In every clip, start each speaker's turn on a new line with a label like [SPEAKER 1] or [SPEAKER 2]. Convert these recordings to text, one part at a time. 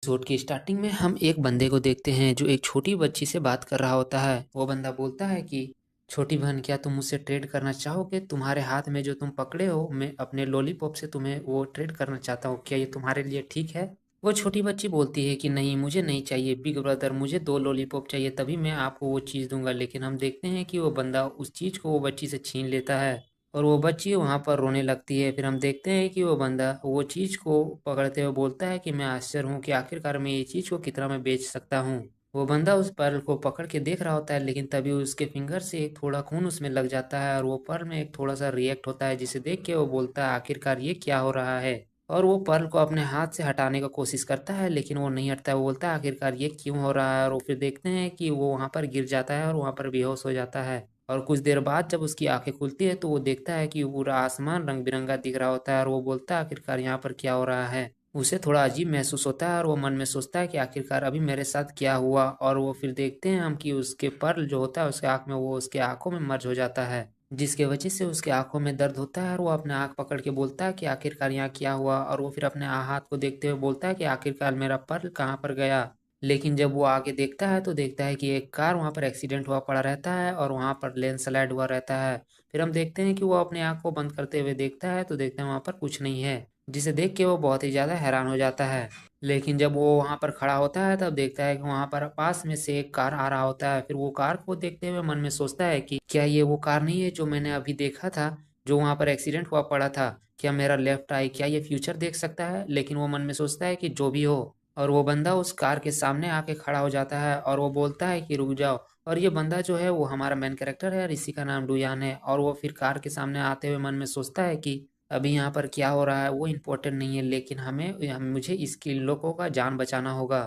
[SPEAKER 1] Episode की starting में हम एक बंदे को देखते हैं जो एक छोटी बच्ची से बात कर रहा होता है। वो बंदा बोलता है कि छोटी बहन, क्या तुम मुझसे ट्रेड करना चाहोगे? तुम्हारे हाथ में जो तुम पकड़े हो, मैं अपने लॉलीपॉप से तुम्हें वो ट्रेड करना चाहता हूँ, क्या ये तुम्हारे लिए ठीक है? वो छोटी बच्ची बोलती है कि नहीं, मुझे नहीं चाहिए बिग ब्रदर, मुझे 2 लॉलीपॉप चाहिए, तभी मैं आपको वो चीज़ दूंगा। लेकिन हम देखते हैं कि वो बंदा उस चीज़ को वो बच्ची से छीन लेता है और वो बच्ची वहाँ पर रोने लगती है। फिर हम देखते हैं कि वो बंदा वो चीज़ को पकड़ते हुए बोलता है कि मैं आश्चर्य हूँ कि आखिरकार मैं ये चीज़ को कितना मैं बेच सकता हूँ। वो बंदा उस पर्ल को पकड़ के देख रहा होता है, लेकिन तभी उसके फिंगर से एक थोड़ा खून उसमें लग जाता है और वो पर्ल में एक थोड़ा सा रिएक्ट होता है, जिसे देख के वो बोलता है आखिरकार ये क्या हो रहा है। और वो पर्ल को अपने हाथ से हटाने का कोशिश करता है, लेकिन वो नहीं हटता है। वो बोलता है आखिरकार ये क्यों हो रहा है, और वो फिर देखते हैं कि वो वहाँ पर गिर जाता है और वहाँ पर बेहोश हो जाता है। और कुछ देर बाद जब उसकी आंखें खुलती है तो वो देखता है कि पूरा आसमान रंग बिरंगा दिख रहा होता है और वो बोलता है आखिरकार यहाँ पर क्या हो रहा है। उसे थोड़ा अजीब महसूस होता है और वो मन में सोचता है कि आखिरकार अभी मेरे साथ क्या हुआ। और वो फिर देखते हैं हम कि उसके पर्ल जो होता है उसके आँख में, वो उसके आंखों में मर्ज हो जाता है, जिसके वजह से उसके आंखों में दर्द होता है और वो अपने आंख पकड़ के बोलता है कि आखिरकार यहाँ क्या हुआ। और वो फिर अपने हाथ को देखते हुए बोलता है कि आखिरकार मेरा पर्ल कहाँ पर गया। लेकिन जब वो आगे देखता है तो देखता है कि एक कार वहाँ पर एक्सीडेंट हुआ पड़ा रहता है और वहाँ पर लैंडस्लाइड हुआ रहता है। फिर हम देखते हैं कि वो अपने आँख को बंद करते हुए देखता है तो देखते हैं वहाँ पर कुछ नहीं है, जिसे देख के वो बहुत ही ज़्यादा हैरान हो जाता है। लेकिन जब वो वहाँ पर खड़ा होता है तब देखता है कि वहाँ पर पास में से एक कार आ रहा होता है। फिर वो कार को देखते हुए मन में सोचता है कि क्या ये वो कार नहीं है जो मैंने अभी देखा था, जो वहाँ पर एक्सीडेंट हुआ पड़ा था? क्या मेरा लेफ्ट आई, क्या ये फ्यूचर देख सकता है? लेकिन वो मन में सोचता है कि जो भी हो। और वो बंदा उस कार के सामने आके खड़ा हो जाता है और वो बोलता है कि रुक जाओ। और ये बंदा जो है वो हमारा मेन कैरेक्टर है और इसी का नाम डुयान है। और वो फिर कार के सामने आते हुए मन में सोचता है कि अभी यहाँ पर क्या हो रहा है वो इम्पोर्टेंट नहीं है, लेकिन मुझे इसके लोगों का जान बचाना होगा।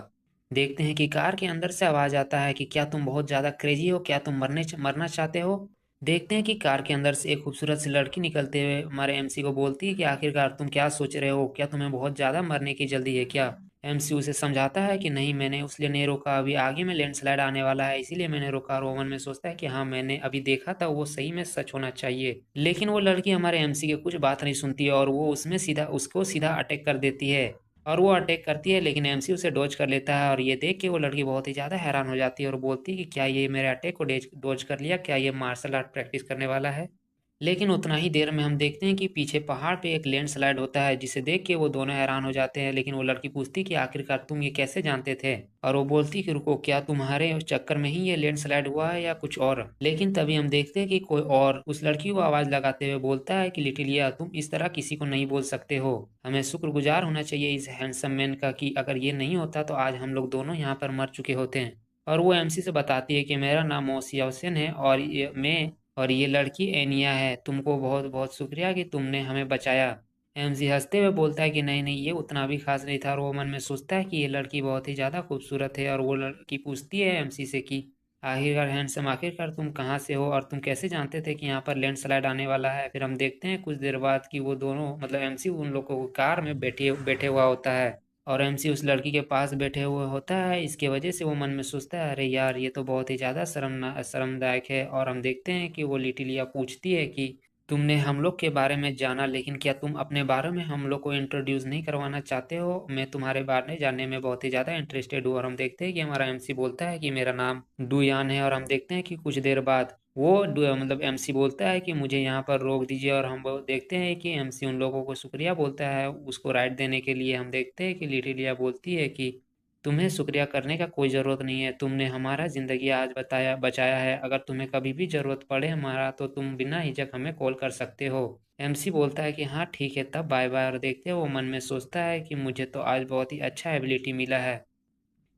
[SPEAKER 1] देखते हैं कि कार के अंदर से आवाज आता है कि क्या तुम बहुत ज्यादा क्रेजी हो, क्या तुम मरना चाहते हो? देखते हैं कि कार के अंदर से एक खूबसूरत सी लड़की निकलते हुए हमारे एमसी को बोलती है कि आखिरकार तुम क्या सोच रहे हो, क्या तुम्हें बहुत ज्यादा मरने की जल्दी है क्या? एमसी उसे समझाता है कि नहीं, मैंने उसलिए नहीं रोका, अभी आगे में लैंडस्लाइड आने वाला है इसीलिए मैंने रोका। और वो मन में सोचता है कि हाँ, मैंने अभी देखा था, वो सही में सच होना चाहिए। लेकिन वो लड़की हमारे एमसी के कुछ बात नहीं सुनती है और वो उसमें सीधा उसको सीधा अटैक कर देती है। और वो अटैक करती है लेकिन एमसी उसे डॉज कर लेता है और ये देख के वो लड़की बहुत ही ज़्यादा हैरान हो जाती है और बोलती है कि क्या ये मेरे अटैक को डॉज कर लिया, क्या ये मार्शल आर्ट प्रैक्टिस करने वाला है? लेकिन उतना ही देर में हम देखते हैं कि पीछे पहाड़ पे एक लैंडस्लाइड होता है, जिसे देख के वो दोनों हैरान हो जाते हैं। लेकिन वो लड़की पूछती कि आखिरकार तुम ये कैसे जानते थे? और वो बोलती कि रुको, क्या तुम्हारे उस चक्कर में ही ये लैंडस्लाइड हुआ है या कुछ और? लेकिन तभी हम देखते हैं कि कोई और उस लड़की को आवाज लगाते हुए बोलता है कि लिटिलिया, तुम इस तरह किसी को नहीं बोल सकते हो। हमें शुक्रगुजार होना चाहिए इस हैंडसम मैन का, कि अगर ये नहीं होता तो आज हम लोग दोनों यहाँ पर मर चुके होते हैं। और वो एमसी से बताती है कि मेरा नाम मोसिया हुसैन है और ये लड़की एनिया है, तुमको बहुत बहुत शुक्रिया कि तुमने हमें बचाया। एमसी हंसते हुए बोलता है कि नहीं नहीं, ये उतना भी खास नहीं था। और वो मन में सोचता है कि ये लड़की बहुत ही ज़्यादा खूबसूरत है। और वो लड़की पूछती है एमसी से कि आखिरकार हैंडसम, आखिरकार तुम कहाँ से हो और तुम कैसे जानते थे कि यहाँ पर लैंडस्लाइड आने वाला है? फिर हम देखते हैं कुछ देर बाद कि वो दोनों, मतलब एमसी उन लोगों को कार में बैठे बैठे हुआ होता है और एमसी उस लड़की के पास बैठे हुए होता है। इसके वजह से वो मन में सोचता है अरे यार, ये तो बहुत ही ज़्यादा शर्मदायक है। और हम देखते हैं कि वो लिटिलिया पूछती है कि तुमने हम लोग के बारे में जाना, लेकिन क्या तुम अपने बारे में हम लोग को इंट्रोड्यूस नहीं करवाना चाहते हो? मैं तुम्हारे बारे में जानने में बहुत ही ज़्यादा इंटरेस्टेड हूँ। और हम देखते हैं कि हमारा एमसी बोलता है कि मेरा नाम डुयान है। और हम देखते हैं कि कुछ देर बाद मतलब एमसी बोलता है कि मुझे यहाँ पर रोक दीजिए। और हम वो देखते हैं कि एमसी उन लोगों को शुक्रिया बोलता है उसको राइट देने के लिए। हम देखते हैं कि लिटिलिया बोलती है कि तुम्हें शुक्रिया करने का कोई ज़रूरत नहीं है, तुमने हमारा ज़िंदगी आज बचाया है। अगर तुम्हें कभी भी ज़रूरत पड़े हमारा, तो तुम बिना हिचक हमें कॉल कर सकते हो। एमसी बोलता है कि हाँ ठीक है, तब बाय बाय। और देखते हैं वो मन में सोचता है कि मुझे तो आज बहुत ही अच्छा एबिलिटी मिला है,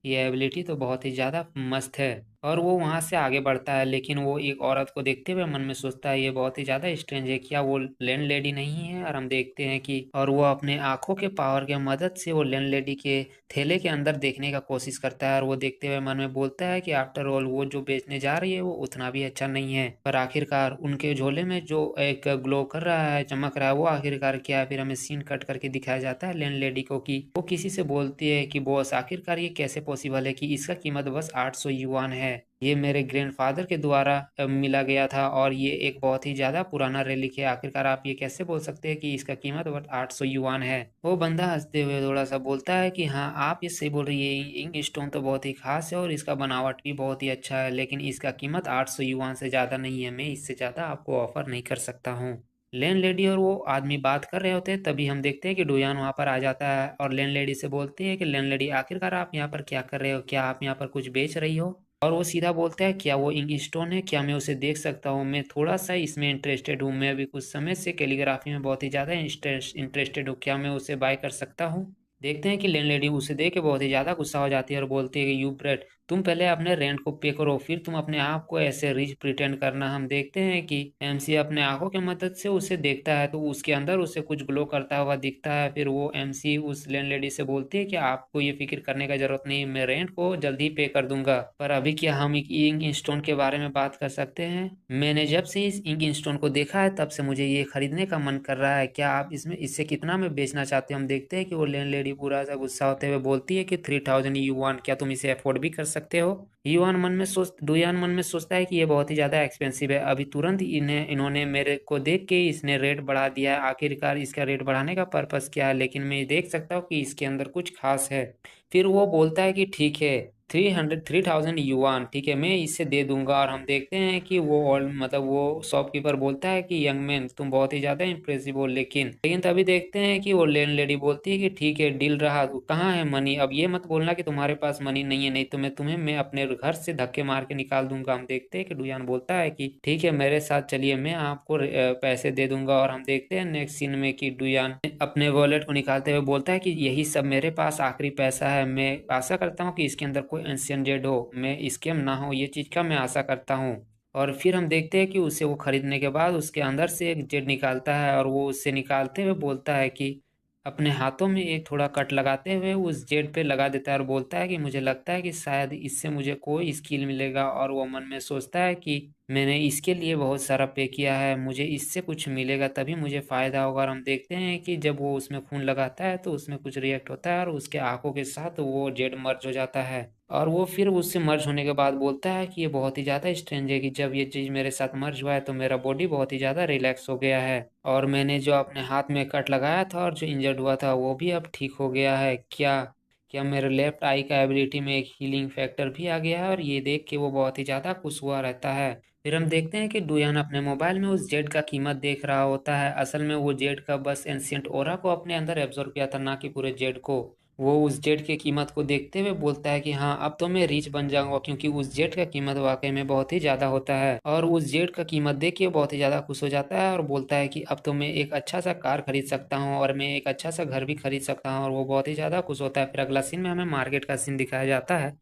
[SPEAKER 1] ये एबिलिटी तो बहुत ही ज़्यादा मस्त है। और वो वहाँ से आगे बढ़ता है, लेकिन वो एक औरत को देखते हुए मन में सोचता है ये बहुत ही ज़्यादा स्ट्रेंज है, क्या वो लैंड लेडी नहीं है? और हम देखते हैं कि और वो अपने आंखों के पावर के मदद से वो लैंड लेडी के थैले के अंदर देखने का कोशिश करता है। और वो देखते हुए मन में बोलता है कि आफ्टर ऑल वो जो बेचने जा रही है वो उतना भी अच्छा नहीं है, पर आखिरकार उनके झोले में जो एक ग्लो कर रहा है, चमक रहा है, वो आखिरकार क्या है? फिर हमें सीन कट करके दिखाया जाता है लैंड लेडी को कि वो किसी से बोलती है कि बॉस, आखिरकार ये कैसे पॉसिबल है कि इसका कीमत बस 800 युआन है। ये मेरे ग्रैंडफादर के द्वारा मिला गया था और ये एक बहुत ही ज़्यादा पुराना रेलिक है। आखिरकार आप ये कैसे बोल सकते हैं कि इसका कीमत 800 युआन है? वो बंदा हंसते हुए थोड़ा सा बोलता है कि हाँ, आप ये सही बोल रही है, इंक स्टोन तो बहुत ही खास है और इसका बनावट भी बहुत ही अच्छा है, लेकिन इसका कीमत 800 युआन से ज़्यादा नहीं है। मैं इससे ज़्यादा आपको ऑफर नहीं कर सकता हूँ। लैंडलेडी और वो आदमी बात कर रहे होते हैं, तभी हम देखते हैं कि डुयान वहाँ पर आ जाता है और लैंडलेडी से बोलती है कि लैंडलेडी, आखिरकार आप यहाँ पर क्या कर रहे हो? क्या आप यहाँ पर कुछ बेच रही हो? और वो सीधा बोलता है, क्या वो इंक स्टोन है? क्या मैं उसे देख सकता हूँ? मैं थोड़ा सा इसमें इंटरेस्टेड हूँ। मैं अभी कुछ समय से कैलीग्राफी में बहुत ही ज़्यादा इंटरेस्टेड हूँ। क्या मैं उसे बाय कर सकता हूँ? देखते हैं कि लैंडलेडी उसे देख के बहुत ही ज़्यादा गुस्सा हो जाती है और बोलती है कि यू ब्रेड, तुम पहले अपने रेंट को पे करो, फिर तुम अपने आप को ऐसे रिच प्रिटेंड करना। हम देखते हैं कि एमसी अपने आंखों की मदद से उसे देखता है तो उसके अंदर उसे कुछ ग्लो करता हुआ दिखता है। फिर वो एमसी उस लैंडलेडी से बोलती है कि आपको ये फिक्र करने का जरूरत नहीं, मैं रेंट को जल्दी पे कर दूंगा। पर अभी क्या हम एक इंक स्टोन के बारे में बात कर सकते हैं? मैंने जब से इस इंक स्टोन को देखा है तब से मुझे ये खरीदने का मन कर रहा है। क्या आप इसमें इससे कितना में बेचना चाहते हो? हम देखते हैं कि वो लैंडलेडी पूरा सा गुस्सा होते हुए बोलती है कि 3000 युआन, क्या तुम इसे अफोर्ड भी कर सकते हो? डुयान मन में सोचता है कि ये बहुत ही ज्यादा एक्सपेंसिव है। अभी तुरंत इन्होंने मेरे को देख के इसने रेट बढ़ा दिया है। आखिरकार इसका रेट बढ़ाने का पर्पस क्या है? लेकिन मैं देख सकता हूँ कि इसके अंदर कुछ खास है। फिर वो बोलता है कि ठीक है, 3000 युआन ठीक है, मैं इससे दे दूंगा। और हम देखते हैं कि वो ऑल मतलब वो शॉपकीपर बोलता है कि यंग मैन, तुम बहुत ही ज्यादा इंप्रेसिव हो। लेकिन लेकिन तभी देखते हैं कि वो लैंडलेडी बोलती है कि ठीक है, डील रहा, कहाँ है मनी? अब ये मत बोलना कि तुम्हारे पास मनी नहीं है, नहीं तो मैं अपने घर से धक्के मार के निकाल दूंगा। हम देखते हैं कि डुयान बोलता है कि ठीक है, मेरे साथ चलिए, मैं आपको पैसे दे दूंगा। और हम देखते हैं नेक्स्ट सीन में कि डुयान अपने वॉलेट को निकालते हुए बोलता है कि यही सब मेरे पास आखिरी पैसा है। मैं आशा करता हूँ कि इसके अंदर कोई एंशियन जेड हो, मैं स्कैम ना हो, ये चीज का मैं आशा करता हूँ। और फिर हम देखते हैं कि उसे वो खरीदने के बाद उसके अंदर से एक जेड निकालता है और वो उससे निकालते हुए बोलता है कि अपने हाथों में एक थोड़ा कट लगाते हुए उस जेड पे लगा देता है और बोलता है कि मुझे लगता है कि शायद इससे मुझे कोई स्किल मिलेगा। और वो मन में सोचता है कि मैंने इसके लिए बहुत सारा पे किया है, मुझे इससे कुछ मिलेगा, तभी मुझे फायदा होगा। और हम देखते हैं कि जब वो उसमें खून लगाता है तो उसमें कुछ रिएक्ट होता है और उसके आंखों के साथ वो जेड मर्ज हो जाता है। और वो फिर उससे मर्ज होने के बाद बोलता है कि ये बहुत ही ज़्यादा स्ट्रेंज है कि जब ये चीज़ मेरे साथ मर्ज हुआ है तो मेरा बॉडी बहुत ही ज़्यादा रिलैक्स हो गया है और मैंने जो अपने हाथ में कट लगाया था और जो इंजर्ड हुआ था वो भी अब ठीक हो गया है। क्या क्या मेरे लेफ्ट आई का एबिलिटी में एक हीलिंग फैक्टर भी आ गया है? और ये देख के वो बहुत ही ज़्यादा खुश हुआ रहता है। फिर हम देखते हैं कि डुयान अपने मोबाइल में उस जेड का कीमत देख रहा होता है। असल में वो जेड का बस एंशियंट ओरा को अपने अंदर एब्जॉर्ब किया था, ना कि पूरे जेड को। वो उस जेट की कीमत को देखते हुए बोलता है कि हाँ, अब तो मैं रिच बन जाऊंगा, क्योंकि उस जेट का कीमत वाकई में बहुत ही ज्यादा होता है। और उस जेट का कीमत देख के बहुत ही ज्यादा खुश हो जाता है और बोलता है कि अब तो मैं एक अच्छा सा कार खरीद सकता हूँ और मैं एक अच्छा सा घर भी खरीद सकता हूँ। और वो बहुत ही ज्यादा खुश होता है। फिर अगला सीन में हमें मार्केट का सीन दिखाया जाता है,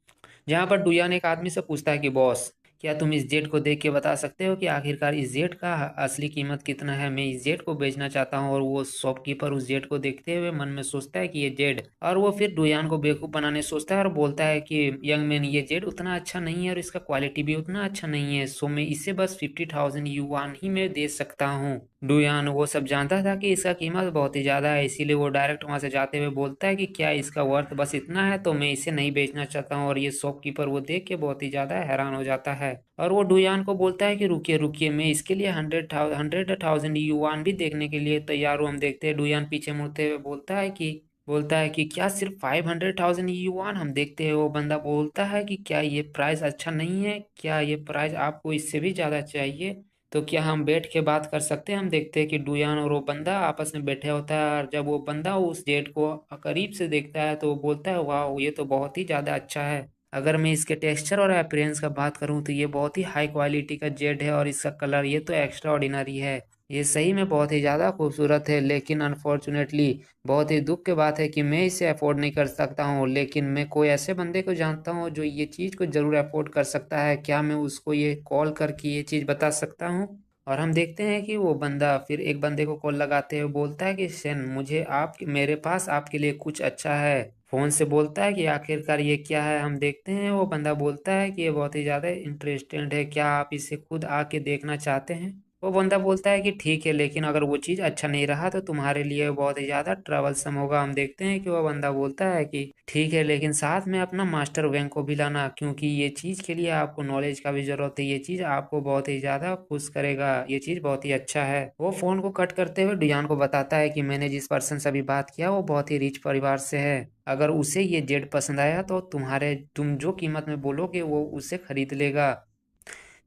[SPEAKER 1] जहाँ पर डुयान एक आदमी से पूछता है कि बॉस, क्या तुम इस जेट को देख के बता सकते हो कि आखिरकार इस जेट का असली कीमत कितना है? मैं इस जेट को बेचना चाहता हूँ। और वो शॉपकीपर उस जेट को देखते हुए मन में सोचता है कि ये जेट, और वो फिर डुयान को बेवकूफ बनाने सोचता है और बोलता है कि यंग मैन, ये जेट उतना अच्छा नहीं है और इसका क्वालिटी भी उतना अच्छा नहीं है, सो मैं इसे बस 50,000 युआन ही में दे सकता हूँ। डुयान वो सब जानता था कि इसका कीमत बहुत ही ज्यादा है, इसीलिए वो डायरेक्ट वहां से जाते हुए बोलता है कि क्या इसका वर्थ बस इतना है? तो मैं इसे नहीं बेचना चाहता हूँ। और ये शॉपकीपर वो देख के बहुत ही ज्यादा हैरान हो जाता है और वो डुयान को बोलता है कि रुकिए रुकिए, मैं इसके लिए 100,000 युआन भी देखने के लिए तैयार हूँ। हम देखते हैं डुयान पीछे मुड़ते हुए बोलता है कि क्या सिर्फ 500,000 युआन? हम देखते हैं वो बंदा बोलता है कि क्या ये प्राइस अच्छा नहीं है? क्या ये प्राइस आपको इससे भी ज्यादा चाहिए? तो क्या हम बैठ के बात कर सकते हैं? हम देखते हैं कि डुयान और वो बंदा आपस में बैठे होता है और जब वो बंदा उस जेट को करीब से देखता है तो वो बोलता है, वाह, ये तो बहुत ही ज्यादा अच्छा है। अगर मैं इसके टेक्सचर और अपीयरेंस का बात करूं तो ये बहुत ही हाई क्वालिटी का जेड है और इसका कलर ये तो एक्स्ट्रा ऑर्डिनरी है। ये सही में बहुत ही ज़्यादा खूबसूरत है, लेकिन अनफॉर्चुनेटली बहुत ही दुख की बात है कि मैं इसे अफोर्ड नहीं कर सकता हूँ। लेकिन मैं कोई ऐसे बंदे को जानता हूँ जो ये चीज़ को ज़रूर अफोर्ड कर सकता है। क्या मैं उसको ये कॉल करके ये चीज़ बता सकता हूँ? और हम देखते हैं कि वो बंदा फिर एक बंदे को कॉल लगाते हुए बोलता है कि शेन, मुझे आप मेरे पास आपके लिए कुछ अच्छा है। फोन से बोलता है कि आखिरकार ये क्या है? हम देखते हैं वो बंदा बोलता है कि ये बहुत ही ज्यादा इंटरेस्टेड है, क्या आप इसे खुद आके देखना चाहते हैं? वो बंदा बोलता है कि ठीक है, लेकिन अगर वो चीज़ अच्छा नहीं रहा तो तुम्हारे लिए बहुत ही ज़्यादा ट्रबलसम होगा। हम देखते हैं कि वो बंदा बोलता है कि ठीक है, लेकिन साथ में अपना मास्टर बैंक को भी लाना, क्योंकि ये चीज़ के लिए आपको नॉलेज का भी ज़रूरत है। ये चीज़ आपको बहुत ही ज़्यादा खुश करेगा, ये चीज़ बहुत ही अच्छा है। वो फ़ोन को कट करते हुए डियान को बताता है कि मैंने जिस पर्सन से अभी बात किया वो बहुत ही रिच परिवार से है। अगर उसे ये जेड पसंद आया तो तुम जो कीमत में बोलोगे वो उसे खरीद लेगा।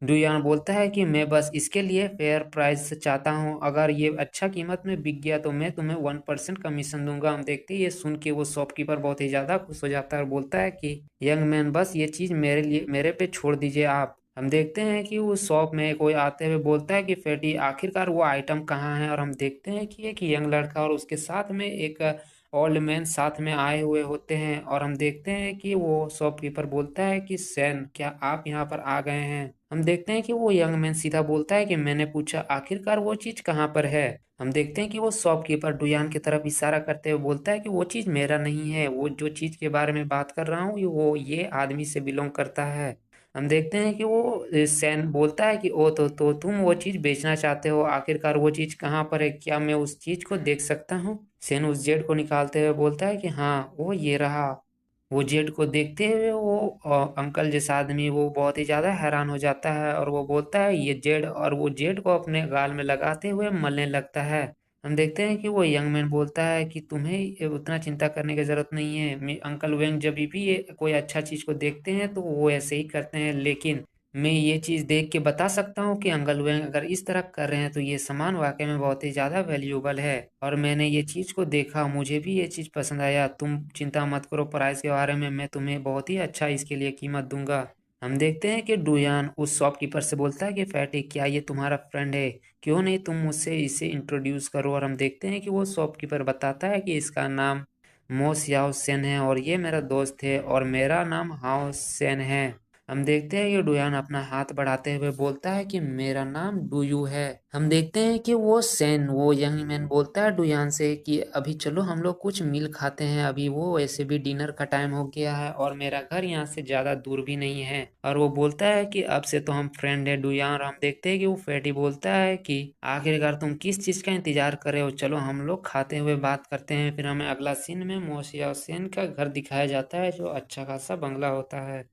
[SPEAKER 1] डुयान बोलता है कि मैं बस इसके लिए फेयर प्राइस चाहता हूँ, अगर ये अच्छा कीमत में बिक गया तो मैं तुम्हें 1% कमीशन दूंगा। हम देखते हैं ये सुन के वो शॉपकीपर बहुत ही ज्यादा खुश हो जाता है और बोलता है कि यंग मैन, बस ये चीज मेरे पे छोड़ दीजिए आप। हम देखते हैं कि उस शॉप में कोई आते हुए बोलता है कि फैटी आखिरकार वो आइटम कहाँ है, और हम देखते हैं कि एक यंग लड़का और उसके साथ में एक ओल्ड मैन साथ में आए हुए होते हैं। और हम देखते हैं कि वो शॉपकीपर बोलता है कि सैन, क्या आप यहाँ पर आ गए हैं। हम देखते हैं कि वो यंग मैन सीधा बोलता है कि मैंने पूछा आखिरकार वो चीज कहाँ पर है। हम देखते हैं कि वो शॉपकीपर डुयान की तरफ इशारा करते हुए बोलता है कि वो चीज मेरा नहीं है, वो जो चीज के बारे में बात कर रहा हूँ वो ये आदमी से बिलोंग करता है। हम देखते हैं कि वो सैन बोलता है कि ओ तो तुम वो चीज बेचना चाहते हो, आखिरकार वो चीज कहाँ पर है, क्या मैं उस चीज को देख सकता हूँ। सैन उस जेड को निकालते हुए बोलता है कि हाँ वो ये रहा। वो जेड को देखते हुए वो अंकल जैसा आदमी वो बहुत ही ज्यादा हैरान हो जाता है और वो बोलता है ये जेड, और वो जेड को अपने गाल में लगाते हुए मलने लगता है। हम देखते हैं कि वो यंग मैन बोलता है कि तुम्हें ये उतना चिंता करने की जरूरत नहीं है। अंकल वेंग जब भी ये कोई अच्छा चीज को देखते हैं तो वो ऐसे ही करते हैं, लेकिन मैं ये चीज देख के बता सकता हूँ कि अंकल वेंग अगर इस तरह कर रहे हैं तो ये सामान वाकई में बहुत ही ज्यादा वैल्यूएबल है, और मैंने ये चीज को देखा, मुझे भी ये चीज पसंद आया। तुम चिंता मत करो प्राइस के बारे में, मैं तुम्हें बहुत ही अच्छा इसके लिए कीमत दूंगा। हम देखते हैं कि डुयान उस शॉपकीपर से बोलता है कि फैटी, क्या ये तुम्हारा फ्रेंड है, क्यों नहीं तुम मुझसे इसे इंट्रोड्यूस करो। और हम देखते हैं कि वो शॉपकीपर बताता है कि इसका नाम मो सियाओ सेन है और ये मेरा दोस्त है और मेरा नाम हाओ सेन है। हम देखते हैं कि डुयान अपना हाथ बढ़ाते हुए बोलता है कि मेरा नाम डुयू है। हम देखते हैं कि वो यंग मैन बोलता है डुयान से कि अभी चलो हम लोग कुछ मील खाते हैं, अभी वो वैसे भी डिनर का टाइम हो गया है और मेरा घर यहाँ से ज्यादा दूर भी नहीं है। और वो बोलता है कि अब से तो हम फ्रेंड है डुयान। और हम देखते हैं कि वो फैटी बोलता है कि आखिरकार तुम किस चीज का इंतजार कर रहे हो, चलो हम लोग खाते हुए बात करते हैं। फिर हमें अगला सीन में मोशिया हुसैन का घर दिखाया जाता है जो अच्छा खासा बंगला होता है।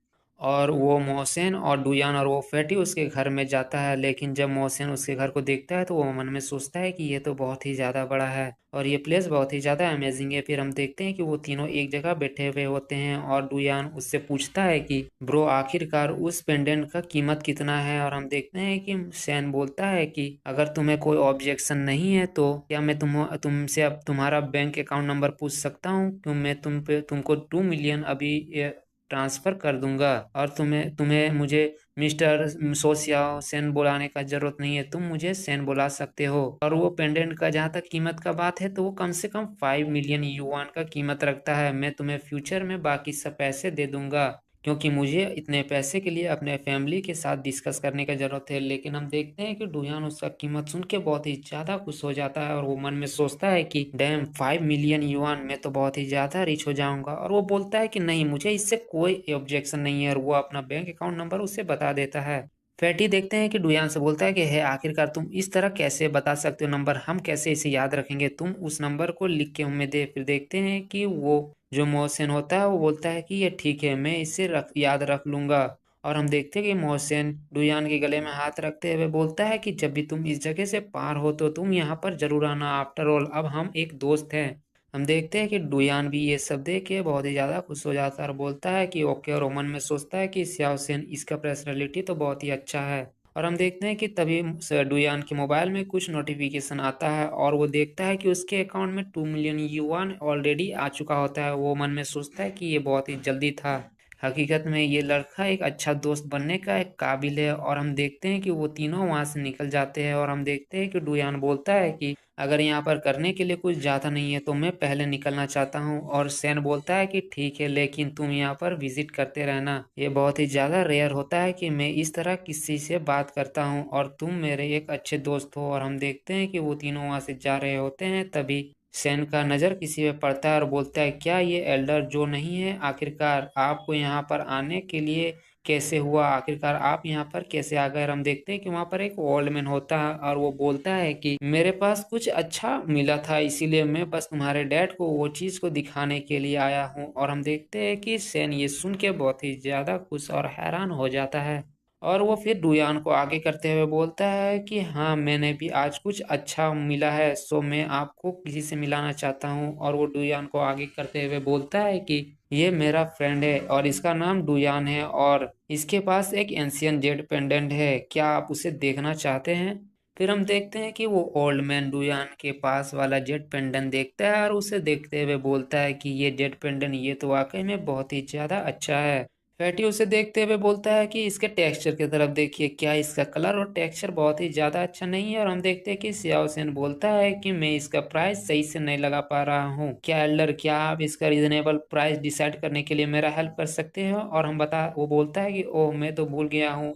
[SPEAKER 1] और वो मोहसिन और डुयान और वो फैटी उसके घर में जाता है, लेकिन जब मोहसिन उसके घर को देखता है तो वो मन में सोचता है कि ये तो बहुत ही ज़्यादा बड़ा है और ये प्लेस बहुत ही ज़्यादा अमेजिंग है। फिर हम देखते हैं कि वो तीनों एक जगह बैठे हुए होते हैं और डुयान उससे पूछता है कि ब्रो आखिरकार उस पेंडेंट का कीमत कितना है। और हम देखते हैं कि सैन बोलता है कि अगर तुम्हें कोई ऑब्जेक्शन नहीं है तो क्या मैं तुमसे अब तुम्हारा बैंक अकाउंट नंबर पूछ सकता हूँ, क्यों मैं तुमको 2 मिलियन अभी ट्रांसफर कर दूंगा, और तुम्हें तुम्हें मुझे मिस्टर सोसिया सेन बुलाने का जरूरत नहीं है, तुम मुझे सेन बुला सकते हो। और वो पेंडेंट का जहाँ तक कीमत का बात है तो वो कम से कम 5 मिलियन युआन का कीमत रखता है। मैं तुम्हें फ्यूचर में बाकी सब पैसे दे दूंगा, क्योंकि मुझे इतने पैसे के लिए अपने फैमिली के साथ डिस्कस करने की जरूरत है। लेकिन हम देखते हैं कि डुयान उसका कीमत सुन के बहुत ही ज्यादा खुश हो जाता है और वो मन में सोचता है कि डैम 5 मिलियन युआन, मैं तो बहुत ही ज्यादा रिच हो जाऊंगा। और वो बोलता है कि नहीं, मुझे इससे कोई ऑब्जेक्शन नहीं है, और वो अपना बैंक अकाउंट नंबर उसे बता देता है। फैटी देखते हैं कि डुयान से बोलता है कि है आखिरकार तुम इस तरह कैसे बता सकते हो नंबर, हम कैसे इसे याद रखेंगे, तुम उस नंबर को लिख के हमें दे। फिर देखते हैं कि वो जो मोहसिन होता है वो बोलता है कि ये ठीक है, मैं इसे याद रख लूंगा। और हम देखते हैं कि मोहसिन डुयान के गले में हाथ रखते हुए बोलता है कि जब भी तुम इस जगह से पार हो तो तुम यहाँ पर जरूर आना, आफ्टर ऑल अब हम एक दोस्त हैं। हम देखते हैं कि डुयान भी ये सब देख के बहुत ही ज्यादा खुश हो जाता है और बोलता है कि ओके, और वो मन में सोचता है कि सियाओ सेन इसका पर्सनैलिटी तो बहुत ही अच्छा है। और हम देखते हैं कि तभी डुयान के मोबाइल में कुछ नोटिफिकेशन आता है और वो देखता है कि उसके अकाउंट में 2 मिलियन युआन ऑलरेडी आ चुका होता है। वो मन में सोचता है कि ये बहुत ही जल्दी था, हकीकत में ये लड़का एक अच्छा दोस्त बनने का एक काबिल है। और हम देखते हैं कि वो तीनों वहां से निकल जाते हैं और हम देखते हैं कि डुयान बोलता है कि अगर यहाँ पर करने के लिए कुछ ज्यादा नहीं है तो मैं पहले निकलना चाहता हूँ। और सैन बोलता है कि ठीक है, लेकिन तुम यहाँ पर विजिट करते रहना, ये बहुत ही ज्यादा रेयर होता है कि मैं इस तरह किसी से बात करता हूँ और तुम मेरे एक अच्छे दोस्त हो। और हम देखते हैं कि वो तीनों वहां से जा रहे होते हैं, तभी सैन का नजर किसी पे पड़ता है और बोलता है क्या ये एल्डर जो नहीं है, आखिरकार आपको यहाँ पर आने के लिए कैसे हुआ, आखिरकार आप यहाँ पर कैसे आ गए। और हम देखते हैं कि वहाँ पर एक ओल्ड मैन होता है और वो बोलता है कि मेरे पास कुछ अच्छा मिला था, इसीलिए मैं बस तुम्हारे डैड को वो चीज को दिखाने के लिए आया हूँ। और हम देखते हैं कि सैन ये सुन के बहुत ही ज्यादा खुश और हैरान हो जाता है और वो फिर डुयान को आगे करते हुए बोलता है कि हाँ, मैंने भी आज कुछ अच्छा मिला है, सो मैं आपको किसी से मिलाना चाहता हूँ। और वो डुयान को आगे करते हुए बोलता है कि ये मेरा फ्रेंड है और इसका नाम डुयान है और इसके पास एक एंशियन जेड पेंडेंट है, क्या आप उसे देखना चाहते हैं। फिर हम देखते हैं कि वो ओल्ड मैन डुयान के पास वाला जेड पेंडेंट देखता है और उसे देखते हुए बोलता है कि ये जेड पेंडेंट ये तो वाकई में बहुत ही ज्यादा अच्छा है। फैटी उसे देखते हुए बोलता है कि इसके टेक्सचर की तरफ देखिए, क्या इसका कलर और टेक्सचर बहुत ही ज्यादा अच्छा नहीं है। और हम देखते हैं कि सियाओ सेन बोलता है कि मैं इसका प्राइस सही से नहीं लगा पा रहा हूँ, क्या एल्डर, क्या आप इसका रीजनेबल प्राइस डिसाइड करने के लिए मेरा हेल्प कर सकते हो। और वो बोलता है कि ओह, मैं तो भूल गया हूँ।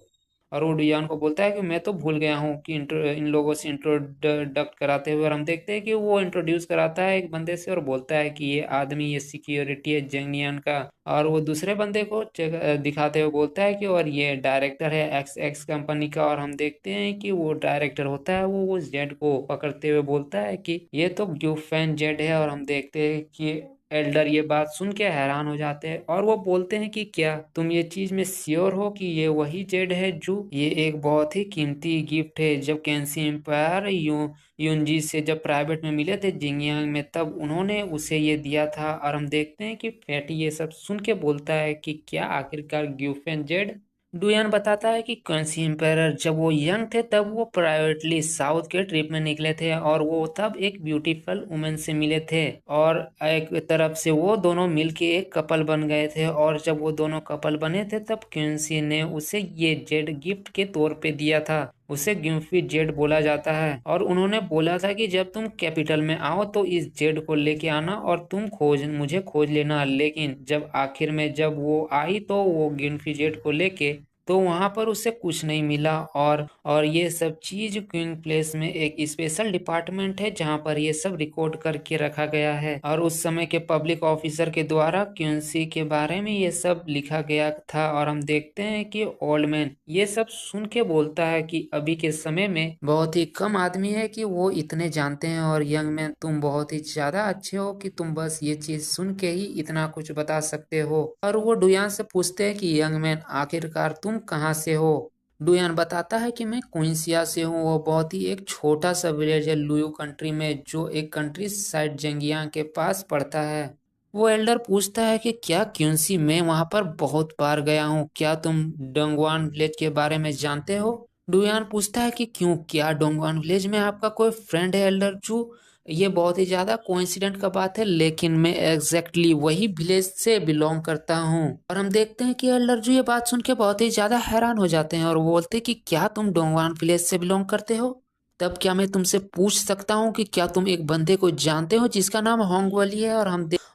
[SPEAKER 1] और वो डियान को बोलता है कि मैं तो भूल गया हूँ कि इन लोगों से इंट्रोडक्ट कराते हुए। और हम देखते हैं कि वो इंट्रोड्यूस कराता है एक बंदे से और बोलता है कि ये आदमी, ये सिक्योरिटी है जेंगियन का। और वो दूसरे बंदे को दिखाते हुए बोलता है कि और ये डायरेक्टर है एक्स एक्स कंपनी का। और हम देखते हैं कि वो डायरेक्टर होता है, वो उस जेड को पकड़ते हुए बोलता है कि ये तो ग्यूफैन जेड है। और हम देखते हैं कि एल्डर ये बात सुन के हैरान हो जाते हैं और वो बोलते हैं कि क्या तुम ये चीज में श्योर हो कि ये वही जेड है, जो ये एक बहुत ही कीमती गिफ्ट है। जब कैंसी एम्पायर युनजी से जब प्राइवेट में मिले थे जिंगयांग में, तब उन्होंने उसे ये दिया था। और हम देखते हैं कि फैटी ये सब सुन के बोलता है कि क्या आखिरकार ग्यूफेन जेड। डुयान बताता है कि क्वेंसी एम्पायर जब वो यंग थे तब वो प्राइवेटली साउथ के ट्रिप में निकले थे और वो तब एक ब्यूटीफुल वुमेन से मिले थे और एक तरफ से वो दोनों मिलके एक कपल बन गए थे। और जब वो दोनों कपल बने थे तब क्वेंसी ने उसे ये जेड गिफ्ट के तौर पे दिया था। उसे गिम्फी जेड बोला जाता है और उन्होंने बोला था कि जब तुम कैपिटल में आओ तो इस जेड को लेके आना और तुम मुझे खोज लेना। लेकिन जब आखिर में जब वो आई तो वो गिम्फी जेड को लेके, तो वहां पर उसे कुछ नहीं मिला। और ये सब चीज क्वीन प्लेस में एक स्पेशल डिपार्टमेंट है जहां पर ये सब रिकॉर्ड करके रखा गया है और उस समय के पब्लिक ऑफिसर के द्वारा क्यूंसी के बारे में ये सब लिखा गया था। और हम देखते हैं कि ओल्ड मैन ये सब सुन के बोलता है कि अभी के समय में बहुत ही कम आदमी है कि वो इतने जानते हैं और यंग मैन तुम बहुत ही ज्यादा अच्छे हो कि तुम बस ये चीज सुन के ही इतना कुछ बता सकते हो। और वो डुयान से पूछते हैं कि यंग मैन आखिरकार तुम कहाँ से हो। डुयान बताता है कि मैं क्विंसिया से हूँ, वो बहुत ही एक छोटा सा विलेज है लुयू कंट्री में जो एक कंट्री साइड जेंगियांग के पास पड़ता है। वो एल्डर पूछता है कि क्या क्यूंसी, मैं वहां पर बहुत बार गया हूँ, क्या तुम डोंगवान विलेज के बारे में जानते हो। डुयान पूछता है कि क्यों, क्या डोंगवान विलेज में आपका कोई फ्रेंड है एल्डर जू। ये बहुत ही ज्यादा कोइंसिडेंट का बात है, लेकिन मैं एग्जैक्टली वही विलेज से बिलोंग करता हूँ। और हम देखते हैं कि एल्डर जू ये बात सुन के बहुत ही ज्यादा हैरान हो जाते हैं और वो बोलते हैं कि क्या तुम डोंगवान विलेज से बिलोंग करते हो। तब क्या मैं तुमसे पूछ सकता हूँ कि क्या तुम एक बंदे को जानते हो जिसका नाम होंगवली है। और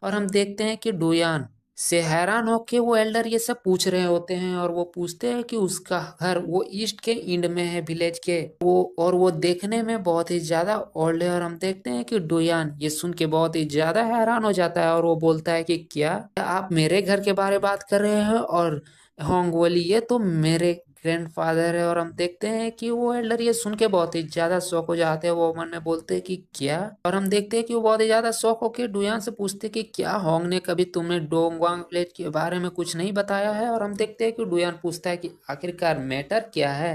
[SPEAKER 1] हम देखते हैं कि डुयान से हैरान होके वो एल्डर ये सब पूछ रहे होते हैं और वो पूछते हैं कि उसका घर वो ईस्ट के एंड में है विलेज के, वो देखने में बहुत ही ज्यादा ओल्ड है। और हम देखते हैं कि डुयान ये सुन के बहुत ही ज्यादा हैरान हो जाता है और वो बोलता है कि क्या आप मेरे घर के बारे में बात कर रहे हो। और होंगवली ये तो मेरे ग्रैंडफादर है। और हम देखते हैं कि वो एल्डर ये सुन के बहुत ही ज्यादा शौक हो जाते हैं, वो मन में बोलते हैं कि क्या। और हम देखते हैं कि वो बहुत ही ज्यादा शौक होकर डुयान से पूछते हैं कि क्या होंग ने कभी तुम्हें डोंगवांग विलेज के बारे में कुछ नहीं बताया है। और हम देखते हैं कि डुयान पूछता है कि आखिरकार मैटर क्या है।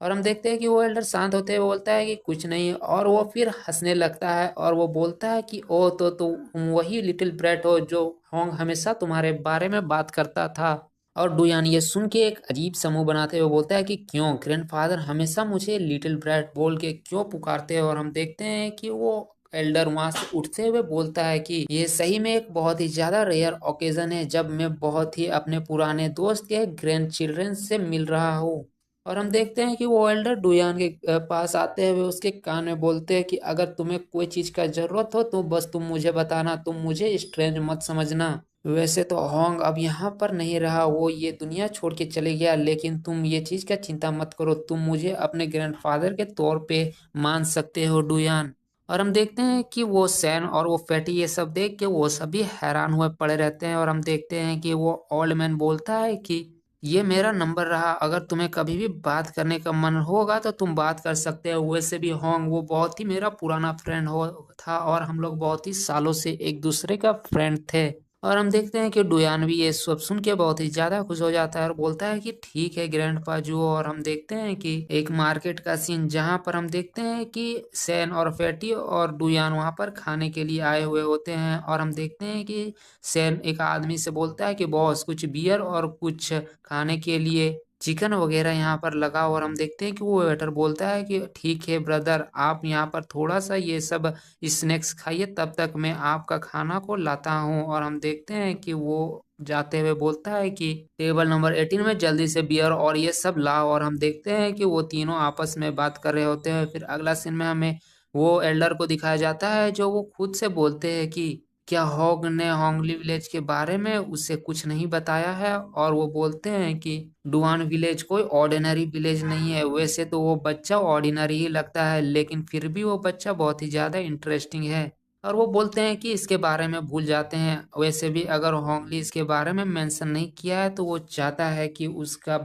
[SPEAKER 1] और हम देखते हैं कि वो एल्डर शांत होते हुए बोलता है कि कुछ नहीं है और वो फिर हंसने लगता है और वो बोलता है कि ओ तो तुम वही लिटिल ब्रैट हो जो होंग हमेशा तुम्हारे बारे में बात करता था। और डुयान ये सुन के एक अजीब समूह बनाते हुए बोलता है कि क्यों ग्रैंडफादर हमेशा मुझे लिटिल ब्रैट बोल के क्यों पुकारते हैं। और हम देखते हैं कि वो एल्डर वहां से उठते हुए बोलता है कि ये सही में एक बहुत ही ज्यादा रेयर ओकेजन है जब मैं बहुत ही अपने पुराने दोस्त के ग्रैंड चिल्ड्रन से मिल रहा हूँ। और हम देखते हैं कि वो एल्डर डुयान के पास आते हुए उसके कान में बोलते हैं कि अगर तुम्हें कोई चीज का जरूरत हो तो बस तुम मुझे बताना, तुम मुझे स्ट्रेंज मत समझना। वैसे तो होंग अब यहाँ पर नहीं रहा, वो ये दुनिया छोड़ के चले गया, लेकिन तुम ये चीज का चिंता मत करो, तुम मुझे अपने ग्रैंडफादर के तौर पे मान सकते हो डुयान। और हम देखते हैं कि वो सैन और वो फैटी ये सब देख के वो सभी हैरान हुए पड़े रहते हैं। और हम देखते हैं कि वो ओल्ड मैन बोलता है कि ये मेरा नंबर रहा, अगर तुम्हें कभी भी बात करने का मन होगा तो तुम बात कर सकते हो। वैसे भी होंग वो बहुत ही मेरा पुराना फ्रेंड हो था और हम लोग बहुत ही सालों से एक दूसरे का फ्रेंड थे। और हम देखते हैं कि डुयान भी ये सब सुन के बहुत ही ज्यादा खुश हो जाता है और बोलता है कि ठीक है ग्रैंडपा जो। और हम देखते हैं कि एक मार्केट का सीन जहां पर हम देखते हैं कि सैन और फैटी और डुयान वहां पर खाने के लिए आए हुए होते हैं। और हम देखते हैं कि सैन एक आदमी से बोलता है कि बॉस कुछ बियर और कुछ खाने के लिए चिकन वगैरह यहाँ पर लगा। और हम देखते हैं कि वो वेटर बोलता है कि ठीक है ब्रदर, आप यहाँ पर थोड़ा सा ये सब स्नैक्स खाइए, तब तक मैं आपका खाना को लाता हूँ। और हम देखते हैं कि वो जाते हुए बोलता है कि टेबल नंबर 18 में जल्दी से बियर और ये सब लाओ। और हम देखते हैं कि वो तीनों आपस में बात कर रहे होते हैं। फिर अगला सीन में हमें वो एल्डर को दिखाया जाता है जो वो खुद से बोलते हैं कि क्या हॉग ने होंगली विलेज के बारे में उसे कुछ नहीं बताया है। और वो बोलते हैं कि डुआन विलेज कोई ऑर्डिनरी विलेज नहीं है। वैसे तो वो बच्चा ऑर्डिनरी ही लगता है, लेकिन फिर भी वो बच्चा बहुत ही ज्यादा इंटरेस्टिंग है। और वो बोलते हैं कि इसके बारे में भूल जाते हैं। वैसे भी अगर होंगली इसके बारे में मेंशन नहीं किया है तो वो चाहता है कि उसका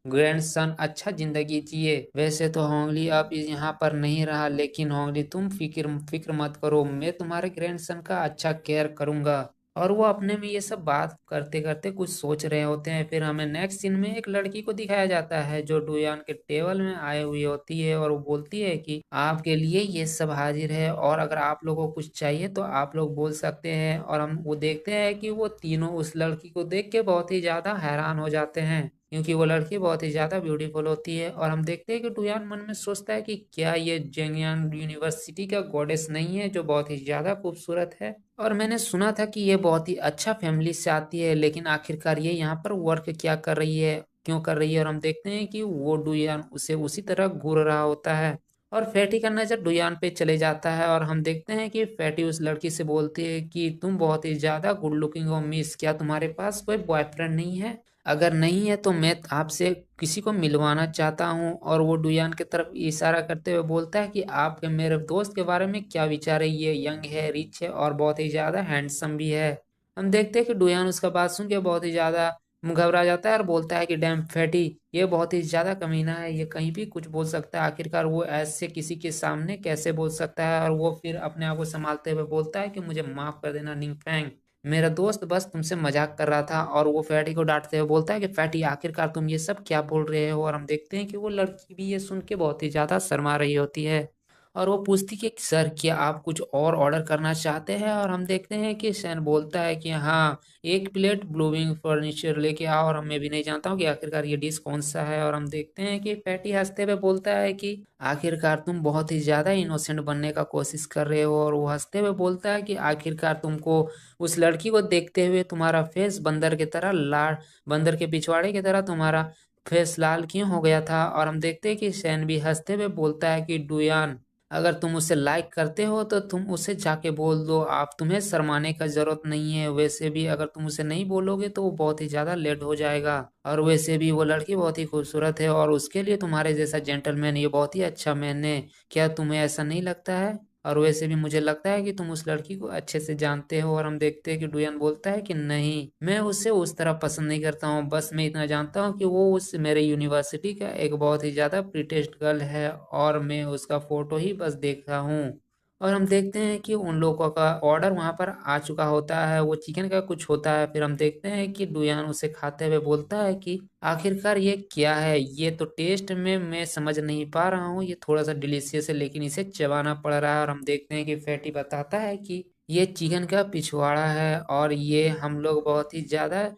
[SPEAKER 1] ग्रैंडसन अच्छा जिंदगी जिए। वैसे तो होंगली अब यहाँ पर नहीं रहा, लेकिन होंगली तुम फिक्र फिक्र मत करो, मैं तुम्हारे ग्रैंडसन का अच्छा केयर करूंगा। और वो अपने में ये सब बात करते करते कुछ सोच रहे होते हैं। फिर हमें नेक्स्ट सीन में एक लड़की को दिखाया जाता है जो डुयान के टेबल में आई हुई होती है और वो बोलती है कि आपके लिए ये सब हाजिर है और अगर आप लोगों को कुछ चाहिए तो आप लोग बोल सकते हैं। और हम वो देखते हैं कि वो तीनों उस लड़की को देख के बहुत ही ज्यादा हैरान हो जाते हैं क्योंकि वो लड़की बहुत ही ज्यादा ब्यूटीफुल होती है। और हम देखते हैं कि डुयान मन में सोचता है कि क्या ये जेंगयान यूनिवर्सिटी का गॉडेस नहीं है जो बहुत ही ज्यादा खूबसूरत है। और मैंने सुना था कि ये बहुत ही अच्छा फैमिली से आती है, लेकिन आखिरकार ये यहाँ पर वर्क क्या कर रही है, क्यों कर रही है। और हम देखते हैं कि वो डुयान उसे उसी तरह घूर रहा होता है। और फैटी का नजर डुयान पे चले जाता है और हम देखते हैं कि फैटी उस लड़की से बोलती है कि तुम बहुत ही ज्यादा गुड लुकिंग हो मिस, क्या तुम्हारे पास कोई बॉयफ्रेंड नहीं है? अगर नहीं है तो मैं आपसे किसी को मिलवाना चाहता हूँ। और वो डुयान की तरफ इशारा करते हुए बोलता है कि आपके मेरे दोस्त के बारे में क्या विचार है, ये यंग है, रिच है और बहुत ही ज्यादा हैंडसम भी है। हम देखते हैं कि डुयान उसका बात सुन के बहुत ही ज्यादा घबरा जाता है और बोलता है कि डैम फैटी, ये बहुत ही ज्यादा कमीना है, ये कहीं भी कुछ बोल सकता है, आखिरकार वो ऐसे किसी के सामने कैसे बोल सकता है। और वो फिर अपने आप को संभालते हुए बोलता है कि मुझे माफ कर देना निंगफैंग, मेरा दोस्त बस तुमसे मजाक कर रहा था। और वो फैटी को डांटते हुए बोलता है कि फैटी आखिरकार तुम ये सब क्या बोल रहे हो। और हम देखते हैं कि वो लड़की भी ये सुन के बहुत ही ज्यादा शर्मा रही होती है और वो पूछती कि सर क्या आप कुछ और ऑर्डर करना चाहते हैं। और हम देखते हैं कि सैन बोलता है कि हाँ, एक प्लेट ब्लूमिंग फर्नीचर लेके आओ। और मैं भी नहीं जानता हूँ कि आखिरकार ये डिश कौन सा है। और हम देखते हैं कि फैटी हंसते हुए बोलता है कि आखिरकार तुम बहुत ही ज्यादा इनोसेंट बनने का कोशिश कर रहे हो। और वो हंसते हुए बोलता है कि आखिरकार तुमको उस लड़की को देखते हुए तुम्हारा फेस बंदर की तरह लाल, बंदर के पिछवाड़े की तरह तुम्हारा फेस लाल क्यों हो गया था। और हम देखते हैं कि सैन भी हंसते हुए बोलता है कि डुयान, अगर तुम उसे लाइक करते हो तो तुम उसे जाके बोल दो, आप तुम्हें शर्माने का जरूरत नहीं है। वैसे भी अगर तुम उसे नहीं बोलोगे तो वो बहुत ही ज्यादा लेट हो जाएगा। और वैसे भी वो लड़की बहुत ही खूबसूरत है और उसके लिए तुम्हारे जैसा जेंटलमैन ये बहुत ही अच्छा मैन है, क्या तुम्हें ऐसा नहीं लगता है? और वैसे भी मुझे लगता है कि तुम उस लड़की को अच्छे से जानते हो। और हम देखते हैं कि डुयान बोलता है कि नहीं, मैं उसे उस तरह पसंद नहीं करता हूँ, बस मैं इतना जानता हूँ कि वो उस मेरे यूनिवर्सिटी का एक बहुत ही ज्यादा प्रीटेस्ट गर्ल है और मैं उसका फोटो ही बस देखा हूँ। और हम देखते हैं कि उन लोगों का ऑर्डर वहां पर आ चुका होता है, वो चिकन का कुछ होता है। फिर हम देखते हैं कि डुयान उसे खाते हुए बोलता है कि आखिरकार ये क्या है, ये तो टेस्ट में मैं समझ नहीं पा रहा हूँ, ये थोड़ा सा डिलीशियस है लेकिन इसे चबाना पड़ रहा है। और हम देखते हैं कि फैटी बताता है कि ये चिकन का पिछवाड़ा है और ये हम लोग बहुत ही ज्यादा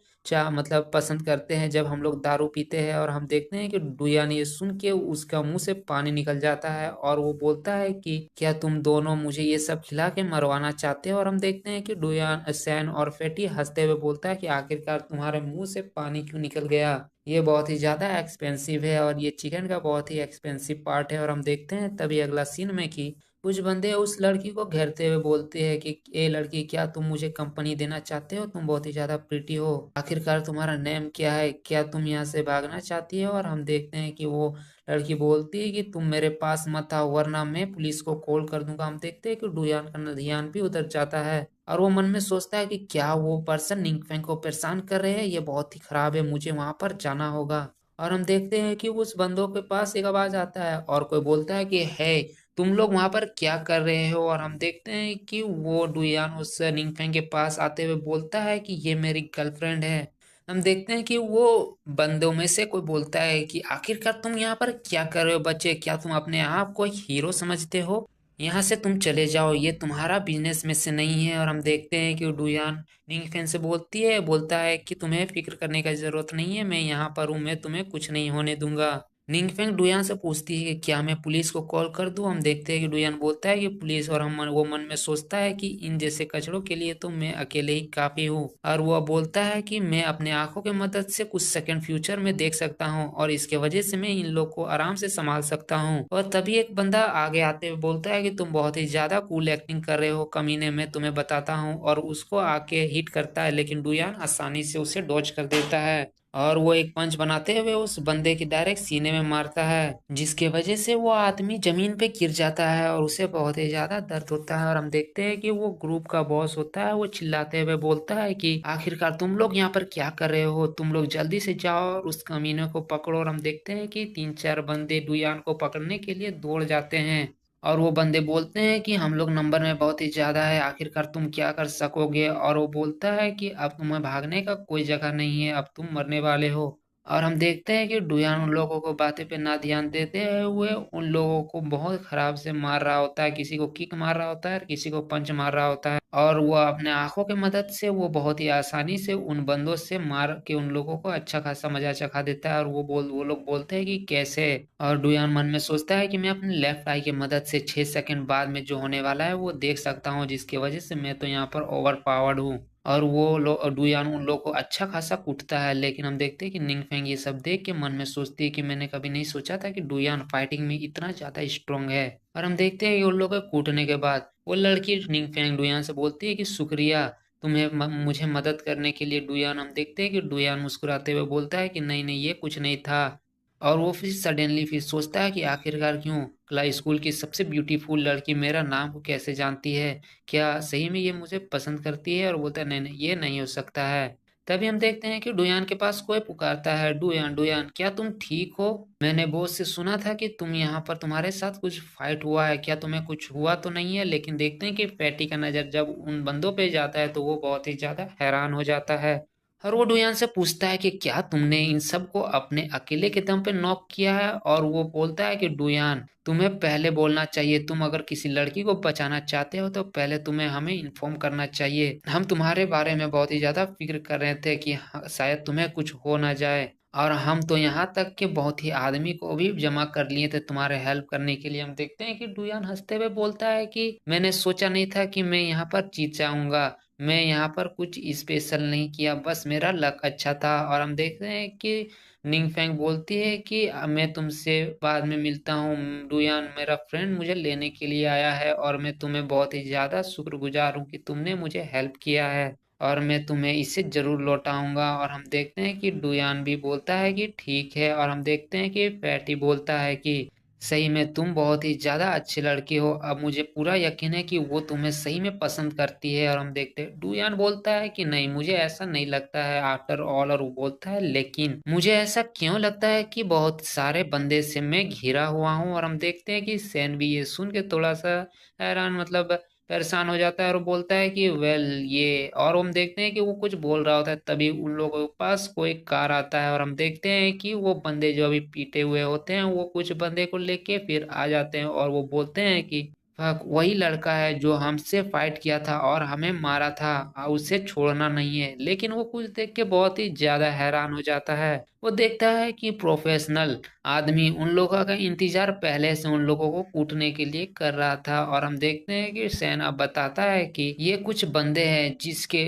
[SPEAKER 1] मतलब पसंद करते हैं जब हम लोग दारू पीते हैं। और हम देखते हैं कि डुयान ये सुन के उसका मुंह से पानी निकल जाता है और वो बोलता है कि क्या तुम दोनों मुझे ये सब खिला के मरवाना चाहते हो। और हम देखते हैं कि डुयान, सैन और फेटी हंसते हुए बोलता है कि आखिरकार तुम्हारे मुंह से पानी क्यों निकल गया, ये बहुत ही ज्यादा एक्सपेंसिव है और ये चिकन का बहुत ही एक्सपेंसिव पार्ट है। और हम देखते हैं तभी अगला सीन में कि कुछ बंदे उस लड़की को घेरते हुए बोलते हैं कि ए लड़की, क्या तुम मुझे कंपनी देना चाहते हो, तुम बहुत ही ज्यादा प्रीटी हो, आखिरकार तुम्हारा नेम क्या है, क्या तुम यहाँ से भागना चाहती हो। और हम देखते हैं कि वो लड़की बोलती है कि तुम मेरे पास मत आओ वरना मैं पुलिस को कॉल कर दूंगा। हम देखते हैं कि डुयान का ध्यान भी उधर जाता है और वो मन में सोचता है कि क्या वो पर्सन निंगफेंग को परेशान कर रहे हैं, ये बहुत ही खराब है, मुझे वहां पर जाना होगा। और हम देखते हैं कि उस बंदों के पास एक आवाज आता है और कोई बोलता है कि है, तुम लोग वहां पर क्या कर रहे हो। और हम देखते हैं कि वो डुयान उस निंगफेंग के पास आते हुए बोलता है कि ये मेरी गर्लफ्रेंड है। हम देखते हैं कि वो बंदों में से कोई बोलता है कि आखिरकार तुम यहाँ पर क्या कर रहे हो बच्चे, क्या तुम अपने आप को एक हीरो समझते हो, यहाँ से तुम चले जाओ, ये तुम्हारा बिजनेस में से नहीं है। और हम देखते हैं कि डुयान निंगफेंग से बोलता है कि तुम्हें फिक्र करने की जरूरत नहीं है, मैं यहाँ पर हूँ, मैं तुम्हें कुछ नहीं होने दूंगा। निंगफेंग डुयान से पूछती है कि क्या मैं पुलिस को कॉल कर दूं। हम देखते हैं कि डुयान बोलता है कि पुलिस, और वो मन में सोचता है कि इन जैसे कचड़ों के लिए तो मैं अकेले ही काफी हूँ। और वह बोलता है कि मैं अपने आंखों की मदद से कुछ सेकंड फ्यूचर में देख सकता हूँ और इसके वजह से मैं इन लोग को आराम से संभाल सकता हूँ। और तभी एक बंदा आगे आते हुए बोलता है कि तुम बहुत ही ज्यादा कूल एक्टिंग कर रहे हो कमीने, मैं तुम्हें बताता हूँ। और उसको आके हिट करता है, लेकिन डुयान आसानी से उसे डॉज कर देता है और वो एक पंच बनाते हुए उस बंदे की डायरेक्ट सीने में मारता है, जिसके वजह से वो आदमी जमीन पे गिर जाता है और उसे बहुत ही ज्यादा दर्द होता है। और हम देखते हैं कि वो ग्रुप का बॉस होता है, वो चिल्लाते हुए बोलता है कि आखिरकार तुम लोग यहाँ पर क्या कर रहे हो, तुम लोग जल्दी से जाओ और उस कमीने को पकड़ो। और हम देखते हैं कि तीन चार बंदे डुयान को पकड़ने के लिए दौड़ जाते हैं और वो बंदे बोलते हैं कि हम लोग नंबर में बहुत ही ज्यादा है, आखिरकार तुम क्या कर सकोगे। और वो बोलता है कि अब तुम्हें भागने का कोई जगह नहीं है, अब तुम मरने वाले हो। और हम देखते हैं कि डुयान उन लोगों को बातें पे ना ध्यान देते हुए उन लोगों को बहुत खराब से मार रहा होता है, किसी को किक मार रहा होता है, किसी को पंच मार रहा होता है। और वो अपने आंखों की मदद से वो बहुत ही आसानी से उन बंदों से मार के उन लोगों को अच्छा खासा मजा चखा देता है। और वो लोग बोलते हैं कि कैसे। और डुयान मन में सोचता है कि मैं अपने लेफ्ट आई की मदद से 6 सेकंड बाद में जो होने वाला है वो देख सकता हूँ, जिसकी वजह से मैं तो यहाँ पर ओवर पावर्ड हूँ। और डुयान उन लोग को अच्छा खासा कूटता है, लेकिन हम देखते हैं कि निंगफेंग ये सब देख के मन में सोचती है कि मैंने कभी नहीं सोचा था कि डुयान फाइटिंग में इतना ज्यादा स्ट्रांग है। और हम देखते हैं कि उन लोग के कूटने के बाद वो लड़की निंगफेंग डुयान से बोलती है कि शुक्रिया मुझे मदद करने के लिए डुयान। हम देखते हैं कि डुयान मुस्कुराते हुए बोलता है कि नहीं नहीं, ये कुछ नहीं था। और वो फिर सडनली फिर सोचता है कि आखिरकार क्यों क्लास स्कूल की सबसे ब्यूटीफुल लड़की मेरा नाम को कैसे जानती है, क्या सही में ये मुझे पसंद करती है। और बोलता है नहीं नहीं, ये नहीं हो सकता है। तभी हम देखते हैं कि डुयान के पास कोई पुकारता है, डुयान डुयान क्या तुम ठीक हो, मैंने बॉस से सुना था कि तुम यहाँ पर तुम्हारे साथ कुछ फाइट हुआ है, क्या तुम्हें कुछ हुआ तो नहीं है। लेकिन देखते हैं कि पैटी का नजर जब उन बंदों पे जाता है तो वो बहुत ही ज्यादा हैरान हो जाता है। और वो डुयान से पूछता है कि क्या तुमने इन सब को अपने अकेले के दम पे नॉक किया है। और वो बोलता है कि डुयान तुम्हें पहले बोलना चाहिए, तुम अगर किसी लड़की को बचाना चाहते हो तो पहले तुम्हें हमें इन्फॉर्म करना चाहिए, हम तुम्हारे बारे में बहुत ही ज्यादा फिक्र कर रहे थे कि शायद तुम्हें कुछ हो ना जाए। और हम तो यहाँ तक कि बहुत ही आदमी को भी जमा कर लिए थे तुम्हारे हेल्प करने के लिए। हम देखते हैं कि डुयान हंसते हुए बोलता है कि मैंने सोचा नहीं था कि मैं यहाँ पर जीत जाऊंगा, मैं यहाँ पर कुछ स्पेशल नहीं किया, बस मेरा लक अच्छा था। और हम देखते हैं कि निंगफेंग बोलती है कि मैं तुमसे बाद में मिलता हूँ, डुयान मेरा फ्रेंड मुझे लेने के लिए आया है और मैं तुम्हें बहुत ही ज्यादा शुक्रगुजार हूँ कि तुमने मुझे हेल्प किया है और मैं तुम्हें इसे जरूर लौटाऊंगा। और हम देखते हैं कि डुयान भी बोलता है कि ठीक है। और हम देखते हैं कि पैटी बोलता है कि सही में तुम बहुत ही ज्यादा अच्छी लड़की हो, अब मुझे पूरा यकीन है कि वो तुम्हें सही में पसंद करती है। और हम देखते हैं डुयान बोलता है कि नहीं, मुझे ऐसा नहीं लगता है आफ्टर ऑल। और वो बोलता है लेकिन मुझे ऐसा क्यों लगता है कि बहुत सारे बंदे से मैं घिरा हुआ हूँ। और हम देखते हैं कि सैन भी ये सुन के थोड़ा सा हैरान मतलब परेशान हो जाता है और वो बोलता है कि वेल ये। और हम देखते हैं कि वो कुछ बोल रहा होता है, तभी उन लोगों के पास कोई कार आता है और हम देखते हैं कि वो बंदे जो अभी पीटे हुए होते हैं वो कुछ बंदे को लेके फिर आ जाते हैं और वो बोलते हैं कि फक वही लड़का है जो हमसे फाइट किया था और हमें मारा था, उसे छोड़ना नहीं है। लेकिन वो कुछ देख के बहुत ही ज्यादा हैरान हो जाता है, वो देखता है कि प्रोफेशनल आदमी उन लोगों का इंतजार पहले से उन लोगों को कूटने के लिए कर रहा था। और हम देखते हैं कि सैन अब बताता है कि ये कुछ बंदे हैं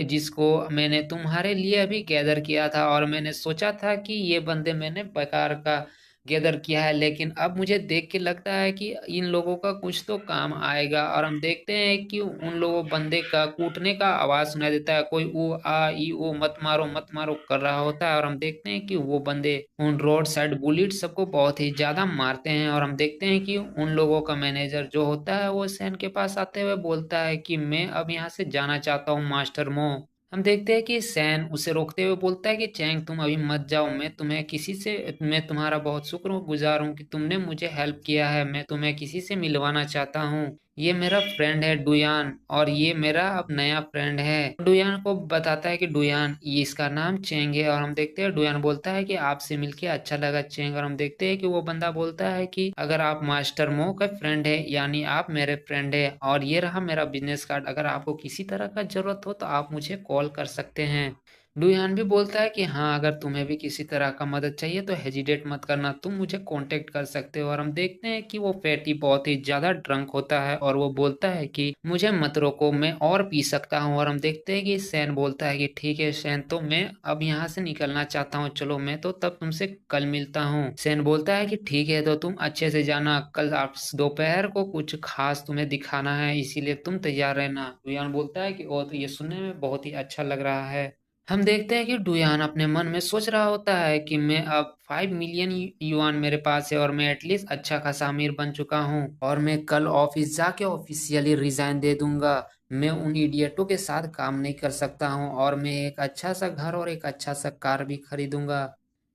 [SPEAKER 1] जिसको मैंने तुम्हारे लिए अभी गैदर किया था और मैंने सोचा था कि ये बंदे मैंने बेकार का गैदर किया है, लेकिन अब मुझे देख के लगता है कि इन लोगों का कुछ तो काम आएगा। और हम देखते हैं कि उन लोगों बंदे का कूटने का आवाज सुनाई देता है, कोई ओ आ ई ओ मत मारो कर रहा होता है। और हम देखते हैं कि वो बंदे उन रोड साइड बुलेट सबको बहुत ही ज्यादा मारते हैं। और हम देखते हैं कि उन लोगों का मैनेजर जो होता है वो सैन के पास आते हुए बोलता है कि मैं अब यहाँ से जाना चाहता हूँ मास्टर मो। हम देखते हैं कि सैन उसे रोकते हुए बोलता है कि चैंग तुम अभी मत जाओ, मैं तुम्हारा बहुत शुक्रगुजार हूँ कि तुमने मुझे हेल्प किया है। मैं तुम्हें किसी से मिलवाना चाहता हूँ। ये मेरा फ्रेंड है डुयान, और ये मेरा अब नया फ्रेंड है। डुयान को बताता है कि डुयान ये इसका नाम चेंग है। और हम देखते हैं डुयान बोलता है कि आपसे मिलके अच्छा लगा चेंग। और हम देखते हैं कि वो बंदा बोलता है कि अगर आप मास्टर मो का फ्रेंड है यानी आप मेरे फ्रेंड है, और ये रहा मेरा बिजनेस कार्ड, अगर आपको किसी तरह का जरूरत हो तो आप मुझे कॉल कर सकते हैं। डुयान भी बोलता है कि हाँ, अगर तुम्हें भी किसी तरह का मदद चाहिए तो हेजिटेट मत करना, तुम मुझे कांटेक्ट कर सकते हो। और हम देखते हैं कि वो फैटी बहुत ही ज्यादा ड्रंक होता है और वो बोलता है कि मुझे मत रोको, मैं और पी सकता हूँ। और हम देखते हैं कि सैन बोलता है कि ठीक है सैन, तो मैं अब यहाँ से निकलना चाहता हूँ, चलो मैं तो तब तुमसे कल मिलता हूँ। सैन बोलता है कि ठीक है, तो तुम अच्छे से जाना, कल आप दोपहर को कुछ खास तुम्हें दिखाना है, इसीलिए तुम तैयार रहना। डुयान बोलता है कि ओ, तो ये सुनने में बहुत ही अच्छा लग रहा है। हम देखते हैं कि डुयान अपने मन में सोच रहा होता है कि मैं अब 5 मिलियन युआन मेरे पास है और मैं एटलीस्ट अच्छा खासा अमीर बन चुका हूँ, और मैं कल ऑफिस जाके ऑफिशियली रिजाइन दे दूंगा। मैं उन इडियटों के साथ काम नहीं कर सकता हूँ, और मैं एक अच्छा सा घर और एक अच्छा सा कार भी खरीदूंगा।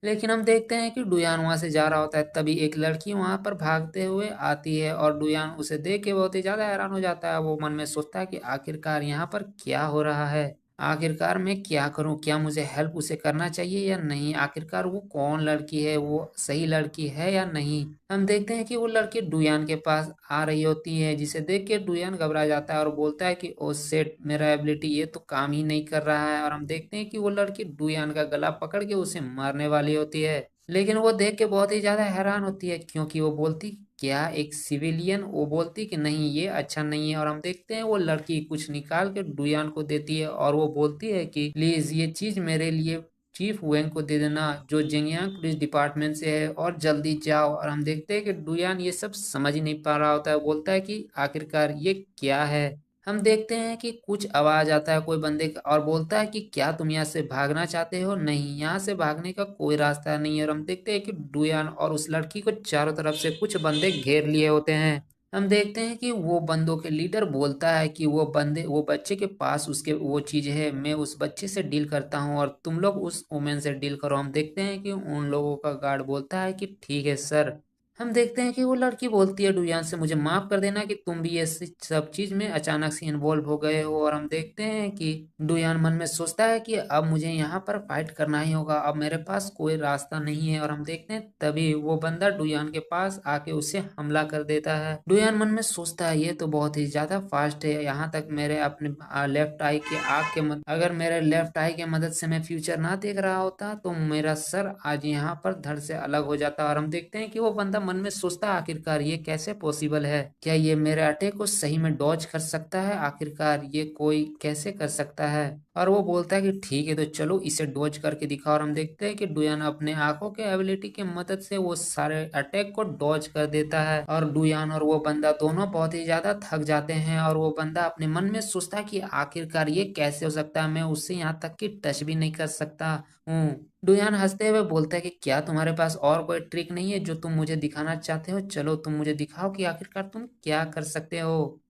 [SPEAKER 1] लेकिन हम देखते हैं कि डुयान वहां से जा रहा होता है, तभी एक लड़की वहां पर भागते हुए आती है और डुयान उसे देख के बहुत ही ज्यादा हैरान हो जाता है। वो मन में सोचता है कि आखिरकार यहाँ पर क्या हो रहा है, आखिरकार मैं क्या करूं, क्या मुझे हेल्प उसे करना चाहिए या नहीं, आखिरकार वो कौन लड़की है, वो सही लड़की है या नहीं। हम देखते हैं कि वो लड़की डुयान के पास आ रही होती है, जिसे देख के डुयान घबरा जाता है और बोलता है कि ओ सेट, मेरा एबिलिटी ये तो काम ही नहीं कर रहा है। और हम देखते हैं कि वो लड़की डुयान का गला पकड़ के उसे मारने वाली होती है, लेकिन वो देख के बहुत ही ज्यादा हैरान होती है, क्योंकि वो बोलती क्या एक सिविलियन, वो बोलती कि नहीं ये अच्छा नहीं है। और हम देखते हैं वो लड़की कुछ निकाल के डुयान को देती है और वो बोलती है कि प्लीज ये चीज मेरे लिए चीफ वेंग को दे देना, जो जिंगयांग पुलिस डिपार्टमेंट से है, और जल्दी जाओ। और हम देखते हैं कि डुयान ये सब समझ ही नहीं पा रहा होता है, बोलता है कि आखिरकार ये क्या है। हम देखते हैं कि कुछ आवाज आता है कोई बंदे का और बोलता है कि क्या तुम यहाँ से भागना चाहते हो, नहीं यहाँ से भागने का कोई रास्ता नहीं है। और हम देखते हैं कि डुयान और उस लड़की को चारों तरफ से कुछ बंदे घेर लिए होते हैं। हम देखते हैं कि वो बंदों के लीडर बोलता है कि वो बच्चे के पास उसके वो चीज है, मैं उस बच्चे से डील करता हूँ और तुम लोग उस वुमेन से डील करो। हम देखते हैं कि उन लोगों का गार्ड बोलता है कि ठीक है सर। हम देखते हैं कि वो लड़की बोलती है डुयान से, मुझे माफ कर देना कि तुम भी ये सब चीज में अचानक से इन्वॉल्व हो गए हो। और हम देखते हैं कि डुयान मन में सोचता है कि अब मुझे यहाँ पर फाइट करना ही होगा, अब मेरे पास कोई रास्ता नहीं है। और हम देखते हैं तभी वो बंदा डुयान के पास आके उसे हमला कर देता है। डुयान मन में सोचता है ये तो बहुत ही ज्यादा फास्ट है, यहाँ तक मेरे अपने लेफ्ट आई के आग के अगर मेरे लेफ्ट आई के मदद से मैं फ्यूचर ना देख रहा होता तो मेरा सर आज यहाँ पर धड़ से अलग हो जाता। और हम देखते हैं कि वो बंदा मन में सोचता है आखिरकार ये कैसे पॉसिबल है, क्या ये मेरे अटैक को सही में डॉज कर सकता है, आखिरकार ये कोई कैसे कर सकता है। और वो बोलता है कि ठीक है, तो चलो इसे डॉज करके दिखाओ। और हम देखते हैं कि डुयान अपने आंखों के एबिलिटी की मदद से वो सारे अटैक को डॉज कर देता है, और डुयान और वो बंदा दोनों बहुत ही ज्यादा थक जाते हैं। और वो बंदा अपने मन में सोचता है कि आखिरकार ये कैसे हो सकता है, मैं उससे यहाँ तक कि टच भी नहीं कर सकता हूँ। डुयान हंसते हुए बोलता है कि क्या तुम्हारे पास और कोई ट्रिक नहीं है जो तुम मुझे दिखाना चाहते हो, चलो तुम मुझे दिखाओ कि आखिरकार तुम क्या कर सकते हो।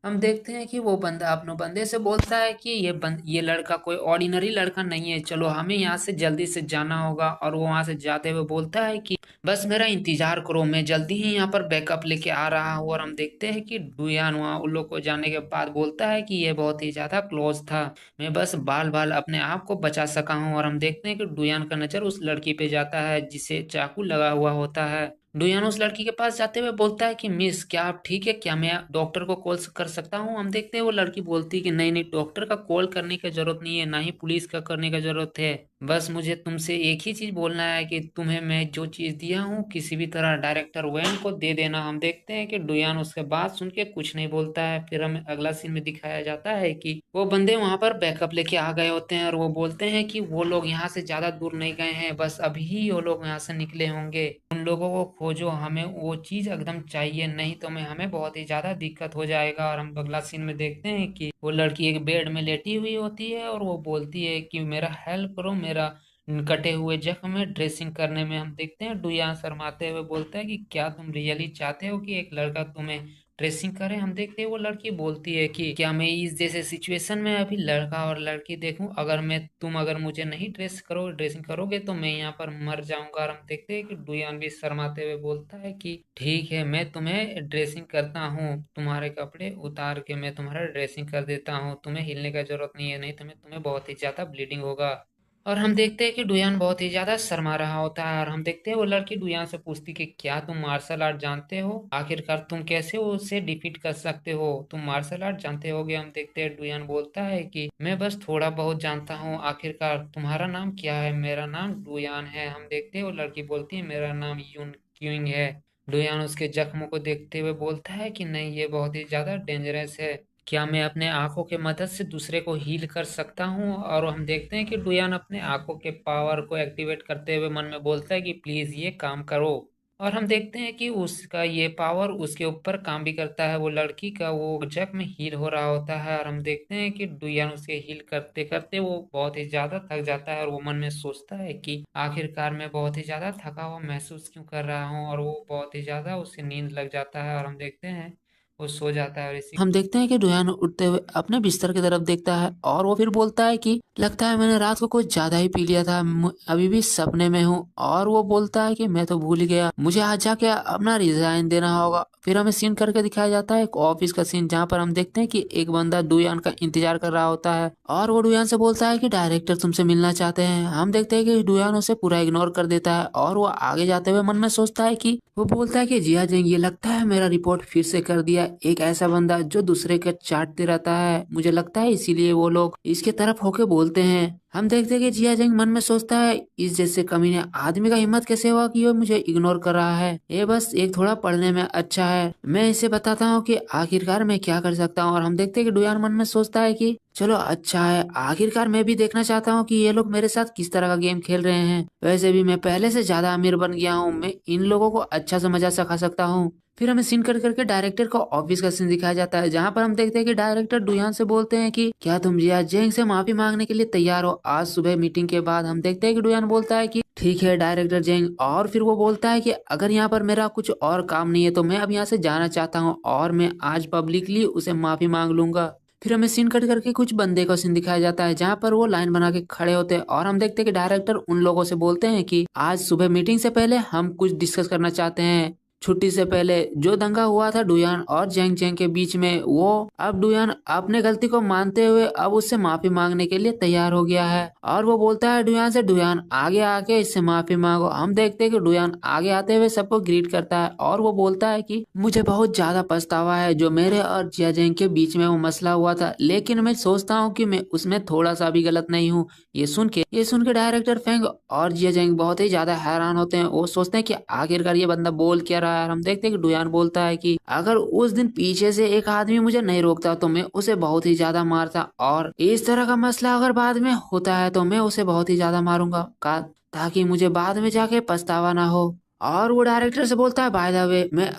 [SPEAKER 1] हम देखते हैं कि वो बंदा अपने बंदे से बोलता है कि ये लड़का कोई ऑर्डिनरी लड़का नहीं है, चलो हमें यहाँ से जल्दी से जाना होगा। और वो वहां से जाते हुए बोलता है कि बस मेरा इंतजार करो, मैं जल्दी ही यहाँ पर बैकअप लेके आ रहा हूँ। और हम देखते हैं कि डुयान वहाँ उन लोग को जाने के बाद बोलता है कि ये बहुत ही ज्यादा क्लोज था, मैं बस बाल बाल अपने आप को बचा सका हूँ। और हम देखते हैं कि डुयान का नजर उस लड़की पे जाता है जिसे चाकू लगा हुआ होता है। डुयान उस लड़की के पास जाते हुए बोलता है कि मिस, क्या आप ठीक है? क्या मैं डॉक्टर को कॉल कर सकता हूँ? हम देखते हैं वो लड़की बोलती है कि नहीं नहीं, डॉक्टर का कॉल करने की जरूरत नहीं है, ना ही पुलिस का करने की जरूरत है। बस मुझे तुमसे एक ही चीज बोलना है कि तुम्हें मैं जो चीज दिया हूँ किसी भी तरह डायरेक्टर वेन को दे देना। हम देखते हैं कि डुयान उसके बात सुन के कुछ नहीं बोलता है। फिर हमें अगला सीन में दिखाया जाता है कि वो बंदे वहां पर बैकअप लेके आ गए होते हैं और वो बोलते हैं कि वो लोग यहाँ से ज्यादा दूर नहीं गए हैं, बस अभी ही वो लोग यहाँ से निकले होंगे। उन लोगों को खोजो, हमें वो चीज एकदम चाहिए, नहीं तो मैं हमें बहुत ही ज्यादा दिक्कत हो जाएगा। और हम अगला सीन में देखते हैं कि वो लड़की एक बेड में लेटी हुई होती है और वो बोलती है कि मेरा हेल्प करो, मेरा कटे हुए जख्म में ड्रेसिंग करने में। हम देखते हैं डुयान शर्माते हुए बोलता है कि क्या तुम रियली चाहते हो कि एक लड़का तुम्हें ड्रेसिंग करे? हम देखते हैं वो लड़की बोलती है कि क्या मैं इस जैसे सिचुएशन में अभी लड़का और लड़की देखूं? अगर मुझे नहीं ड्रेसिंग करोगे तो मैं यहाँ पर मर जाऊंगा। और हम देखते हैं कि डुयान भी शर्माते हुए बोलता है कि ठीक है, मैं तुम्हें ड्रेसिंग करता हूँ, तुम्हारे कपड़े उतार के मैं तुम्हारा ड्रेसिंग कर देता हूँ, तुम्हें हिलने का जरूरत नहीं है, नहीं तो तुम्हें बहुत ही ज्यादा ब्लीडिंग होगा। और हम देखते हैं कि डुयान बहुत ही ज्यादा शर्मा रहा होता है। और हम देखते हैं वो लड़की डुयान से पूछती कि क्या तुम मार्शल आर्ट जानते हो? आखिरकार तुम कैसे उसे डिफीट कर सकते हो? तुम मार्शल आर्ट जानते होगे। हम देखते हैं डुयान बोलता है कि मैं बस थोड़ा बहुत जानता हूँ। आखिरकार तुम्हारा नाम क्या है? मेरा नाम डुयान है। हम देखते हैं वो लड़की बोलती है मेरा नाम यून क्यूइंग है। डुयान उसके जख्मों को देखते हुए बोलता है कि नहीं, ये बहुत ही ज्यादा डेंजरस है। क्या मैं अपने आंखों के मदद से दूसरे को हील कर सकता हूँ? और हम देखते हैं कि डुयान अपने आंखों के पावर को एक्टिवेट करते हुए मन में बोलता है कि प्लीज ये काम करो। और हम देखते हैं कि उसका ये पावर उसके ऊपर काम भी करता है। वो लड़की का वो जख्म हील हो रहा होता है और हम देखते हैं कि डुयान उसे हील करते करते वो बहुत ही ज्यादा थक जाता है और वो मन में सोचता है कि आखिरकार मैं बहुत ही ज्यादा थका हुआ महसूस क्यों कर रहा हूँ। और वो बहुत ही ज्यादा उसे नींद लग जाता है और हम देखते हैं वो सो जाता है। और इसी हम देखते हैं कि डुयान उठते हुए अपने बिस्तर की तरफ देखता है और वो फिर बोलता है कि लगता है मैंने रात को कुछ ज्यादा ही पी लिया था, अभी भी सपने में हूँ। और वो बोलता है कि मैं तो भूल ही गया, मुझे आज जाके अपना रिजाइन देना होगा। फिर हमें सीन करके दिखाया जाता है एक ऑफिस का सीन, जहाँ पर हम देखते हैं कि एक बंदा डुयान का इंतजार कर रहा होता है और वो डुयान से बोलता है कि डायरेक्टर तुमसे मिलना चाहते हैं। हम देखते हैं कि डुयान उसे पूरा इग्नोर कर देता है और वो आगे जाते हुए मन में सोचता है कि वो बोलता है कि जिया जिंग, ये लगता है मेरा रिपोर्ट फिर से कर दिया, एक ऐसा बंदा जो दूसरे के चाटते रहता है, मुझे लगता है इसीलिए वो लोग इसके तरफ होके बोलते हैं। हम देखते हैं कि जिया जिंग मन में सोचता है इस जैसे कमीने आदमी का हिम्मत कैसे हुआ कि ये मुझे इग्नोर कर रहा है, ये बस एक थोड़ा पढ़ने में अच्छा है, मैं इसे बताता हूँ कि आखिरकार मैं क्या कर सकता हूँ। और हम देखते हैं कि डुयान मन में सोचता है कि चलो अच्छा है, आखिरकार मैं भी देखना चाहता हूँ कि ये लोग मेरे साथ किस तरह का गेम खेल रहे हैं। वैसे भी मैं पहले से ज्यादा अमीर बन गया हूँ, मैं इन लोगों को अच्छा से मजा सिखा सकता हूँ। फिर हमें सीन कर करके डायरेक्टर का ऑफिस का सीन दिखाया जाता है, जहाँ पर हम देखते हैं कि डायरेक्टर डुयान से बोलते हैं कि क्या तुम जिया जेंग से माफी मांगने के लिए तैयार हो आज सुबह मीटिंग के बाद? हम देखते हैं कि डुयान बोलता है कि ठीक है डायरेक्टर जेंग। और फिर वो बोलता है कि अगर यहाँ पर मेरा कुछ और काम नहीं है तो मैं अब यहाँ से जाना चाहता हूँ और मैं आज पब्लिकली उसे माफी मांग लूंगा। फिर हमें सीन कट करके कुछ बंदे का सीन दिखाया जाता है, जहाँ पर वो लाइन बना के खड़े होते हैं और हम देखते हैं कि डायरेक्टर उन लोगों से बोलते हैं कि आज सुबह मीटिंग से पहले हम कुछ डिस्कस करना चाहते हैं। छुट्टी से पहले जो दंगा हुआ था डुयान और जेंग जेंग के बीच में, वो अब डुयान अपने गलती को मानते हुए अब उससे माफी मांगने के लिए तैयार हो गया है। और वो बोलता है डुयान से, डुयान आगे आके इससे माफी मांगो। हम देखते हैं कि डुयान आगे आते हुए सबको ग्रीट करता है और वो बोलता है कि मुझे बहुत ज्यादा पछतावा है जो मेरे और जिया जेंग के बीच में वो मसला हुआ था, लेकिन मैं सोचता हूँ कि मैं उसमें थोड़ा सा भी गलत नहीं हूँ। ये सुन के डायरेक्टर फेंग और जिया जेंग बहुत ही ज्यादा हैरान होते हैं। वो सोचते हैं कि आखिरकार ये बंदा बोल क्या रहा है। हम देखते हैं कि डुयान बोलता है कि अगर उस दिन पीछे से एक आदमी मुझे नहीं रोकता तो मैं उसे बहुत ही ज्यादा मारता, और इस तरह का मसला अगर बाद में होता है तो मैं उसे बहुत ही ज्यादा मारूंगा ताकि मुझे बाद में जाके पछतावा ना हो। और वो डायरेक्टर से बोलता है बाय द वे मैं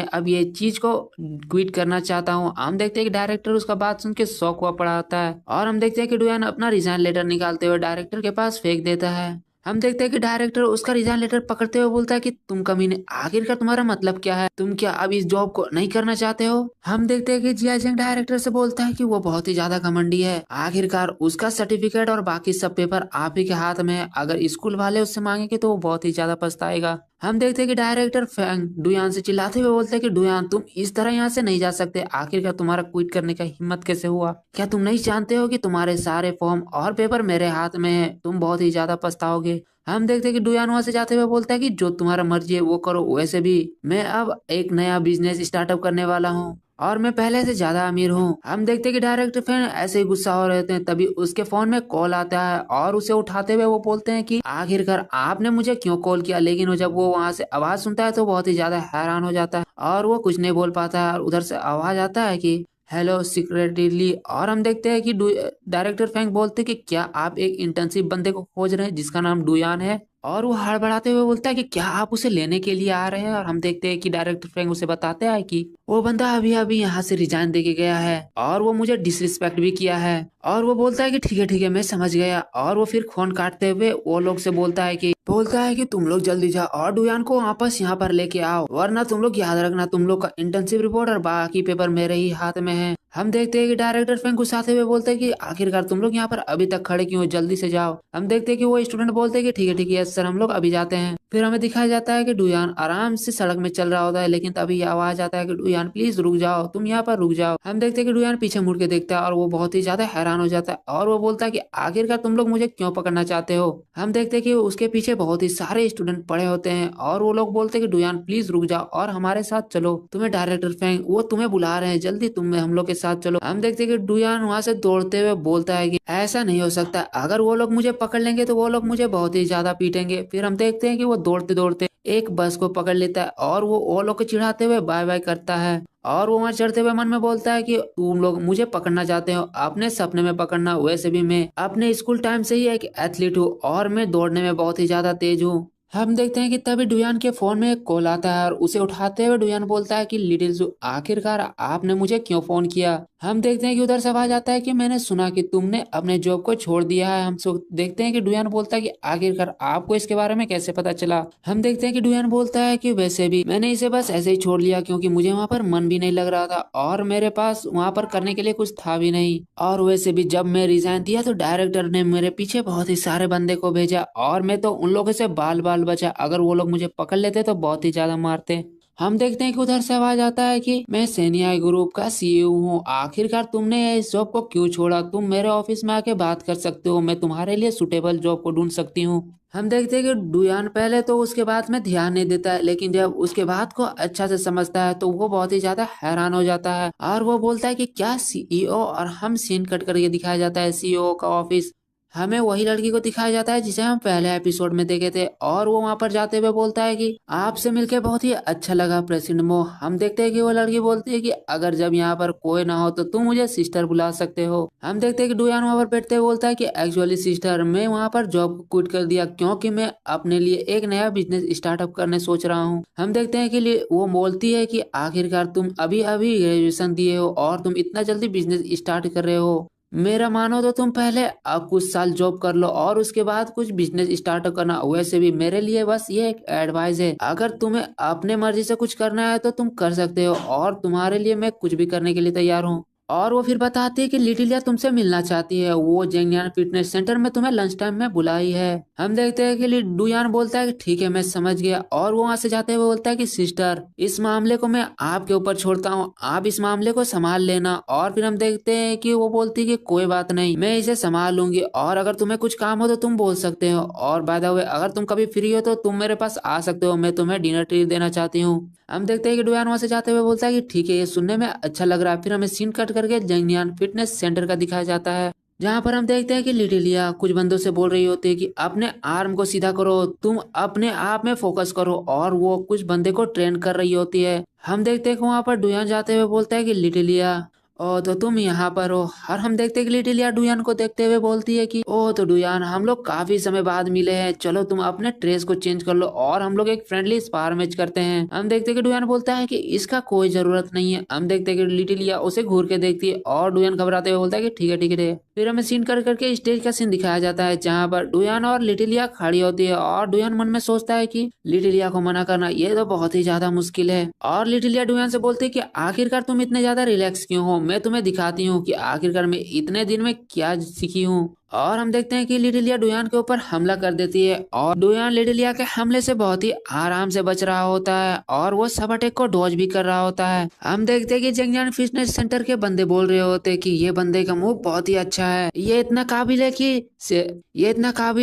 [SPEAKER 1] अब ये चीज को क्विट करना चाहता हूँ। हम देखते हैं कि डायरेक्टर उसका बात सुन के शौक हुआ पड़ा होता है और हम देखते हैं कि डुयान अपना रिजाइन लेटर निकालते हुए डायरेक्टर के पास फेंक देता है। हम देखते हैं कि डायरेक्टर उसका रिजाइन लेटर पकड़ते हुए बोलता है कि तुम कमीने, आखिरकार तुम्हारा मतलब क्या है? तुम क्या अब इस जॉब को नहीं करना चाहते हो? हम देखते हैं कि जिया जिंग डायरेक्टर से बोलता है कि वो बहुत ही ज्यादा घमंडी है, आखिरकार उसका सर्टिफिकेट और बाकी सब पेपर आप ही के हाथ में है, अगर स्कूल वाले उससे मांगेंगे तो वो बहुत ही ज्यादा पछताएगा। हम देखते हैं कि डायरेक्टर फैंग डुयान से चिल्लाते हुए बोलते हैं कि डुयान तुम इस तरह यहाँ से नहीं जा सकते, आखिरकार तुम्हारा क्विट करने का हिम्मत कैसे हुआ? क्या तुम नहीं जानते हो कि तुम्हारे सारे फॉर्म और पेपर मेरे हाथ में है, तुम बहुत ही ज्यादा पछताओगे? हम देखते हैं कि डुयान वहां से जाते हुए बोलता है कि जो तुम्हारा मर्जी है वो करो, वैसे भी मैं अब एक नया बिजनेस स्टार्टअप करने वाला हूँ और मैं पहले से ज्यादा अमीर हूँ। हम देखते हैं कि डायरेक्टर फैन ऐसे ही गुस्सा हो रहे थे, तभी उसके फोन में कॉल आता है और उसे उठाते हुए वो बोलते हैं कि आखिरकार आपने मुझे क्यों कॉल किया। लेकिन वो जब वो वहां से आवाज सुनता है तो बहुत ही ज्यादा हैरान हो जाता है और वो कुछ नहीं बोल पाता है और उधर से आवाज आता है कि हेलो सिक्रेटली। और हम देखते हैं कि डायरेक्टर फैंक बोलते हैं कि क्या आप एक इंटर्नशिप बंदे को खोज रहे हैं जिसका नाम डुयान है। और वो हड़बड़ाते हुए बोलता है कि क्या आप उसे लेने के लिए आ रहे हैं। और हम देखते हैं कि डायरेक्टर फ्रैंक उसे बताते हैं कि वो बंदा अभी अभी यहाँ से रिजाइन दे के गया है और वो मुझे डिसरिस्पेक्ट भी किया है। और वो बोलता है कि ठीक है मैं समझ गया। और वो फिर फोन काटते हुए वो लोग से बोलता है कि तुम लोग जल्दी जाओ और डुयान को वापस यहाँ पर लेके आओ, वरना तुम लोग याद रखना तुम लोग का इंटर्नशिप रिपोर्ट और बाकी पेपर मेरे ही हाथ में है। हम देखते हैं कि डायरेक्टर फैंक गुस्साते हुए बोलते हैं कि आखिरकार तुम लोग यहाँ पर अभी तक खड़े क्यों हो, जल्दी से जाओ। हम देखते हैं कि वो स्टूडेंट बोलते हैं कि ठीक है सर हम लोग अभी जाते हैं। फिर हमें दिखाया जाता है कि डुयान आराम से सड़क में चल रहा होता है, लेकिन तभी ये आवाज आता है कि डुयान प्लीज रुक जाओ, तुम यहाँ पर रुक जाओ। हम देखते हैं कि डुयान पीछे मुड़ के देखता है और वो बहुत ही ज्यादा हैरान हो जाता है और वो बोलता है कि आखिरकार तुम लोग मुझे क्यों पकड़ना चाहते हो। हम देखते हैं कि उसके पीछे बहुत ही सारे स्टूडेंट पड़े होते हैं और वो लोग बोलते हैं कि डुयान प्लीज रुक जाओ और हमारे साथ चलो, तुम्हें डायरेक्टर फैंक वो तुम्हें बुला रहे हैं, जल्दी तुम हम लोग के साथ चलो। हम देखते हैं कि डुयान वहां से दौड़ते हुए बोलता है कि ऐसा नहीं हो सकता, अगर वो लोग मुझे पकड़ लेंगे तो वो लोग मुझे बहुत ही ज्यादा पीटेंगे। फिर हम देखते हैं कि वो दौड़ते दौड़ते एक बस को पकड़ लेता है और वो लोग को चिढ़ाते हुए बाय बाय करता है। और वो वहां चढ़ते हुए मन में बोलता है कि तुम लोग मुझे पकड़ना चाहते हो अपने सपने में पकड़ना, वैसे भी मैं अपने स्कूल टाइम से ही एक एथलीट हूँ और मैं दौड़ने में बहुत ही ज्यादा तेज हूँ। हम देखते हैं कि तभी डुयान के फोन में एक कॉल आता है और उसे उठाते हुए डुयान बोलता है कि लिटिल जू आखिरकार आपने मुझे क्यों फोन किया। हम देखते हैं कि उधर से आवाज आता है कि मैंने सुना कि तुमने अपने जॉब को छोड़ दिया है। हम देखते हैं कि डुयान बोलता है कि आखिरकार आपको इसके बारे में कैसे पता चला। हम देखते हैं कि डुयान बोलता है कि वैसे भी मैंने इसे बस ऐसे ही छोड़ लिया क्योंकि मुझे वहाँ पर मन भी नहीं लग रहा था और मेरे पास वहाँ पर करने के लिए कुछ था भी नहीं। और वैसे भी जब मैं रिजाइन दिया तो डायरेक्टर ने मेरे पीछे बहुत ही सारे बंदे को भेजा और मैं तो उन लोगों से बाल बाल बचा, अगर वो लोग मुझे पकड़ लेते तो बहुत ही ज्यादा मारते। हम देखते हैं कि उधर से आवाज आता है कि मैं सेनिया ग्रुप का सीईओ हूँ, आखिरकार तुमने इस जॉब को क्यों छोड़ा, तुम मेरे ऑफिस में आके बात कर सकते हो, मैं तुम्हारे लिए सुटेबल जॉब को ढूंढ सकती हूँ। हम देखते हैं कि डुयान पहले तो उसके बात में ध्यान नहीं देता है, लेकिन जब उसके बात को अच्छा से समझता है तो वो बहुत ही ज्यादा हैरान हो जाता है और वो बोलता है कि क्या सीईओ। और हम सीन कट करके दिखाया जाता है सीईओ का ऑफिस। हमें वही लड़की को दिखाया जाता है जिसे हम पहले एपिसोड में देखे थे और वो वहां पर जाते हुए बोलता है कि आपसे मिलकर बहुत ही अच्छा लगा प्रेसिडेंट मो। हम देखते हैं कि वो लड़की बोलती है कि अगर जब यहाँ पर कोई ना हो तो तुम मुझे सिस्टर बुला सकते हो। हम देखते हैं कि डुयान वहां पर बैठते हुए बोलता है कि एक्चुअली सिस्टर मैं वहां पर जॉब को क्विट कर दिया क्योंकि मैं अपने लिए एक नया बिजनेस स्टार्टअप करने सोच रहा हूँ। हम देखते हैं कि वो बोलती है कि आखिरकार तुम अभी अभी ग्रेजुएशन दिए हो और तुम इतना जल्दी बिजनेस स्टार्ट कर रहे हो, मेरा मानो तो तुम पहले अब कुछ साल जॉब कर लो और उसके बाद कुछ बिजनेस स्टार्ट करना। वैसे भी मेरे लिए बस ये एक एडवाइस है, अगर तुम्हें अपने मर्जी से कुछ करना है तो तुम कर सकते हो और तुम्हारे लिए मैं कुछ भी करने के लिए तैयार हूँ। और वो फिर बताती है कि लिटिलिया तुमसे मिलना चाहती है, वो जंगलियान फिटनेस सेंटर में तुम्हें लंच टाइम में बुलाई है। हम देखते हैं कि डुयान बोलता है कि ठीक है मैं समझ गया और वो वहां से जाते हुए बोलता है कि सिस्टर इस मामले को मैं आपके ऊपर छोड़ता हूँ, आप इस मामले को संभाल लेना। और फिर हम देखते हैं कि वो बोलती है कि कोई बात नहीं मैं इसे संभाल लूंगी और अगर तुम्हें कुछ काम हो तो तुम बोल सकते हो। और बाय द वे अगर तुम कभी फ्री हो तो तुम मेरे पास आ सकते हो, मैं तुम्हें डिनर ट्रीट देना चाहती हूँ। हम देखते हैं कि डुयान वहां से जाते हुए बोलता है कि ठीक है ये सुनने में अच्छा लग रहा है। फिर हमें सीन कट करके जंगलियान फिटनेस सेंटर का दिखाया जाता है जहाँ पर हम देखते हैं कि लिटिलिया कुछ बंदों से बोल रही होती है कि अपने आर्म को सीधा करो, तुम अपने आप में फोकस करो और वो कुछ बंदे को ट्रेन कर रही होती है। हम देखते हैं कि वहां पर डुयान जाते हुए बोलता है कि लिटिलिया ओ तो तुम यहाँ पर हो। और हम देखते हैं कि लिटिलिया डुयान को देखते हुए बोलती है कि ओ तो डुयान हम लोग काफी समय बाद मिले हैं, चलो तुम अपने ड्रेस को चेंज कर लो और हम लोग एक फ्रेंडली स्पार मैच करते हैं। हम देखते हैं कि डुयान बोलता है कि इसका कोई जरूरत नहीं है। हम देखते हैं कि लिटिलिया उसे घूर के देखती है और डुयान घबराते हुए बोलता है कि ठीक है। फिर हमें सीन कर करके स्टेज का सीन दिखाया जाता है जहाँ पर डुयान और लिटिलिया खड़ी होती है और डुयान मन में सोचता है कि लिटिलिया को मना करना ये तो बहुत ही ज्यादा मुश्किल है। और लिटिलिया डुयान से बोलती है कि आखिरकार तुम इतने ज्यादा रिलैक्स क्यों हो, मैं तुम्हें दिखाती हूँ कि आखिरकार मैं इतने दिन में क्या सीखी हूँ। और हम देखते हैं कि लिटिलिया डुयान के ऊपर हमला कर देती है और डुयान लिटिलिया के हमले से बहुत ही आराम से बच रहा होता है और वो सब अटैक को डॉज भी कर रहा होता है। हम देखते हैं कि जंगजान फिटनेस सेंटर के बंदे बोल रहे होते हैं कि ये बंदे का मूव बहुत ही अच्छा है, ये इतना काबिल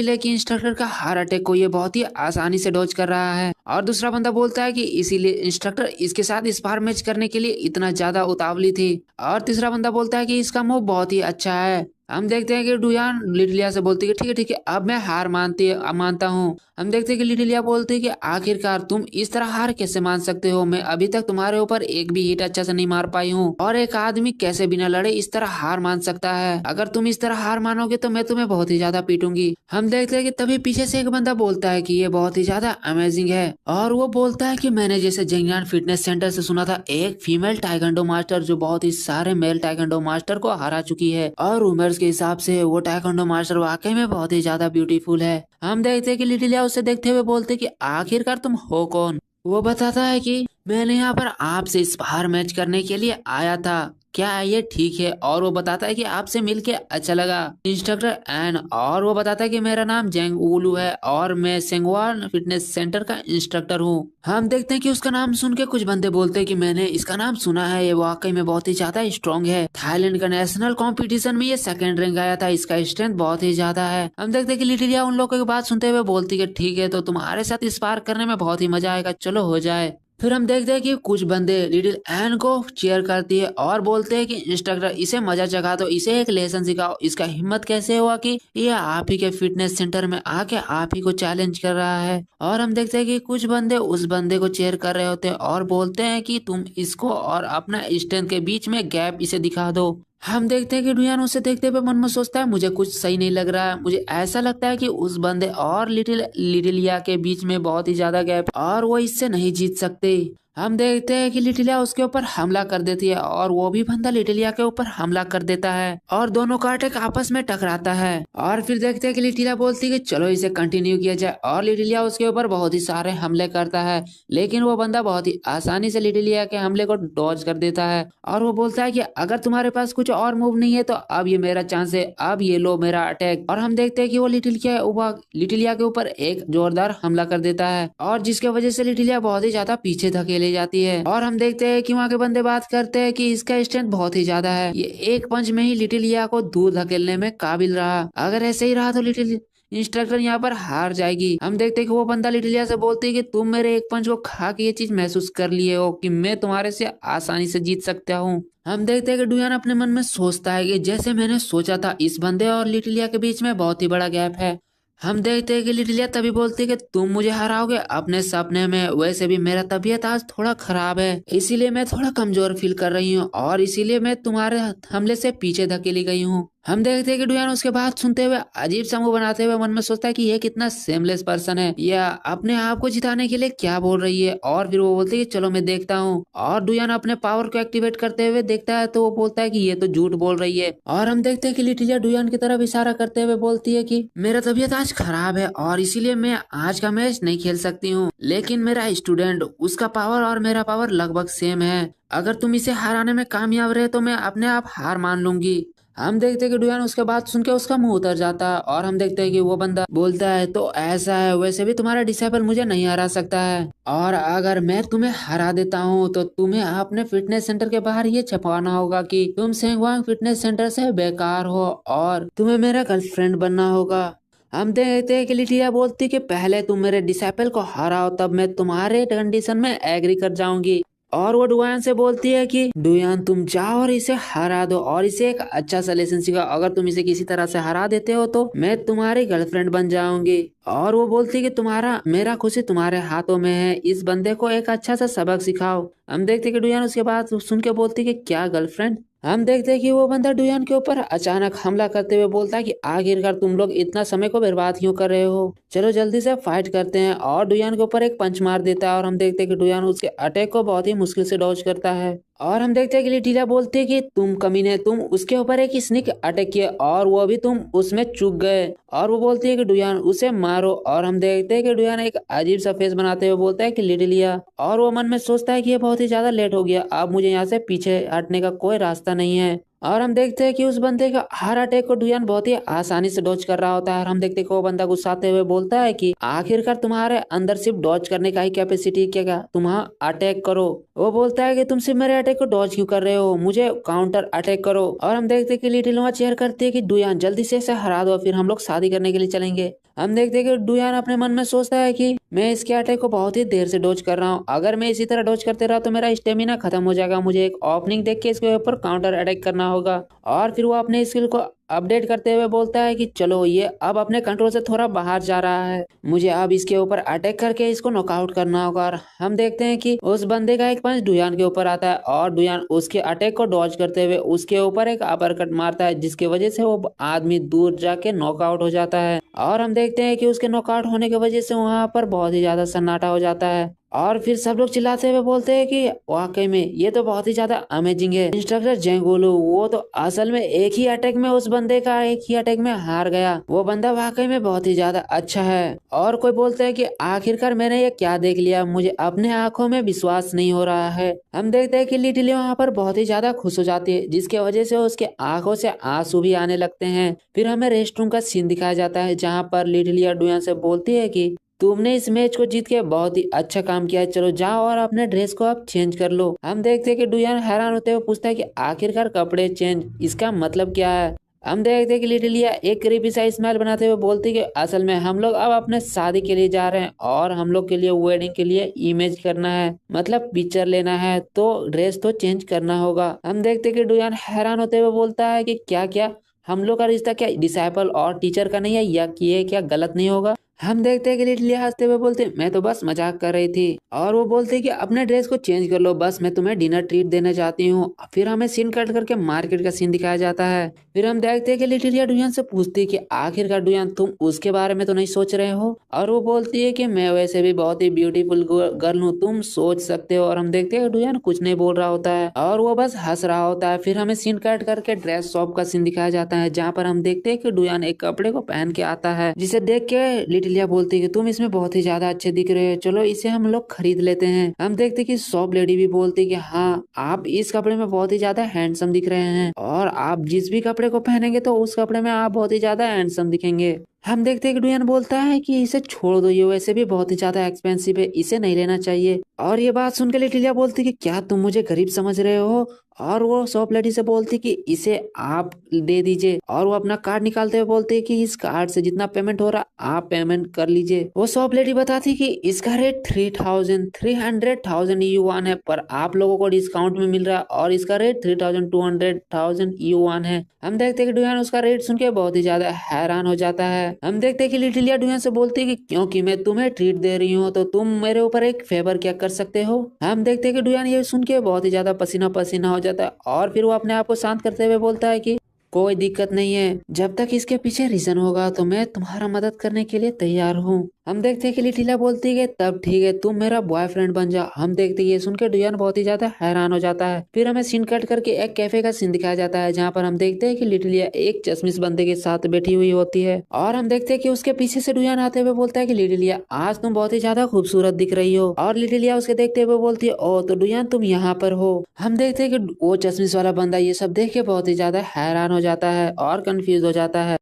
[SPEAKER 1] है कि इंस्ट्रक्टर का हर अटैक को ये बहुत ही आसानी से डॉज कर रहा है। और दूसरा बंदा बोलता है कि इसीलिए इंस्ट्रक्टर इसके साथ स्पार मैच करने के लिए इतना ज्यादा उतावली थी। और तीसरा बंदा बोलता है कि इसका मूव बहुत ही अच्छा है। हम देखते हैं कि डुयान लिटिलिया से बोलती है कि ठीक है अब मैं हार मानता हूँ। हम देखते हैं कि लिटिलिया बोलती है कि आखिरकार तुम इस तरह हार कैसे मान सकते हो, मैं अभी तक तुम्हारे ऊपर एक भी हिट अच्छा से नहीं मार पाई हूँ और एक आदमी कैसे बिना लड़े इस तरह हार मान सकता है, अगर तुम इस तरह हार मानोगे तो मैं तुम्हें बहुत ही ज्यादा पीटूंगी। हम देखते हैं कि तभी पीछे से एक बंदा बोलता है कि ये बहुत ही ज्यादा अमेजिंग है और वो बोलता है कि मैंने जैसे जंगयान फिटनेस सेंटर से सुना था एक फीमेल टाइकेंडो मास्टर जो बहुत ही सारे मेल टाइकेंडो मास्टर को हरा चुकी है और रूमर्स के हिसाब से वो टाइकेंडो मास्टर वाकई में बहुत ही ज्यादा ब्यूटीफुल है। हम देखते हैं कि लिटिलिया उसे देखते हुए बोलते कि आखिरकार तुम हो कौन। वो बताता है कि मैंने यहाँ पर आपसे स्पार मैच करने के लिए आया था, क्या ये ठीक है? और वो बताता है कि आपसे मिलके अच्छा लगा इंस्ट्रक्टर एन। और वो बताता है कि मेरा नाम जेंग उलू है और मैं सेंगवान फिटनेस सेंटर का इंस्ट्रक्टर हूँ। हम देखते हैं कि उसका नाम सुन के कुछ बंदे बोलते हैं कि मैंने इसका नाम सुना है, ये वाकई में बहुत ही ज्यादा स्ट्रॉन्ग है, थाईलैंड का नेशनल कंपटीशन में ये सेकंड रैंक आया था, इसका स्ट्रेंथ बहुत ही ज्यादा है। हम देखते हैं कि लिटिलिया उन लोगों की बात सुनते हुए बोलती है ठीक है तो तुम्हारे साथ स्पार करने में बहुत ही मजा आएगा, चलो हो जाए। फिर हम देखते हैं कि कुछ बंदे लिटिल एन को चेयर करती है और बोलते हैं कि इंस्ट्रक्टर इसे मजा चखा दो, इसे एक लेसन सिखाओ, इसका हिम्मत कैसे हुआ कि ये आप ही के फिटनेस सेंटर में आके आप ही को चैलेंज कर रहा है। और हम देखते हैं कि कुछ बंदे उस बंदे को चेयर कर रहे होते हैं और बोलते हैं कि तुम इसको और अपना स्ट्रेंथ के बीच में गैप इसे दिखा दो। हम देखते हैं कि डुयान उसे देखते हुए मन में सोचता है मुझे कुछ सही नहीं लग रहा है, मुझे ऐसा लगता है कि उस बंदे और लिटिलिया के बीच में बहुत ही ज्यादा गैप और वो इससे नहीं जीत सकते। हम देखते हैं कि लिटिलिया उसके ऊपर हमला कर देती है और वो भी बंदा लिटिलिया के ऊपर हमला कर देता है और दोनों का अटैक आपस में टकराता है। और फिर देखते हैं कि लिटिलिया बोलती है कि चलो इसे कंटिन्यू किया जाए और लिटिलिया उसके ऊपर बहुत ही सारे हमले करता है, लेकिन वो बंदा बहुत ही आसानी से लिटिलिया के हमले को डॉज कर देता है और वो बोलता है कि अगर तुम्हारे पास कुछ और मूव नहीं है तो अब ये मेरा चांस है, अब ये लो मेरा अटैक। और हम देखते हैं कि वो लिटिलिया के ऊपर एक जोरदार हमला कर देता है और जिसके वजह से लिटिलिया बहुत ही ज्यादा पीछे धकेली जाती है। और हम देखते हैं कि वहाँ के बंदे बात करते हैं कि इसका स्ट्रेंथ बहुत ही ज्यादा है, ये एक पंच में ही लिटिलिया को दूर धकेलने में काबिल रहा, अगर ऐसे ही रहा तो लिटिल इंस्ट्रक्टर यहाँ पर हार जाएगी। हम देखते हैं कि वो बंदा लिटिलिया से बोलती है कि तुम मेरे एक पंच को खा के ये चीज महसूस कर लिए हो कि मैं तुम्हारे से आसानी से जीत सकता हूँ। हम देखते हैं कि डुयान अपने मन में सोचता है कि जैसे मैंने सोचा था इस बंदे और लिटिलिया के बीच में बहुत ही बड़ा गैप है। हम देखते हैं कि लिटिलिया तभी बोलती है कि तुम मुझे हराओगे अपने सपने में, वैसे भी मेरा तबीयत आज थोड़ा खराब है इसीलिए मैं थोड़ा कमजोर फील कर रही हूँ और इसीलिए मैं तुम्हारे हमले से पीछे धकेली गई हूँ। हम देखते हैं कि डुयान उसके बात सुनते हुए अजीब सा मुंह बनाते हुए मन में सोचता है कि ये कितना सेमलेस पर्सन है, या अपने आप को जिताने के लिए क्या बोल रही है। और फिर वो बोलती है कि चलो मैं देखता हूँ और डुयान अपने पावर को एक्टिवेट करते हुए देखता है तो वो बोलता है कि ये तो झूठ बोल रही है। और हम देखते हैं कि लिटिलिया डुयान की तरफ इशारा करते हुए बोलती है कि मेरा तबीयत आज खराब है और इसीलिए मैं आज का मैच नहीं खेल सकती हूँ, लेकिन मेरा स्टूडेंट उसका पावर और मेरा पावर लगभग सेम है, अगर तुम इसे हराने में कामयाब रहे तो मैं अपने आप हार मान लूंगी। हम देखते हैं कि डुयान उसके बात सुन के उसका मुंह उतर जाता है और हम देखते हैं कि वो बंदा बोलता है तो ऐसा है, वैसे भी तुम्हारा डिसेबल मुझे नहीं हरा सकता है और अगर मैं तुम्हें हरा देता हूँ तो तुम्हें अपने फिटनेस सेंटर के बाहर ये छपवाना होगा कि तुम सेंगवांग फिटनेस सेंटर से बेकार हो और तुम्हें मेरा गर्लफ्रेंड बनना होगा। हम देखते हैं कि लिटिया बोलती कि पहले तुम मेरे डिसेबल को हराओ तब मैं तुम्हारे कंडीशन में एग्री कर जाऊंगी। और वो डुयान से बोलती है कि डुयान तुम जाओ और इसे हरा दो और इसे एक अच्छा सा लेसन सिखाओ, अगर तुम इसे किसी तरह से हरा देते हो तो मैं तुम्हारी गर्लफ्रेंड बन जाऊंगी। और वो बोलती है कि तुम्हारा मेरा खुशी तुम्हारे हाथों में है, इस बंदे को एक अच्छा सा सबक सिखाओ। हम देखते हैं कि डुयान उसके बाद सुन के बोलती है कि क्या गर्लफ्रेंड। हम देखते हैं कि वो बंदा डुयान के ऊपर अचानक हमला करते हुए बोलता है कि आखिरकार तुम लोग इतना समय को बर्बाद क्यों कर रहे हो, चलो जल्दी से फाइट करते हैं। और डुयान के ऊपर एक पंच मार देता है और हम देखते हैं कि डुयान उसके अटैक को बहुत ही मुश्किल से डॉज करता है। और हम देखते हैं कि लिटिला बोलती है कि तुम कमीने, तुम उसके ऊपर एक स्निक अटैक किए और वो भी तुम उसमें चूक गए। और वो बोलती है कि डुयान उसे मारो। और हम देखते हैं कि डुयान एक अजीब सा फेस बनाते हुए बोलता है कि लिटिलिया, और वो मन में सोचता है कि ये बहुत ही ज्यादा लेट हो गया, अब मुझे यहाँ से पीछे हटने का कोई रास्ता नहीं है। और हम देखते हैं कि उस बंदे का हर अटैक को डुयान बहुत ही आसानी से डॉज कर रहा होता है। और हम देखते हैं कि वो बंदा गुस्साते हुए बोलता है कि आखिरकार तुम्हारे अंदर सिर्फ डॉज करने का ही कैपेसिटी क्या क्या, तुम अटैक करो। वो बोलता है कि तुम सिर्फ मेरे अटैक को डॉज क्यों कर रहे हो, मुझे काउंटर अटैक करो। और हम देखते हैं कि लिटिल नोआ चेयर करती है कि डुयान जल्दी से इसे हरा दो, फिर हम लोग शादी करने के लिए चलेंगे। हम देखते हैं कि डुयान अपने मन में सोचता है कि मैं इसके अटैक को बहुत ही देर से डॉज कर रहा हूँ, अगर मैं इसी तरह डॉज करते रहा तो मेरा स्टेमिना खत्म हो जाएगा, मुझे एक ओपनिंग देख के इसके ऊपर काउंटर अटैक करना होगा। और फिर वो अपने स्किल को अपडेट करते हुए बोलता है कि चलो ये अब अपने कंट्रोल से थोड़ा बाहर जा रहा है, मुझे अब इसके ऊपर अटैक करके इसको नॉकआउट करना होगा। और हम देखते हैं कि उस बंदे का एक पंच डुयान के ऊपर आता है और डुयान उसके अटैक को डॉज करते हुए उसके ऊपर एक अपरकट मारता है, जिसकी वजह से वो आदमी दूर जाके नॉकआउट हो जाता है। और हम देखते हैं कि उसके नॉकआउट होने की वजह से वहां पर बहुत ही ज्यादा सन्नाटा हो जाता है। और फिर सब लोग चिल्लाते हुए बोलते हैं कि वाकई में ये तो बहुत ही ज्यादा अमेजिंग है, इंस्ट्रक्टर जेंगोलू वो तो असल में एक ही अटैक में उस बंदे का एक ही अटैक में हार गया, वो बंदा वाकई में बहुत ही ज्यादा अच्छा है। और कोई बोलते हैं कि आखिरकार मैंने ये क्या देख लिया, मुझे अपने आंखों में विश्वास नहीं हो रहा है। हम देखते हैं कि लिटिल वहाँ पर बहुत ही ज्यादा खुश हो जाती है, जिसकी वजह से उसके आंखों से आंसू भी आने लगते हैं। फिर हमें रेस्ट रूम का सीन दिखाया जाता है, जहाँ पर लिटिलिया डुयान से बोलती है कि तुमने इस मैच को जीत के बहुत ही अच्छा काम किया है, चलो जाओ और अपने ड्रेस को आप चेंज कर लो। हम देखते हैं कि डुयान हैरान होते हुए पूछता है कि आखिरकार कपड़े चेंज इसका मतलब क्या है। हम देखते हैं कि लिटिलिया एक क्रीपी सा स्माइल बनाते हुए बोलती है कि असल में हम लोग अब अपने शादी के लिए जा रहे हैं और हम लोग के लिए वेडिंग के लिए इमेज करना है, मतलब पिक्चर लेना है, तो ड्रेस तो चेंज करना होगा। हम देखते हैं कि डुयान हैरान होते हुए बोलता है कि क्या क्या हम लोग का रिश्ता क्या डिसाइपल और टीचर का नहीं है, या कि ये क्या गलत नहीं होगा। हम देखते हैं कि लिटिलिया हंसते हुए बोलते मैं तो बस मजाक कर रही थी। और वो बोलते हैं कि अपने ड्रेस को चेंज कर लो, बस मैं तुम्हें डिनर ट्रीट देना चाहती हूँ। फिर हमें सीन कट करके मार्केट का सीन दिखाया जाता है। फिर हम देखते हैं कि लिटिलिया डुयान से पूछती है कि आखिरकार डुयान तुम उसके बारे में तो नहीं सोच रहे हो। और वो बोलती है कि मैं वैसे भी बहुत ही ब्यूटीफुल गर्ल हूँ, तुम सोच सकते हो। और हम देखते हैं कि डुयान कुछ नहीं बोल रहा होता है और वो बस हंस रहा होता है। फिर हमें सीन कट करके ड्रेस शॉप का सीन दिखाया जाता है, जहाँ पर हम देखते हैं कि डुयान एक कपड़े को पहन के आता है, जिसे देख के लिटिलिया बोलती है कि तुम इसमें बहुत ही ज्यादा अच्छे दिख रहे हो, चलो इसे हम लोग खरीद लेते हैं। हम देखते हैं कि शॉप लेडी भी बोलती है कि हाँ आप इस कपड़े में बहुत ही ज्यादा हैंडसम दिख रहे हैं, और आप जिस भी कपड़े को पहनेंगे तो उस कपड़े में आप बहुत ही ज्यादा हैंडसम दिखेंगे। हम देखते हैं कि डुयान बोलता है कि इसे छोड़ दो, ये वैसे भी बहुत ही ज्यादा एक्सपेंसिव है, इसे नहीं लेना चाहिए। और ये बात सुन के लिटिलिया बोलती कि क्या तुम मुझे गरीब समझ रहे हो। और वो शॉप लेडी से बोलती कि इसे आप दे दीजिए। और वो अपना कार्ड निकालते हुए बोलते कि इस कार्ड से जितना पेमेंट हो रहा आप पेमेंट कर लीजिए। वो शॉप लेडी बताती कि इसका रेट 3,300,000 युआन है, पर आप लोगों को डिस्काउंट में मिल रहा है और इसका रेट 3,200,000 युआन है। हम देखते हैं कि डुयान उसका रेट सुन के बहुत ही ज्यादा हैरान हो जाता है। हम देखते हैं कि लिटिलिया डुयान से बोलती है कि क्योंकि मैं तुम्हें ट्रीट दे रही हूँ तो तुम मेरे ऊपर एक फेवर क्या कर सकते हो। हम देखते हैं कि डुयान ये सुन के बहुत ही ज्यादा पसीना पसीना हो जाता है और फिर वो अपने आप को शांत करते हुए बोलता है कि कोई दिक्कत नहीं है, जब तक इसके पीछे रीजन होगा तो मैं तुम्हारा मदद करने के लिए तैयार हूँ। हम देखते हैं कि लिटिला बोलती है तब ठीक है तुम मेरा बॉयफ्रेंड बन जा। हम देखते हैं ये सुन के डुयान बहुत ही ज्यादा हैरान हो जाता है। फिर हमें सीन कट करके एक कैफे का सीन दिखाया जाता है, जहाँ पर हम देखते हैं कि लिटिलिया एक चश्मिश बंदे के साथ बैठी हुई होती है। और हम देखते हैं कि उसके पीछे से डुयान आते हुए बोलता है कि लिटिलिया आज तुम बहुत ही ज्यादा खूबसूरत दिख रही हो। और लिटिलिया उसके देखते हुए बोलती है ओ तो डुयान तुम यहाँ पर हो। हम देखते हैं कि वो चश्मिश वाला बंदा ये सब देख के बहुत ही ज्यादा हैरान हो जाता है और कंफ्यूज हो जाता है।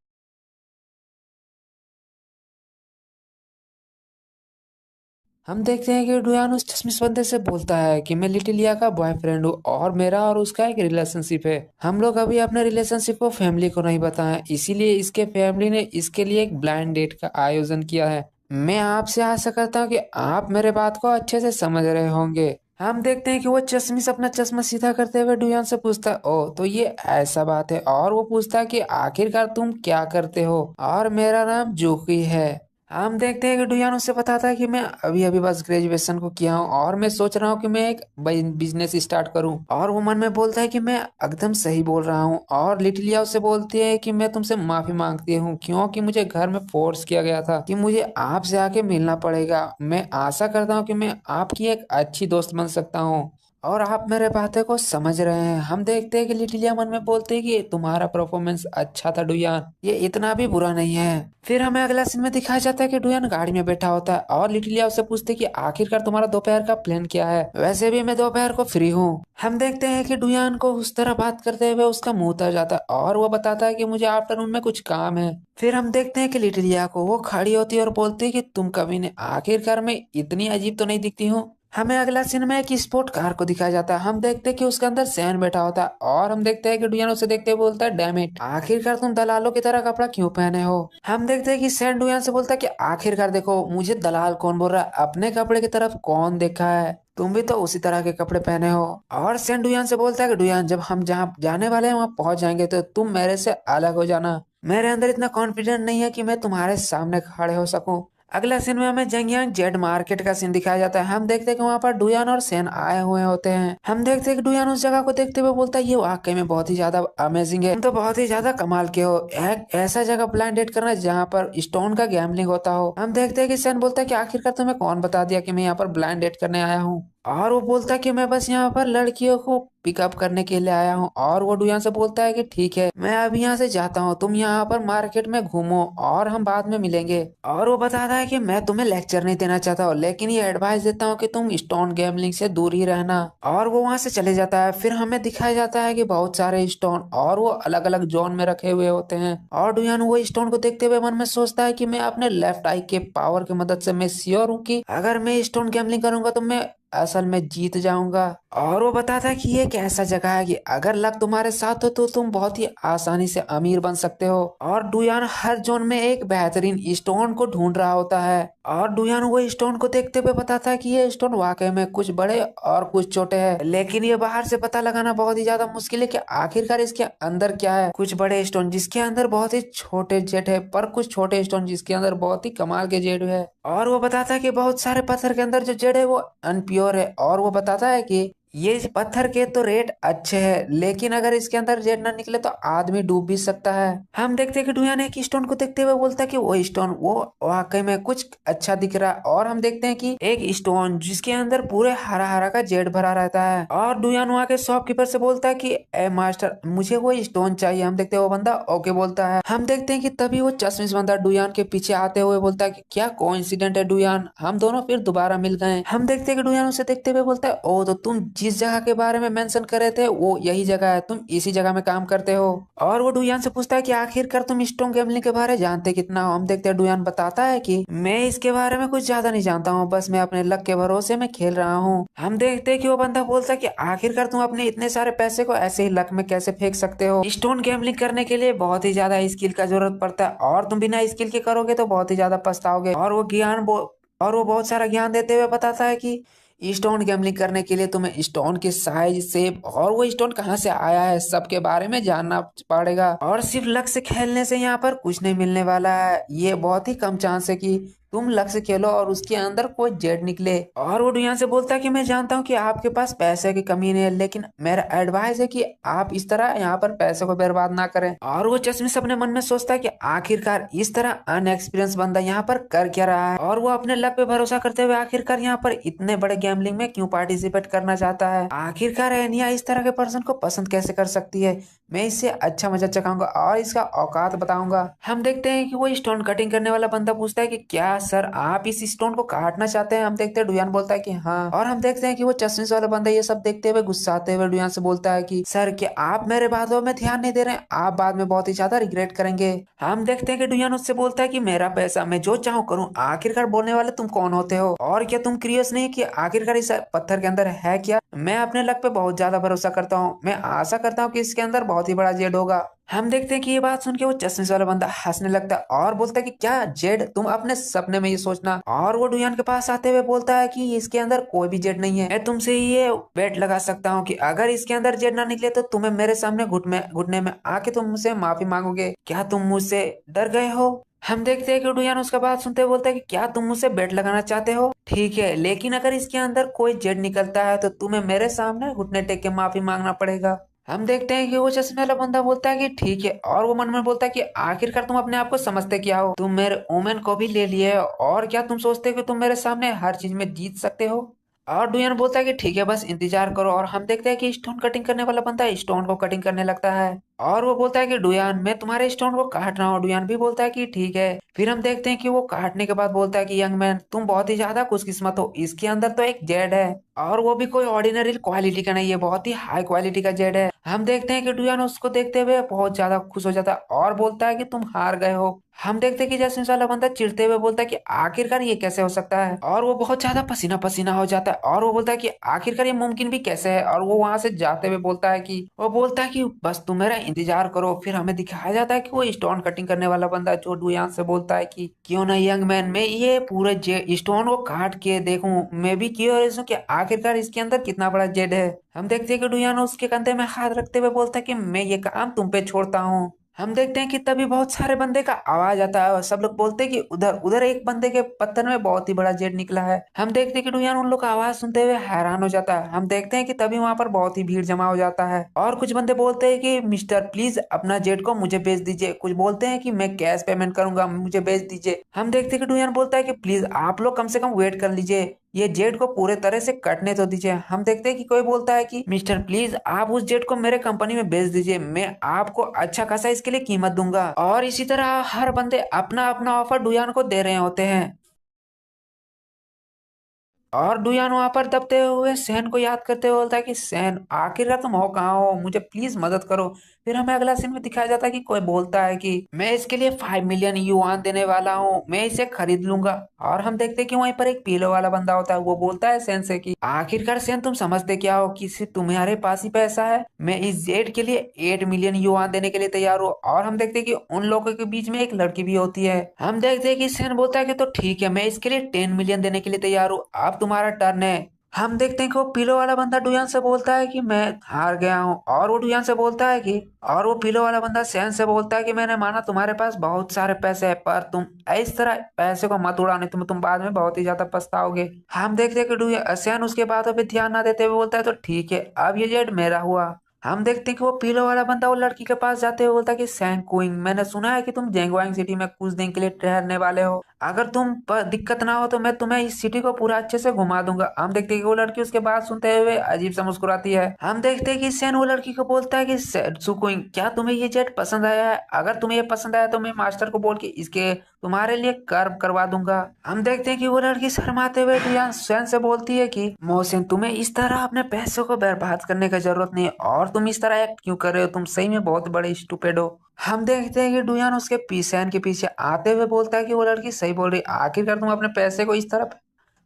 [SPEAKER 1] हम देखते हैं कि डुयान उस चश्मिश बंदे से बोलता है कि मैं लिटिलिया का बॉयफ्रेंड हूँ और मेरा और उसका एक रिलेशनशिप है। हम लोग अभी अपने रिलेशनशिप को फैमिली को नहीं बताया, इसीलिए इसके फैमिली ने इसके लिए एक ब्लाइंड डेट का आयोजन किया है। मैं आपसे आशा करता हूँ कि आप मेरे बात को अच्छे से समझ रहे होंगे। हम देखते हैं कि वो चश्मिश अपना चश्मा सीधा करते हुए डुयान से पूछता है ओ तो ये ऐसा बात है। और वो पूछता है कि आखिरकार तुम क्या करते हो। और मेरा नाम जूकी है। हम देखते हैं कि डुयान उससे बताता है कि मैं अभी अभी बस ग्रेजुएशन को किया हूँ और मैं सोच रहा हूँ कि मैं एक बिजनेस स्टार्ट करूँ। और वो मन में बोलता है कि मैं एकदम सही बोल रहा हूँ। और लिटिलिया उससे बोलती है कि मैं तुमसे माफी मांगती हूँ क्योंकि मुझे घर में फोर्स किया गया था कि मुझे आपसे आके मिलना पड़ेगा। मैं आशा करता हूँ कि मैं आपकी एक अच्छी दोस्त बन सकता हूँ। और आप मेरे बातें को समझ रहे हैं। हम देखते हैं कि लिटिलिया मन में बोलते हैं कि तुम्हारा परफॉर्मेंस अच्छा था डुयान, ये इतना भी बुरा नहीं है। फिर हमें अगला सीन में दिखाया जाता है कि डुयान गाड़ी में बैठा होता है और लिटिलिया उससे पूछते है कि आखिरकार तुम्हारा दोपहर का प्लान क्या है। वैसे भी मैं दोपहर को फ्री हूँ। हम देखते हैं कि डुयान को उस तरह बात करते हुए उसका मुंह उतर जाता है और वो बताता है कि मुझे आफ्टरनून में कुछ काम है। फिर हम देखते हैं कि लिटिलिया को वो खड़ी होती है और बोलती है कि तुम कभी ने आखिरकार मैं इतनी अजीब तो नहीं दिखती हूँ। हमें अगला सीन में एक स्पोर्ट कार को दिखाया जाता है। हम देखते हैं कि उसके अंदर सैन बैठा होता है और हम देखते हैं कि डुयान उसे देखते हुए बोलता है डैम इट, आखिरकार तुम दलालों की तरह कपड़ा क्यों पहने हो। हम देखते हैं कि सैन डुयान से बोलता है कि आखिरकार देखो मुझे दलाल कौन बोल रहा है, अपने कपड़े की तरफ कौन देखा है, तुम भी तो उसी तरह के कपड़े पहने हो। और सैन डुयान से बोलता है कि डुयान जब हम जहाँ जाने वाले हैं वहां पहुंच जाएंगे तो तुम मेरे से अलग हो जाना, मेरे अंदर इतना कॉन्फिडेंट नहीं है कि मैं तुम्हारे सामने खड़े हो सकूं। अगला सीन में हमें जंगियान जेड मार्केट का सीन दिखाया जाता है। हम देखते हैं कि वहां पर डुयान और सेन आए हुए होते हैं। हम देखते हैं कि डुयान उस जगह को देखते हुए बोलता है ये वाकई में बहुत ही ज्यादा अमेजिंग है, तुम तो बहुत ही ज्यादा कमाल के हो, एक ऐसा जगह प्लान डेट करना जहाँ पर स्टोन का गैम्बलिंग होता हो। हम देखते हैं कि सेन बोलता है कि आखिरकार तुम्हें कौन बता दिया कि मैं यहाँ पर ब्लाइंड डेट करने आया हूँ। और वो बोलता है कि मैं बस यहाँ पर लड़कियों को पिकअप करने के लिए आया हूँ। और वो डुयान से बोलता है कि ठीक है मैं अभी यहाँ से जाता हूँ, तुम यहाँ पर मार्केट में घूमो और हम बाद में मिलेंगे। और वो बताता है कि मैं तुम्हें लेक्चर नहीं देना चाहता हूँ लेकिन ये एडवाइस देता हूँ कि तुम स्टोन गैम्बलिंग से दूर ही रहना। और वो वहां से चले जाता है। फिर हमें दिखाया जाता है कि बहुत सारे स्टोन और वो अलग अलग जोन में रखे हुए होते हैं। और डुयान वो स्टोन को देखते हुए मन में सोचता है कि मैं अपने लेफ्ट आई के पावर की मदद से मैं श्योर हूँ कि अगर मैं स्टोन गैम्बलिंग करूंगा तो मैं असल में जीत जाऊंगा। और वो बताता है कि ये एक ऐसा जगह है कि अगर लक तुम्हारे साथ हो तो तुम बहुत ही आसानी से अमीर बन सकते हो। और डुयान हर जोन में एक बेहतरीन स्टोन को ढूंढ रहा होता है। और डुयान वो स्टोन को देखते हुए बताता है कि ये स्टोन वाकई में कुछ बड़े और कुछ छोटे हैं, लेकिन ये बाहर से पता लगाना बहुत ही ज्यादा मुश्किल है कि आखिरकार इसके अंदर क्या है। कुछ बड़े स्टोन जिसके अंदर बहुत ही छोटे जेट है, पर कुछ छोटे स्टोन जिसके अंदर बहुत ही कमाल के जेड है। और वो बताता है कि बहुत सारे पत्थर के अंदर जो जेड है वो अनप्योर है। और वो बताता है कि ये पत्थर के तो रेट अच्छे हैं लेकिन अगर इसके अंदर जेड ना निकले तो आदमी डूब भी सकता है। हम देखते हैं कि डुयान एक स्टोन को देखते हुए बोलता है कि वो स्टोन वो वाकई में कुछ अच्छा दिख रहा है। और हम देखते हैं कि एक स्टोन जिसके अंदर पूरे हरा हरा का जेड भरा रहता है। और डुयान वहाँ के शॉपकीपर से बोलता है कि ए मास्टर मुझे वो स्टोन चाहिए। हम देखते हैं वो बंदा ओके बोलता है। हम देखते हैं कि तभी वो चश्मिश बंदा डुयान के पीछे आते हुए बोलता है कि क्या कोइंसिडेंट है डुयान, हम दोनों फिर दोबारा मिल गए। हम देखते हैं कि डुयान उसे देखते हुए बोलता है ओ तो तुम जिस जगह के बारे में मेंशन कर रहे थे वो यही जगह है, तुम इसी जगह में काम करते हो। और वो डुयान से पूछता है कि आखिरकार तुम स्टोन गैम्बलिंग के बारे में जानते कितना हो। हम देखते हैं डुयान बताता है कि मैं इसके बारे में कुछ ज्यादा नहीं जानता हूँ, बस मैं अपने लक के भरोसे में खेल रहा हूँ। हम देखते हैं कि वो बंदा बोलता है कि आखिरकार तुम अपने इतने सारे पैसे को ऐसे ही लक में कैसे फेंक सकते हो। स्टोन गैम्बलिंग करने के लिए बहुत ही ज्यादा स्किल का जरूरत पड़ता है और तुम बिना स्किल के करोगे तो बहुत ही ज्यादा पछताओगे। और वो बहुत सारा ज्ञान देते हुए बताता है कि स्टोन गैम्बलिंग करने के लिए तुम्हें स्टोन के साइज शेप और वो स्टोन कहाँ से आया है सबके बारे में जानना पड़ेगा। और सिर्फ लक से खेलने से यहाँ पर कुछ नहीं मिलने वाला है, ये बहुत ही कम चांस है कि तुम लक से खेलो और उसके अंदर कोई जेड निकले। और वो डुयान से बोलता है कि मैं जानता हूँ कि आपके पास पैसे की कमी नहीं है लेकिन मेरा एडवाइस है कि आप इस तरह यहाँ पर पैसे को बर्बाद ना करें। और वो चश्मिश अपने मन में सोचता है कि आखिरकार इस तरह अनएक्सपीरियंस बंदा यहाँ पर कर क्या रहा है। और वो अपने लक पे भरोसा करते हुए आखिरकार यहाँ पर इतने बड़े गैम्बलिंग में क्यों पार्टिसिपेट करना चाहता है। आखिरकार एनिया इस तरह के पर्सन को पसंद कैसे कर सकती है, मैं इससे अच्छा मजा चखाऊंगा और इसका औकात बताऊंगा। हम देखते हैं कि वो स्टोन कटिंग करने वाला बंदा पूछता है कि क्या सर आप इस स्टोन को काटना चाहते हैं। हम देखते हैं डुयान बोलता है कि हाँ। और हम देखते हैं कि वो चश्मिश वाला बंदा ये सब देखते हुए गुस्साते हुए डुयान से बोलता है कि सर क्या आप मेरे बातों में ध्यान नहीं दे रहे हैं, आप बाद में बहुत ही ज्यादा रिग्रेट करेंगे। हम देखते हैं कि डुयान उससे बोलता है कि मेरा पैसा मैं जो चाहूँ करूँ, आखिरकार बोलने वाले तुम कौन होते हो और क्या तुम क्रियस नहीं कि आखिरकार इस पत्थर के अंदर है क्या। मैं अपने लक पे बहुत ज्यादा भरोसा करता हूँ, मैं आशा करता हूँ कि इसके अंदर बहुत ही बड़ा जेड होगा। हम देखते हैं कि ये बात सुन के वो चश्मिश वाला बंदा हंसने लगता है और बोलता है कि क्या जेड तुम अपने सपने में ये सोचना। और वो डुयान के पास आते हुए बोलता है कि इसके अंदर कोई भी जेड नहीं है, मैं तुमसे ये बेट लगा सकता हूँ कि अगर इसके अंदर जेड ना निकले तो तुम्हें मेरे सामने घुटने में आके तुम मुझसे माफी मांगोगे, क्या तुम मुझसे डर गए हो। हम देखते हैं कि डुयान उसका बात सुनते हुए बोलता है कि क्या तुम मुझसे बेट लगाना चाहते हो, ठीक है लेकिन अगर इसके अंदर कोई जेड निकलता है तो तुम्हें मेरे सामने घुटने टेक के माफी मांगना पड़ेगा। हम देखते हैं कि वो चश्मे वाला बंदा बोलता है कि ठीक है और वो मन में बोलता है कि आखिरकार तुम अपने आप को समझते क्या हो, तुम मेरे ओमेन को भी ले लिए हो और क्या तुम सोचते हो कि तुम मेरे सामने हर चीज में जीत सकते हो। और डुयान बोलता है कि ठीक है बस इंतजार करो, और हम देखते हैं कि स्टोन कटिंग करने वाला बंदा स्टोन को कटिंग करने लगता है। और वो बोलता है कि डुयान मैं तुम्हारे स्टोन को काट रहा हूँ। डुयान भी बोलता है कि ठीक है। फिर हम देखते हैं कि वो काटने के बाद बोलता है कि यंग मैन तुम बहुत ही ज्यादा खुशकिस्मत हो, इसके अंदर तो एक जेड है, और वो भी कोई ऑर्डिनरी क्वालिटी का नहीं है, बहुत ही हाई क्वालिटी का जेड है। हम देखते हैं कि डुयान उसको देखते हुए बहुत ज्यादा खुश हो जाता है और बोलता है कि तुम हार गए हो। हम देखते हैं कि जैस्मिन वाला बंदा चिढ़ते हुए बोलता है कि आखिरकार ये कैसे हो सकता है, और वो बहुत ज्यादा पसीना पसीना हो जाता है और वो बोलता है कि आखिरकार ये मुमकिन भी कैसे है। और वो वहां से जाते हुए बोलता है कि वो बोलता है कि बस तुम मेरा इंतजार करो। फिर हमें दिखाया जाता है कि वो स्टोन कटिंग करने वाला बंदा जो डुयान से बोलता है कि क्यों ना यंग मैन मैं ये पूरे स्टोन को काट के देखूं, मैं भी क्यूरियस हूँ कि आखिरकार इसके अंदर कितना बड़ा जेड है। हम देखते हैं कि डुयान उसके कंधे में हाथ रखते हुए बोलता है कि मैं ये काम तुम पे छोड़ता हूँ। हम देखते हैं कि तभी बहुत सारे बंदे का आवाज आता है और सब लोग बोलते हैं कि उधर उधर एक बंदे के पत्थर में बहुत ही बड़ा जेड निकला है। हम देखते हैं कि डुयान उन लोग का आवाज सुनते हुए हैरान हो जाता है। हम देखते हैं कि तभी वहां पर बहुत ही भीड़ जमा हो जाता है और कुछ बंदे बोलते हैं कि मिस्टर प्लीज अपना जेड को मुझे भेज दीजिए, कुछ बोलते हैं कि मैं कैश पेमेंट करूंगा मुझे भेज दीजिए। हम देखते हैं कि डुयान बोलता है कि प्लीज आप लोग कम से कम वेट कर लीजिए, ये जेट को पूरे तरह से कटने तो दीजिए। हम देखते हैं कि कोई बोलता है कि मिस्टर प्लीज आप उस जेट को मेरे कंपनी में भेज दीजिए, मैं आपको अच्छा खासा इसके लिए कीमत दूंगा। और इसी तरह हर बंदे अपना अपना ऑफर डुयान को दे रहे होते हैं। और डुयान वहां पर दबते हुए सैन को याद करते हुए बोलता है कि सैन आखिरकार तुम हो कहाँ हो, मुझे प्लीज मदद करो। फिर हमें अगला सीन में दिखाया जाता है कि कोई बोलता है कि मैं इसके लिए 5 मिलियन युआन देने वाला हूँ, मैं इसे खरीद लूंगा। और हम देखते हैं कि वहीं पर एक पीलो वाला बंदा होता है, वो बोलता है सैन से कि आखिरकार सैन तुम समझते क्या हो कि सिर्फ तुम्हारे पास ही पैसा है, मैं इस जेट के लिए 8 मिलियन युआन देने के लिए तैयार हूँ। और हम देखते हैं कि उन लोगों के बीच में एक लड़की भी होती है। हम देखते हैं कि सैन बोलता है कि तो ठीक है मैं इसके लिए 10 मिलियन देने के लिए तैयार हूँ, अब तुम्हारा टर्न है। हम देखते हैं कि वो पीलो वाला बंदा डुयान से बोलता है कि मैं हार गया हूँ, और वो डुयान से बोलता है कि और वो पीलो वाला बंदा सैन से बोलता है कि मैंने माना तुम्हारे पास बहुत सारे पैसे हैं, पर तुम इस तरह पैसे को मत उड़ाने, तुम बाद में बहुत ही ज्यादा पछताओगे। हम देखते हैं कि डुया सैन उसके बातों पे ध्यान ना देते हुए बोलता है तो ठीक है अब ये जेड मेरा हुआ। हम देखते हैं कि वो पीलो वाला बंदा वो लड़की के पास जाते हुए बोलता है कि सैंग क्विंग मैंने सुना है कि तुम जेंगवांग सिटी में कुछ दिन के लिए ठहरने वाले हो, अगर तुम पर दिक्कत ना हो तो मैं तुम्हें इस सिटी को पूरा अच्छे से घुमा दूंगा। हम देखते हैं कि वो लड़की उसके बात सुनते हुए अजीब सा मुस्कुराती है। हम देखते हैं कि सैन वो लड़की को बोलता है कि सुकुइंग क्या तुम्हें ये जेट पसंद आया है, अगर तुम्हें ये पसंद आया तो मैं मास्टर को बोल के इसके तुम्हारे लिए कर्व करवा दूंगा। हम देखते हैं कि वो लड़की शर्माते हुए रियान सैन से बोलती है कि मोहसिन तुम्हें इस तरह अपने पैसों को बर्बाद करने की जरूरत नहीं है, और तुम इस तरह एक्ट क्यों कर रहे हो, तुम सही में बहुत बड़े स्टूपिड हो। हम देखते हैं कि डुयान उसके सैन के पीछे आते हुए बोलता है कि वो लड़की सही बोल रही, आखिरकार तुम अपने पैसे को इस तरह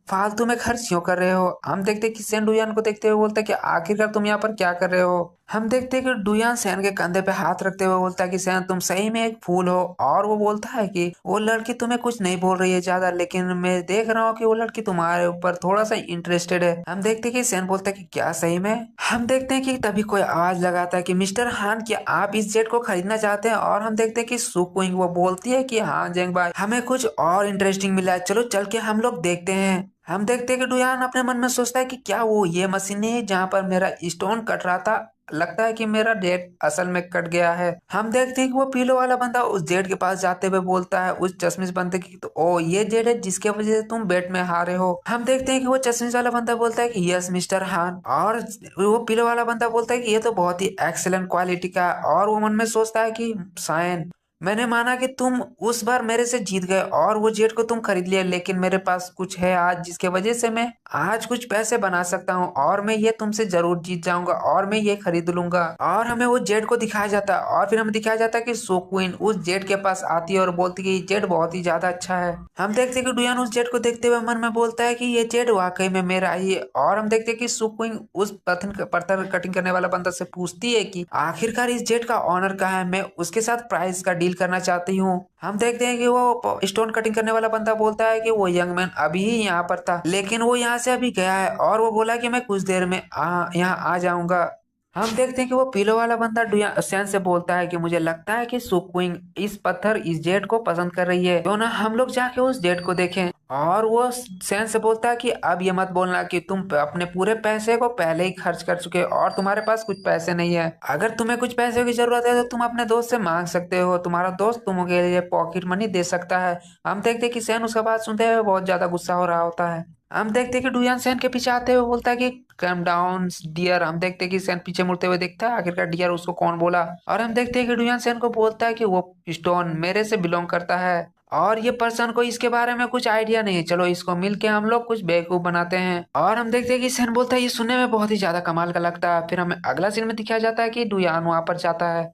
[SPEAKER 1] फालतू में खर्च क्यों कर रहे हो। हम देखते हैं कि सैन डुयान को देखते हुए बोलता है कि आखिरकार तुम यहाँ पर क्या कर रहे हो। हम देखते हैं कि डुयान सैन के कंधे पे हाथ रखते हुए बोलता है कि सैन तुम सही में एक फूल हो, और वो बोलता है कि वो लड़की तुम्हें कुछ नहीं बोल रही है ज्यादा, लेकिन मैं देख रहा हूँ कि वो लड़की तुम्हारे ऊपर थोड़ा सा इंटरेस्टेड है। हम देखते हैं कि सैन बोलता है कि क्या सही में। हम देखते हैं कि तभी कोई आवाज लगाता है कि मिस्टर हान क्या आप इस जेट को खरीदना चाहते हैं। और हम देखते हैं कि सुकुइंग वो बोलती है कि हाँ जेंग भाई हमें कुछ और इंटरेस्टिंग मिला है, चलो चल के हम लोग देखते हैं। हम देखते हैं कि डुयान अपने मन में सोचता है कि क्या वो ये मशीन है जहाँ पर मेरा स्टोन कट रहा था, लगता है कि मेरा डेट असल में कट गया है। हम देखते हैं कि वो पीलो वाला बंदा उस जेड के पास जाते हुए बोलता है उस चश्मिश बंदे की तो ओ ये जेड है जिसके वजह से तुम बेट में हारे हो। हम देखते हैं कि वो चश्मिश वाला बंदा बोलता है कि यस मिस्टर हान, और वो पीलो वाला बंदा बोलता है कि ये तो बहुत ही एक्सीलेंट क्वालिटी का है। और वो मन में सोचता है कि सायन मैंने माना कि तुम उस बार मेरे से जीत गए और वो जेट को तुम खरीद लिया, लेकिन मेरे पास कुछ है आज जिसके वजह से मैं आज कुछ पैसे बना सकता हूँ, और मैं ये तुमसे जरूर जीत जाऊंगा और मैं ये खरीद लूंगा। और हमें वो जेट को दिखाया जाता है और फिर हमें दिखाया जाता है कि सोक्विन उस जेट के पास आती है और बोलती है कि ये जेट बहुत ही ज्यादा अच्छा है। हम देखते हैं कि डुयान उस जेट को देखते हुए मन में बोलता है कि ये जेट वाकई में मेरा ही है। और हम देखते हैं कि सुक्विन उस पत्थर कटिंग करने वाला बंदा से पूछती है कि आखिरकार इस जेट का ऑनर कहाँ है, मैं उसके साथ प्राइस का डील करना चाहती हूँ। हम देखते हैं कि वो स्टोन कटिंग करने वाला बंदा बोलता है कि वो यंग मैन अभी ही यहाँ पर था, लेकिन वो यहाँ से अभी गया है और वो बोला कि मैं कुछ देर में यहाँ आ जाऊंगा। हम देखते हैं कि वो पीलो वाला बंदा सैन से बोलता है कि मुझे लगता है कि सुक्विंग इस पत्थर इस जेट को पसंद कर रही है, क्यों ना हम लोग जाके उस जेट को देखें। और वो सैन से बोलता है कि अब ये मत बोलना कि तुम अपने पूरे पैसे को पहले ही खर्च कर चुके हो और तुम्हारे पास कुछ पैसे नहीं है, अगर तुम्हें कुछ पैसे की जरूरत है तो तुम अपने दोस्त से मांग सकते हो, तुम्हारा दोस्त तुम्हें लिए पॉकेट मनी दे सकता है। हम देखते हैं कि सैन उसका बात सुनते हुए बहुत ज्यादा गुस्सा हो रहा होता है। हम देखते हैं कि डुयान सैन के पीछे आते हुए बोलता है कि कम डाउन डियर। हम देखते हैं कि सैन पीछे मुड़ते हुए देखता है आखिरकार डियर उसको कौन बोला। और हम देखते हैं कि डुयान सैन को बोलता है कि वो स्टोन मेरे से बिलोंग करता है और ये पर्सन को इसके बारे में कुछ आइडिया नहीं है, चलो इसको मिलके हम लोग कुछ बेवकूफ बनाते हैं। और हम देखते हैं कि सैन बोलता है ये सुनने में बहुत ही ज्यादा कमाल का लगता है। फिर हमें अगला सीन में दिखाया जाता है कि डुयान वहां पर जाता है।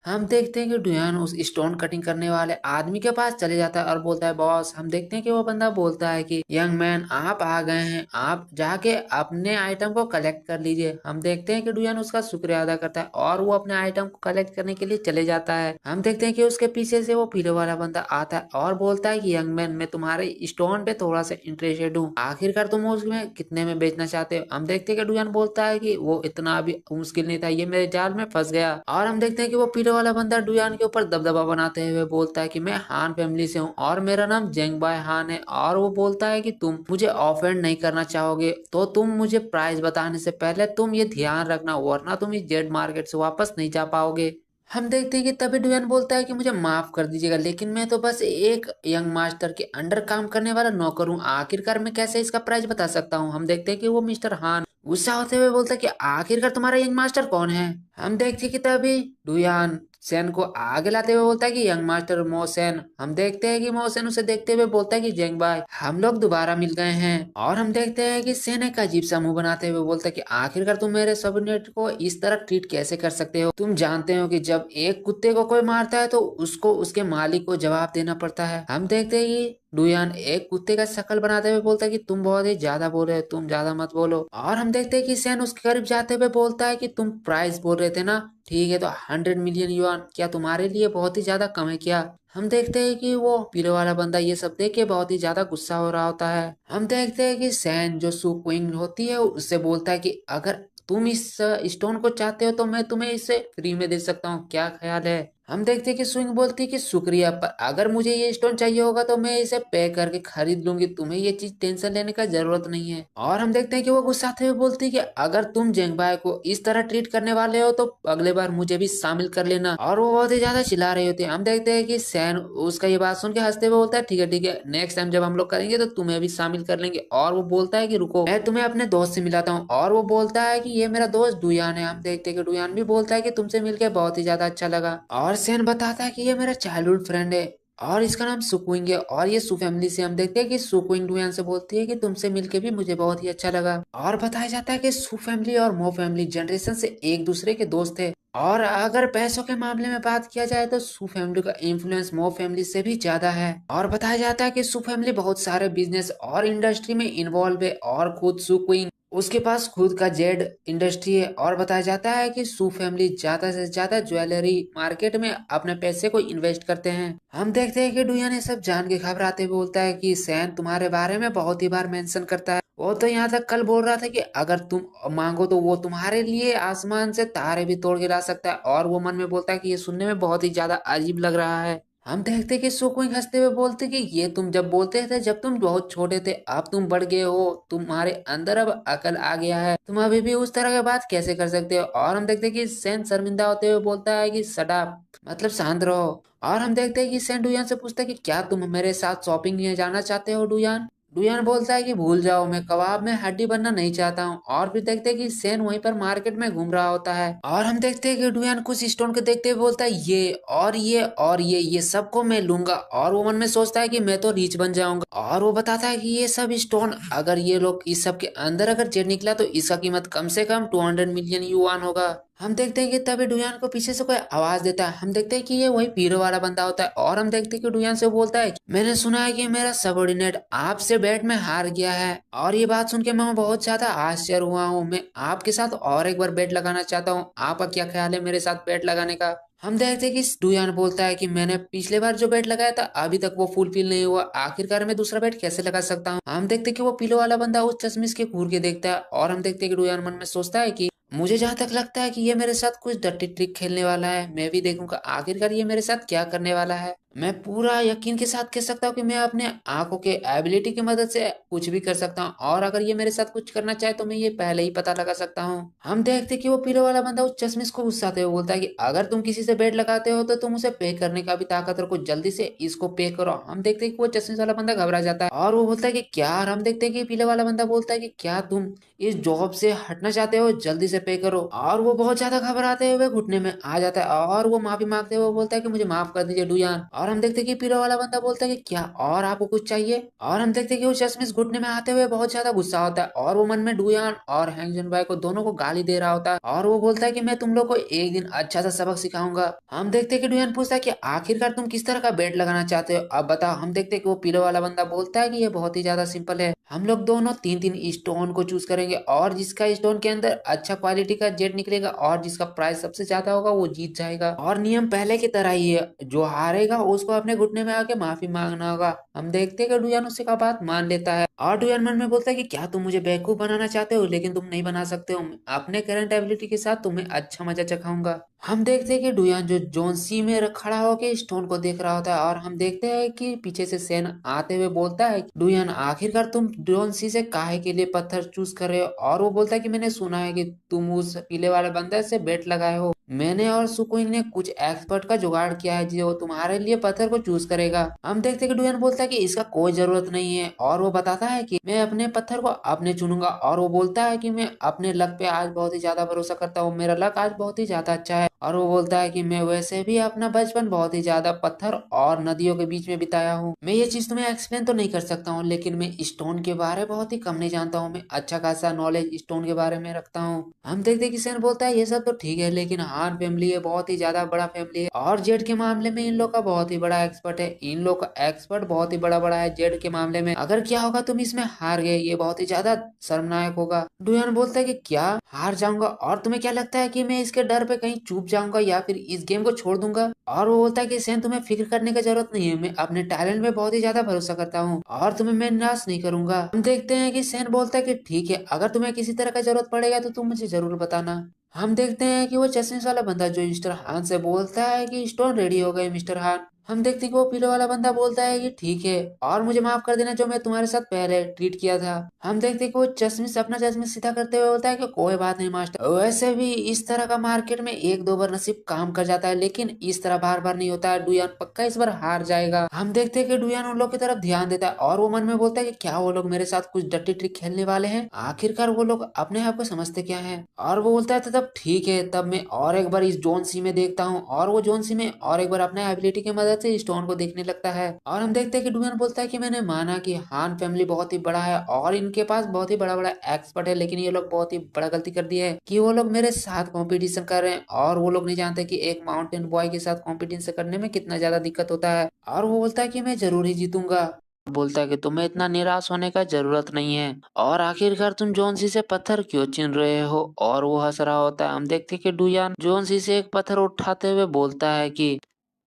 [SPEAKER 1] हम देखते हैं कि डुयान उस स्टोन कटिंग करने वाले आदमी के पास चले जाता है और बोलता है बॉस। हम देखते हैं कि वो बंदा बोलता है कि यंग मैन आप आ गए हैं, आप जाके अपने आइटम को कलेक्ट कर लीजिए। हम देखते हैं कि डुयान उसका शुक्रिया अदा करता है और वो अपने आइटम को कलेक्ट करने के लिए चले जाता है। हम देखते हैं कि उसके पीछे से वो पीले वाला बंदा आता है और बोलता है कि यंग मैन मैं तुम्हारे स्टोन पे थोड़ा सा इंटरेस्टेड हूँ, आखिरकार तुम उसमें कितने में बेचना चाहते हो। हम देखते हैं कि डुयान बोलता है कि वो इतना भी मुश्किल नहीं था, ये मेरे जाल में फंस गया। और हम देखते हैं कि वो पीले वाला बंदा डुयान के ऊपर दबदबा बनाते हुए बोलता है कि मैं हान फैमिली से हूँ और मेरा नाम जेंगबाय हान है। और वो बोलता है कि तुम मुझे ऑफेंड नहीं करना चाहोगे तो तुम मुझे प्राइस बताने से पहले तुम ये ध्यान रखना, वरना तुम इस जेड मार्केट से वापस नहीं जा पाओगे। हम देखते हैं कि तभी डुयान बोलता है कि मुझे माफ कर दीजिएगा, लेकिन मैं तो बस एक यंग मास्टर के अंडर काम करने वाला नौकर हूँ, आखिरकार मैं कैसे इसका प्राइस बता सकता हूँ। हम देखते हैं कि वो मिस्टर हान गुस्सा होते हुए बोलता है कि आखिरकार तुम्हारा यंग मास्टर कौन है। हम देखते हैं कि तभी डुयान सेन को आगे लाते हुए बोलता है कि यंग मास्टर मोसेन। हम देखते हैं कि मोसेन उसे देखते हुए बोलता है कि जेंग भाई हम लोग दोबारा मिल गए हैं। और हम देखते हैं कि सेन एक अजीब सा मुंह बनाते हुए बोलता है कि आखिरकार तुम मेरे सबऑर्डिनेट को इस तरह ट्रीट कैसे कर सकते हो। तुम जानते हो कि जब एक कुत्ते को कोई मारता है तो उसको उसके मालिक को जवाब देना पड़ता है। हम देखते हैं कि डुयान एक कुत्ते का शक्ल बनाते हुए बोलता है कि तुम बहुत ही ज्यादा बोल रहे हो, तुम ज्यादा मत बोलो। और हम देखते हैं कि सैन उसके करीब जाते हुए बोलता है कि तुम प्राइस बोल रहे थे ना, ठीक है तो 100 मिलियन युआन क्या तुम्हारे लिए बहुत ही ज्यादा कम है क्या। हम देखते हैं कि वो पीले वाला बंदा ये सब देख के बहुत ही ज्यादा गुस्सा हो रहा होता है। हम देखते हैं कि सैन जो सुक्विंग होती है उससे बोलता है कि अगर तुम इस स्टोन को चाहते हो तो मैं तुम्हें इसे फ्री में दे सकता हूँ, क्या ख्याल है। हम देखते हैं कि स्विंग बोलती है कि शुक्रिया, पर अगर मुझे ये स्टोन चाहिए होगा तो मैं इसे पे करके खरीद लूंगी, तुम्हें ये चीज टेंशन लेने का जरूरत नहीं है। और हम देखते हैं कि वो गुस्साते हुए बोलती है कि अगर तुम जेंगबाई को इस तरह ट्रीट करने वाले हो तो अगले बार मुझे भी शामिल कर लेना। और वो बहुत ही ज्यादा चिल्ला रही होती है। हम देखते हैं कि सैन उसका ये बात सुन के हंसते हुए बोलता है ठीक है नेक्स्ट टाइम जब हम लोग करेंगे तो तुम्हें भी शामिल कर लेंगे। और वो बोलता है कि रुको मैं तुम्हें अपने दोस्त से मिलाता हूँ। और वो बोलता है कि ये मेरा दोस्त डुयान है। हम देखते हैं कि डुयान भी बोलता है कि तुमसे मिलकर बहुत ही ज्यादा अच्छा लगा। और सैन बताता है कि ये मेरा चाइल्डहुड फ्रेंड है और इसका नाम सुकुइंग है और ये सु फैमिली से। हम देखते हैं कि सुकुइंग डुयान से बोलती है कि तुमसे मिलके भी मुझे बहुत ही अच्छा लगा। और बताया जाता है कि सु फैमिली और मो फैमिली जनरेशन से एक दूसरे के दोस्त थे। और अगर पैसों के मामले में बात किया जाए तो सु फैमिली का इन्फ्लुएंस मो फैमिली से भी ज्यादा है। और बताया जाता है कि सु फैमिली बहुत सारे बिजनेस और इंडस्ट्री में इन्वॉल्व है और खुद सु क्विंग उसके पास खुद का जेड इंडस्ट्री है। और बताया जाता है कि सू फैमिली ज्यादा से ज्यादा ज्वेलरी मार्केट में अपने पैसे को इन्वेस्ट करते हैं। हम देखते हैं कि डुयान ये सब जान के घबराते हुए बोलता है कि सैन तुम्हारे बारे में बहुत ही बार मेंशन करता है, वो तो यहाँ तक कल बोल रहा था कि अगर तुम मांगो तो वो तुम्हारे लिए आसमान से तारे भी तोड़ के ला सकता है। और वो मन में बोलता है कि ये सुनने में बहुत ही ज्यादा अजीब लग रहा है। हम देखते कि सुकुइंग हंसते हुए बोलते कि ये तुम जब बोलते थे जब तुम बहुत छोटे थे, अब तुम बढ़ गए हो, तुम्हारे अंदर अब अकल आ गया है, तुम अभी भी उस तरह की बात कैसे कर सकते हो। और हम देखते कि सैन शर्मिंदा होते हुए बोलता है कि शट अप, मतलब शांत रहो। और हम देखते हैं कि सैन डुयान से पूछता है कि क्या तुम मेरे साथ शॉपिंग में जाना चाहते हो डुयान। डुयान बोलता है कि भूल जाओ, मैं कबाब में हड्डी बनना नहीं चाहता हूँ। और फिर देखते हैं कि सेन वहीं पर मार्केट में घूम रहा होता है। और हम देखते हैं कि डुयान कुछ स्टोन को देखते हुए बोलता है ये और ये और ये सबको मैं लूंगा। और वो मन में सोचता है कि मैं तो रीच बन जाऊंगा। और वो बताता है कि ये सब स्टोन अगर ये लोग इस सब के अंदर अगर जेड निकला तो इसका कीमत कम से कम 200 मिलियन युआन होगा। हम देखते हैं कि तभी डुयान को पीछे से कोई आवाज देता है। हम देखते हैं कि ये वही पीरो वाला बंदा होता है। और हम देखते हैं कि डुयान से बोलता है मैंने सुना है कि मेरा सबॉर्डिनेट आपसे बैट में हार गया है। और ये बात सुन के मैं बहुत ज्यादा आश्चर्य हुआ हूँ, मैं आपके साथ और एक बार बैट लगाना चाहता हूँ, आपका क्या ख्याल है मेरे साथ बैट लगाने का। हम देखते हैं कि डुयान बोलता है कि मैंने पिछले बार जो बैट लगाया था अभी तक वो फुलफिल नहीं हुआ, आखिरकार मैं दूसरा बैट कैसे लगा सकता हूँ। हम देखते हैं कि वो पीलो वाला बंदा उस चश्मिश के घूर के देखता है। और हम देखते हैं कि डुयान मन में सोचता है कि मुझे जहां तक लगता है कि ये मेरे साथ कुछ डर्टी ट्रिक खेलने वाला है, मैं भी देखूंगा आखिरकार ये मेरे साथ क्या करने वाला है। मैं पूरा यकीन के साथ कह सकता हूँ कि मैं अपने आँखों के एबिलिटी की मदद से कुछ भी कर सकता हूँ और अगर ये मेरे साथ कुछ करना चाहे तो मैं ये पहले ही पता लगा सकता हूँ। हम देखते कि वो पीले वाला बंदा उस चश्मिश को गुस्साते हुए बोलता है कि अगर तुम किसी से बेट लगाते हो तो तुम उसे पे करने का भी ताकत रखो, जल्दी से इसको पे करो। हम देखते हैं कि वो चश्मिश वाला बंदा घबरा जाता है और वो बोलता है कि क्या, और हम देखते हैं कि पीले वाला बंदा बोलता है कि क्या तुम इस जॉब से हटना चाहते हो, जल्दी से पे करो। और वो बहुत ज्यादा घबराते हुए घुटने में आ जाता है और वो माफी मांगते हुए बोलता है कि मुझे माफ कर दीजिए डुयान। और हम देखते हैं कि पीला वाला बंदा बोलता है कि क्या और आपको कुछ चाहिए। और हम देखते हैं कि वो चश्मिश घुटने में आते हुए बहुत ज्यादा गुस्सा होता है और वो मन में डुयान और हैंगजन भाई को दोनों को गाली दे रहा होता है और वो बोलता है कि मैं तुम लोग को एक दिन अच्छा सा सबक सिखाऊंगा। हम देखते हैं कि डुयान पूछता है कि आखिरकार तुम किस तरह का बेट लगाना चाहते हो, अब बताओ। हम देखते हैं कि वो पीला वाला बंदा बोलता है कि ये बहुत ही ज्यादा सिंपल है, हम लोग दोनों तीन तीन स्टोन को चूज करेंगे और जिसका स्टोन के अंदर अच्छा क्वालिटी का जेट निकलेगा और जिसका प्राइस सबसे ज्यादा होगा वो जीत जाएगा। और नियम पहले की तरह ही है, जो हारेगा उसको अपने घुटने में आके माफी मांगना होगा। हम देखते हैं कि डुयान उससे का बात मान लेता है और डुयान मन में बोलता है कि क्या तुम मुझे बेवकूफ बनाना चाहते हो, लेकिन तुम नहीं बना सकते हो, अपने करंट एबिलिटी के साथ तुम्हें अच्छा मजा चखाऊंगा। हम देखते हैं कि डुयान जो जोन सी में खड़ा होकर स्टोन को देख रहा होता है और हम देखते हैं कि पीछे से सेन आते हुए बोलता है, डुयान आखिरकार तुम जोन सी से काहे के लिए पत्थर चूज कर रहे हो। और वो बोलता है कि मैंने सुना है कि तुम उस पीले वाले बंदर से बेट लगाए हो, मैंने और सुकुइन ने कुछ एक्सपर्ट का जुगाड़ किया है जो तुम्हारे लिए पत्थर को चूज करेगा। हम देखते हैं कि डुयान बोलता है कि इसका कोई जरूरत नहीं है और वो बताता है कि मैं अपने पत्थर को अपने चुनूंगा। और वो बोलता है कि मैं अपने लक पे आज बहुत ही ज्यादा भरोसा करता हूँ, मेरा लक आज बहुत ही ज्यादा अच्छा है। और वो बोलता है कि मैं वैसे भी अपना बचपन बहुत ही ज्यादा पत्थर और नदियों के बीच में बिताया हूँ, मैं ये चीज तुम्हें एक्सप्लेन तो नहीं कर सकता हूँ, लेकिन मैं स्टोन के बारे बहुत ही कम नहीं जानता हूँ, मैं अच्छा खासा नॉलेज स्टोन के बारे में रखता हूँ। हम देखते हैं कि सेन बोलता है ये सब तो ठीक है, लेकिन हान फैमिली है बहुत ही ज्यादा बड़ा फैमिली है और जेड के मामले में इन लोग का बहुत ही बड़ा एक्सपर्ट है, इन लोग का एक्सपर्ट बहुत ही बड़ा बड़ा है जेड के मामले में, अगर क्या होगा तुम इसमें हार गए ये बहुत ही ज्यादा शर्मनायक होगा। डुयान बोलता है कि क्या हार जाऊंगा, और तुम्हें क्या लगता है कि मैं इसके डर पे कहीं चूक जाऊंगा या फिर इस गेम को छोड़ दूंगा। और वो बोलता है कि सेन तुम्हें फिक्र करने की जरूरत नहीं है, मैं अपने टैलेंट में बहुत ही ज्यादा भरोसा करता हूँ और तुम्हें मैं निराश नहीं करूंगा। हम देखते हैं कि सेन बोलता है कि ठीक है, अगर तुम्हें किसी तरह का जरूरत पड़ेगा तो तुम मुझे जरूर बताना। हम देखते हैं कि वो चश्मिश वाला बंदा जो मिस्टर हान से बोलता है कि स्टोन रेडी हो गए मिस्टर हान। हम देखते हैं कि वो पीले वाला बंदा बोलता है कि ठीक है और मुझे माफ कर देना जो मैं तुम्हारे साथ पहले ट्रीट किया था। हम देखते हैं कि वो चश्मिश अपना चश्मिश सीधा करते हुए बोलता है कि कोई बात नहीं मास्टर, वैसे भी इस तरह का मार्केट में एक दो बार नसीब काम कर जाता है, लेकिन इस तरह बार बार नहीं होता है, डुयान पक्का इस बार हार जाएगा। हम देखते हैं कि डुयान उन लोग की तरफ ध्यान देता है और वो मन में बोलता है कि क्या वो लोग मेरे साथ कुछ डर्टी ट्रिक खेलने वाले हैं, आखिरकार वो लोग अपने आप को समझते क्या है। और वो बोलता है तो तब ठीक है, तब मैं और एक बार इस जोन सी में देखता हूँ और वो जोन सी में और एक बार अपने एबिलिटी की मदद से स्टोन को देखने लगता है। और हम देखते हैं कि डुयान बोलता है कि मैंने माना कि हान फैमिली बहुत ही बड़ा है और इनके पास बहुत ही बड़ा बड़ा एक्सपर्ट है, लेकिन ये लोग बहुत ही बड़ा गलती कर दी है कि वो लोग मेरे साथ कंपटीशन कर रहे हैं और वो लोग नहीं जानते कि एक माउंटेन बॉय के साथ कंपटीशन करने में कितना ज्यादा दिक्कत होता है। और वो बोलता है कि मैं जरूर ही जीतूंगा। बोलता है कि तुम्हें इतना निराश होने का जरूरत नहीं है और आखिरकार तुम जोनसी से पत्थर क्यों चुन रहे हो। और वो हंस रहा होता है। हम देखते हैं कि डुयान जोनसी से एक पत्थर उठाते हुए बोलता है कि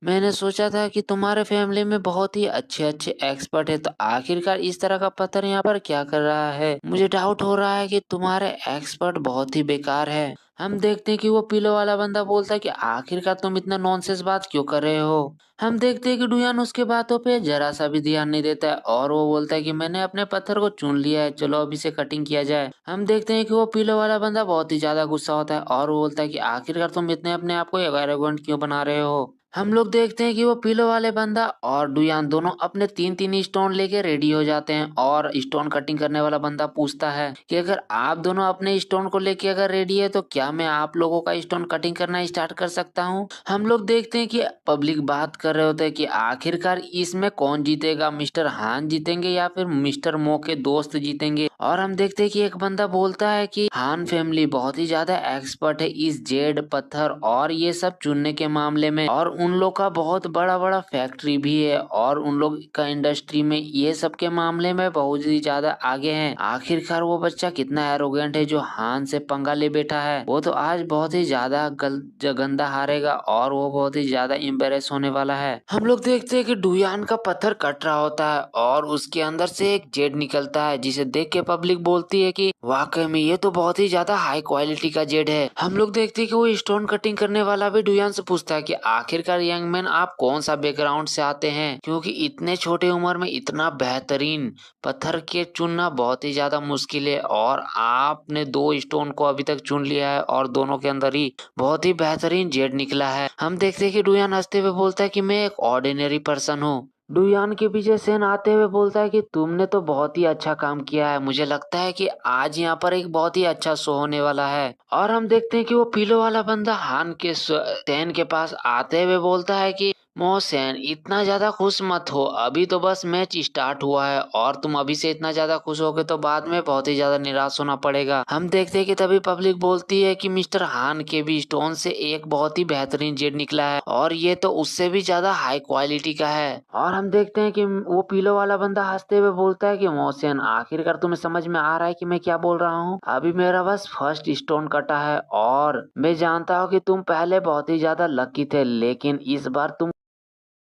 [SPEAKER 1] मैंने सोचा था कि तुम्हारे फैमिली में बहुत ही अच्छे अच्छे एक्सपर्ट है, तो आखिरकार इस तरह का पत्थर यहाँ पर क्या कर रहा है, मुझे डाउट हो रहा है कि तुम्हारे एक्सपर्ट बहुत ही बेकार है। हम देखते हैं कि वो पीलो वाला बंदा बोलता है कि आखिरकार तुम इतना नॉनसेंस बात क्यों कर रहे हो। हम देखते हैं कि डुयान उसके बातों पे जरा सा भी ध्यान नहीं देता है और वो बोलता है कि मैंने अपने पत्थर को चुन लिया है, चलो अभी से कटिंग किया जाए। हम देखते हैं कि वो पीलो वाला बंदा बहुत ही ज्यादा गुस्सा होता है और वो बोलता है कि आखिरकार तुम इतने अपने आप को एरोगेंट क्यों बना रहे हो। हम लोग देखते हैं कि वो पीलो वाले बंदा और डुयान दोनों अपने तीन तीन स्टोन लेके रेडी हो जाते हैं और स्टोन कटिंग करने वाला बंदा पूछता है कि अगर आप दोनों अपने स्टोन को लेके अगर रेडी है तो क्या मैं आप लोगों का स्टोन कटिंग करना स्टार्ट कर सकता हूँ। हम लोग देखते हैं कि पब्लिक बात कर रहे होते हैं कि आखिरकार इसमें कौन जीतेगा, मिस्टर हान जीतेंगे या फिर मिस्टर मो के दोस्त जीतेंगे। और हम देखते हैं कि एक बंदा बोलता है कि हान फैमिली बहुत ही ज्यादा एक्सपर्ट है इस जेड पत्थर और ये सब चुनने के मामले में, और उन लोग का बहुत बड़ा बड़ा फैक्ट्री भी है और उन लोग का इंडस्ट्री में ये सब के मामले में बहुत ही ज्यादा आगे हैं। आखिरकार वो बच्चा कितना एरोगेंट है जो हान से पंगा ले बैठा है, वो तो आज बहुत ही ज्यादा गंदा हारेगा और वो बहुत ही ज्यादा एम्बेरस होने वाला है। हम लोग देखते हैं कि डुयान का पत्थर कट रहा होता है और उसके अंदर से एक जेड निकलता है जिसे देख के पब्लिक बोलती है कि वाकई में ये तो बहुत ही ज्यादा हाई क्वालिटी का जेड है। हम लोग देखते हैं कि वो स्टोन कटिंग करने वाला भी डुयान से पूछता है कि आखिरकार यंग मैन आप कौन सा बैकग्राउंड से आते हैं, क्योंकि इतने छोटे उम्र में इतना बेहतरीन पत्थर के चुनना बहुत ही ज्यादा मुश्किल है और आपने 2 स्टोन को अभी तक चुन लिया है और दोनों के अंदर ही बहुत ही बेहतरीन जेड निकला है। हम देखते हैं कि डुयान हंसते हुए बोलता है कि मैं एक ऑर्डिनरी पर्सन हूँ। डुयान के पीछे सेन आते हुए बोलता है कि तुमने तो बहुत ही अच्छा काम किया है, मुझे लगता है कि आज यहाँ पर एक बहुत ही अच्छा शो होने वाला है। और हम देखते हैं कि वो पीलो वाला बंदा हान के सेन के पास आते हुए बोलता है कि मोहसेन इतना ज्यादा खुश मत हो, अभी तो बस मैच स्टार्ट हुआ है और तुम अभी से इतना ज्यादा खुश होगे तो बाद में बहुत ही ज्यादा निराश होना पड़ेगा। हम देखते हैं कि तभी पब्लिक बोलती है कि मिस्टर हान के भी स्टोन से एक बहुत ही बेहतरीन जेड निकला है और ये तो उससे भी ज्यादा हाई क्वालिटी का है। और हम देखते हैं कि वो पीलो वाला बंदा हंसते हुए बोलता है कि मोहसेन आखिरकार तुम्हें समझ में आ रहा है कि मैं क्या बोल रहा हूँ। अभी मेरा बस फर्स्ट स्टोन कटा है और मैं जानता हूँ कि तुम पहले बहुत ही ज्यादा लकी थे, लेकिन इस बार तुम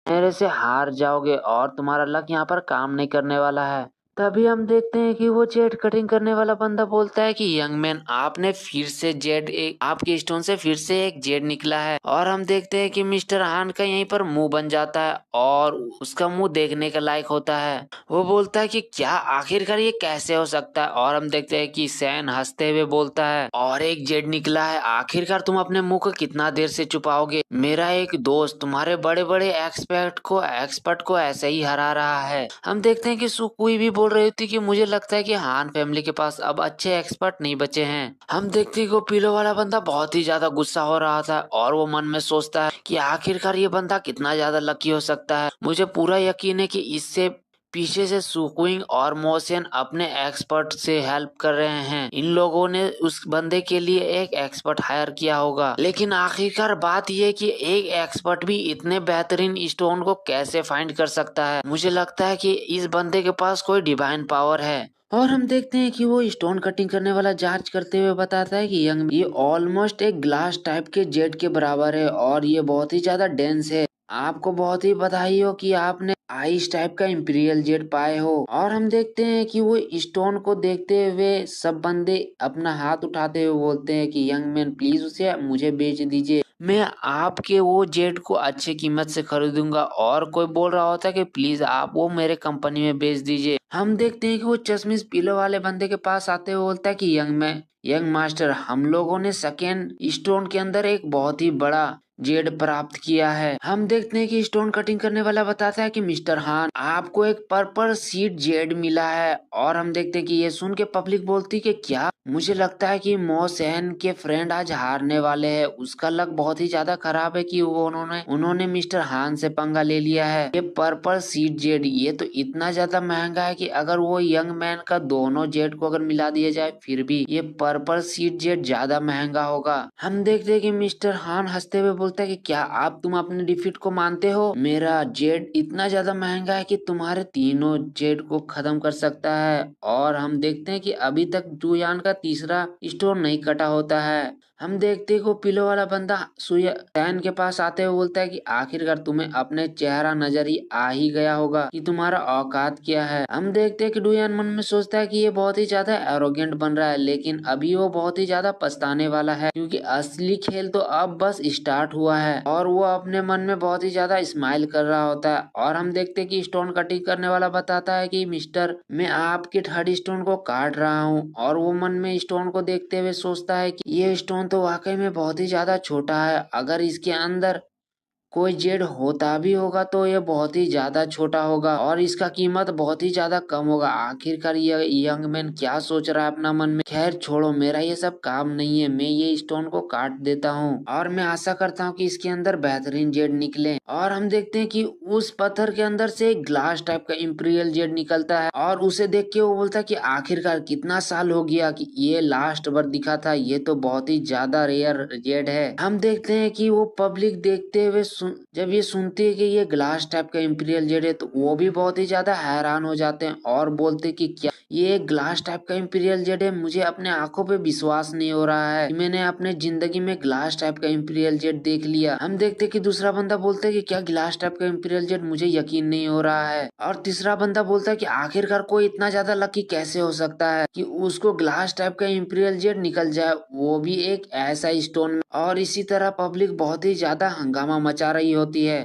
[SPEAKER 1] मेरे से हार जाओगे और तुम्हारा लक यहाँ पर काम नहीं करने वाला है। तभी हम देखते हैं कि वो जेड कटिंग करने वाला बंदा बोलता है कि यंग मैन आपने फिर से जेड एक आपके स्टोन से फिर से एक जेड निकला है। और हम देखते हैं कि मिस्टर हान का यहीं पर मुंह बन जाता है और उसका मुंह देखने के लायक होता है। वो बोलता है कि क्या आखिरकार ये कैसे हो सकता है। और हम देखते हैं कि सैन हंसते हुए बोलता है और एक जेड निकला है, आखिरकार तुम अपने मुंह को कितना देर से छुपाओगे। मेरा एक दोस्त तुम्हारे बड़े बड़े एक्सपर्ट को ऐसे ही हरा रहा है। हम देखते हैं कि सुकुई भी बोल रही थी कि मुझे लगता है कि हान फैमिली के पास अब अच्छे एक्सपर्ट नहीं बचे हैं। हम देखते हैं कि वो पीलो वाला बंदा बहुत ही ज्यादा गुस्सा हो रहा था और वो मन में सोचता है कि आखिरकार ये बंदा कितना ज्यादा लकी हो सकता है। मुझे पूरा यकीन है कि इससे पीछे से सुकुइंग और मोशन अपने एक्सपर्ट से हेल्प कर रहे हैं। इन लोगों ने उस बंदे के लिए एक एक्सपर्ट हायर किया होगा। लेकिन आखिरकार बात यह कि एक एक्सपर्ट भी इतने बेहतरीन स्टोन को कैसे फाइंड कर सकता है। मुझे लगता है कि इस बंदे के पास कोई डिवाइन पावर है। और हम देखते हैं कि वो स्टोन कटिंग करने वाला जांच करते हुए बताता है कि यंग ये ऑलमोस्ट एक ग्लास टाइप के जेट के बराबर है और ये बहुत ही ज्यादा डेंस है। आपको बहुत ही बधाई हो कि आपने आइस टाइप का इंपीरियल जेट पाए हो। और हम देखते हैं कि वो स्टोन को देखते हुए सब बंदे अपना हाथ उठाते हुए बोलते हैं कि यंग मैन प्लीज उसे मुझे बेच दीजिए, मैं आपके वो जेट को अच्छी कीमत से खरीदूंगा। और कोई बोल रहा होता है कि प्लीज आप वो मेरे कंपनी में बेच दीजिए। हम देखते हैं कि वो चश्मिश पीलो वाले बंदे के पास आते हुए बोलता है कि यंग मास्टर हम लोगों ने सेकेंड स्टोन के अंदर एक बहुत ही बड़ा जेड प्राप्त किया है। हम देखते हैं कि स्टोन कटिंग करने वाला बताता है कि मिस्टर हान आपको एक पर्पल सीड जेड मिला है। और हम देखते हैं कि ये सुन के पब्लिक बोलती कि क्या, मुझे लगता है कि मोहसेन के फ्रेंड आज हारने वाले हैं। उसका लक बहुत ही ज्यादा खराब है कि वो उन्होंने मिस्टर हान से पंगा ले लिया है। ये पर्पल सीड जेड ये तो इतना ज्यादा महंगा है कि अगर वो यंग मैन का दोनों जेड को अगर मिला दिया जाए फिर भी ये पर्पल सीड जेड ज्यादा महंगा होगा। हम देखते हैं कि मिस्टर हान हंसते हुए बोलता है कि क्या तुम अपने डिफीट को मानते हो। मेरा जेड इतना ज्यादा महंगा है कि तुम्हारे तीनों जेड को खत्म कर सकता है। और हम देखते हैं कि अभी तक जुयान का तीसरा स्टोन नहीं कटा होता है। हम देखते हैं कि वो पिलो वाला बंदा सैन के पास आते हुए बोलता है कि आखिरकार तुम्हें अपने चेहरा नजर ही आ ही गया होगा कि तुम्हारा औकात क्या है। हम देखते हैं कि डुयान मन में सोचता है कि ये बहुत ही ज्यादा एरोगेंट बन रहा है, लेकिन अभी वो बहुत ही ज्यादा पछताने वाला है क्योंकि असली खेल तो अब बस स्टार्ट हुआ है। और वो अपने मन में बहुत ही ज्यादा स्माइल कर रहा होता है। और हम देखते हैं कि स्टोन कटिंग करने वाला बताता है कि मिस्टर मैं आपके थर्ड स्टोन को काट रहा हूँ। और वो मन में स्टोन को देखते हुए सोचता है कि ये स्टोन तो वाकई में बहुत ही ज्यादा छोटा है, अगर इसके अंदर कोई जेड होता भी होगा तो ये बहुत ही ज्यादा छोटा होगा और इसका कीमत बहुत ही ज्यादा कम होगा। आखिरकार ये यंग मैन क्या सोच रहा है अपना मन में। खैर छोड़ो, मेरा ये सब काम नहीं है, मैं ये स्टोन को काट देता हूँ और मैं आशा करता हूँ कि इसके अंदर बेहतरीन जेड निकले। और हम देखते हैं कि उस पत्थर के अंदर से एक ग्लास टाइप का इंपीरियल जेड निकलता है और उसे देख के वो बोलता है कि आखिरकार कितना साल हो गया कि ये लास्ट बार दिखा था, ये तो बहुत ही ज्यादा रेयर जेड है। हम देखते हैं कि वो पब्लिक देखते हुए जब ये सुनते हैं कि ये ग्लास टाइप का इंपीरियल जेड है तो वो भी बहुत ही ज्यादा हैरान हो जाते हैं और बोलते कि क्या ये एक ग्लास टाइप का इंपीरियल जेट है। मुझे अपने आंखों पे विश्वास नहीं हो रहा है कि मैंने अपने जिंदगी में ग्लास टाइप का इंपीरियल जेट देख लिया। हम देखते कि दूसरा बंदा बोलता है कि क्या ग्लास टाइप का इंपीरियल जेट, मुझे यकीन नहीं हो रहा है। और तीसरा बंदा बोलता है कि आखिरकार कोई इतना ज्यादा लकी कैसे हो सकता है कि उसको ग्लास टाइप का इंपीरियल जेट निकल जाए, वो भी एक ऐसा स्टोन में। और इसी तरह पब्लिक बहुत ही ज्यादा हंगामा मचा रही होती है।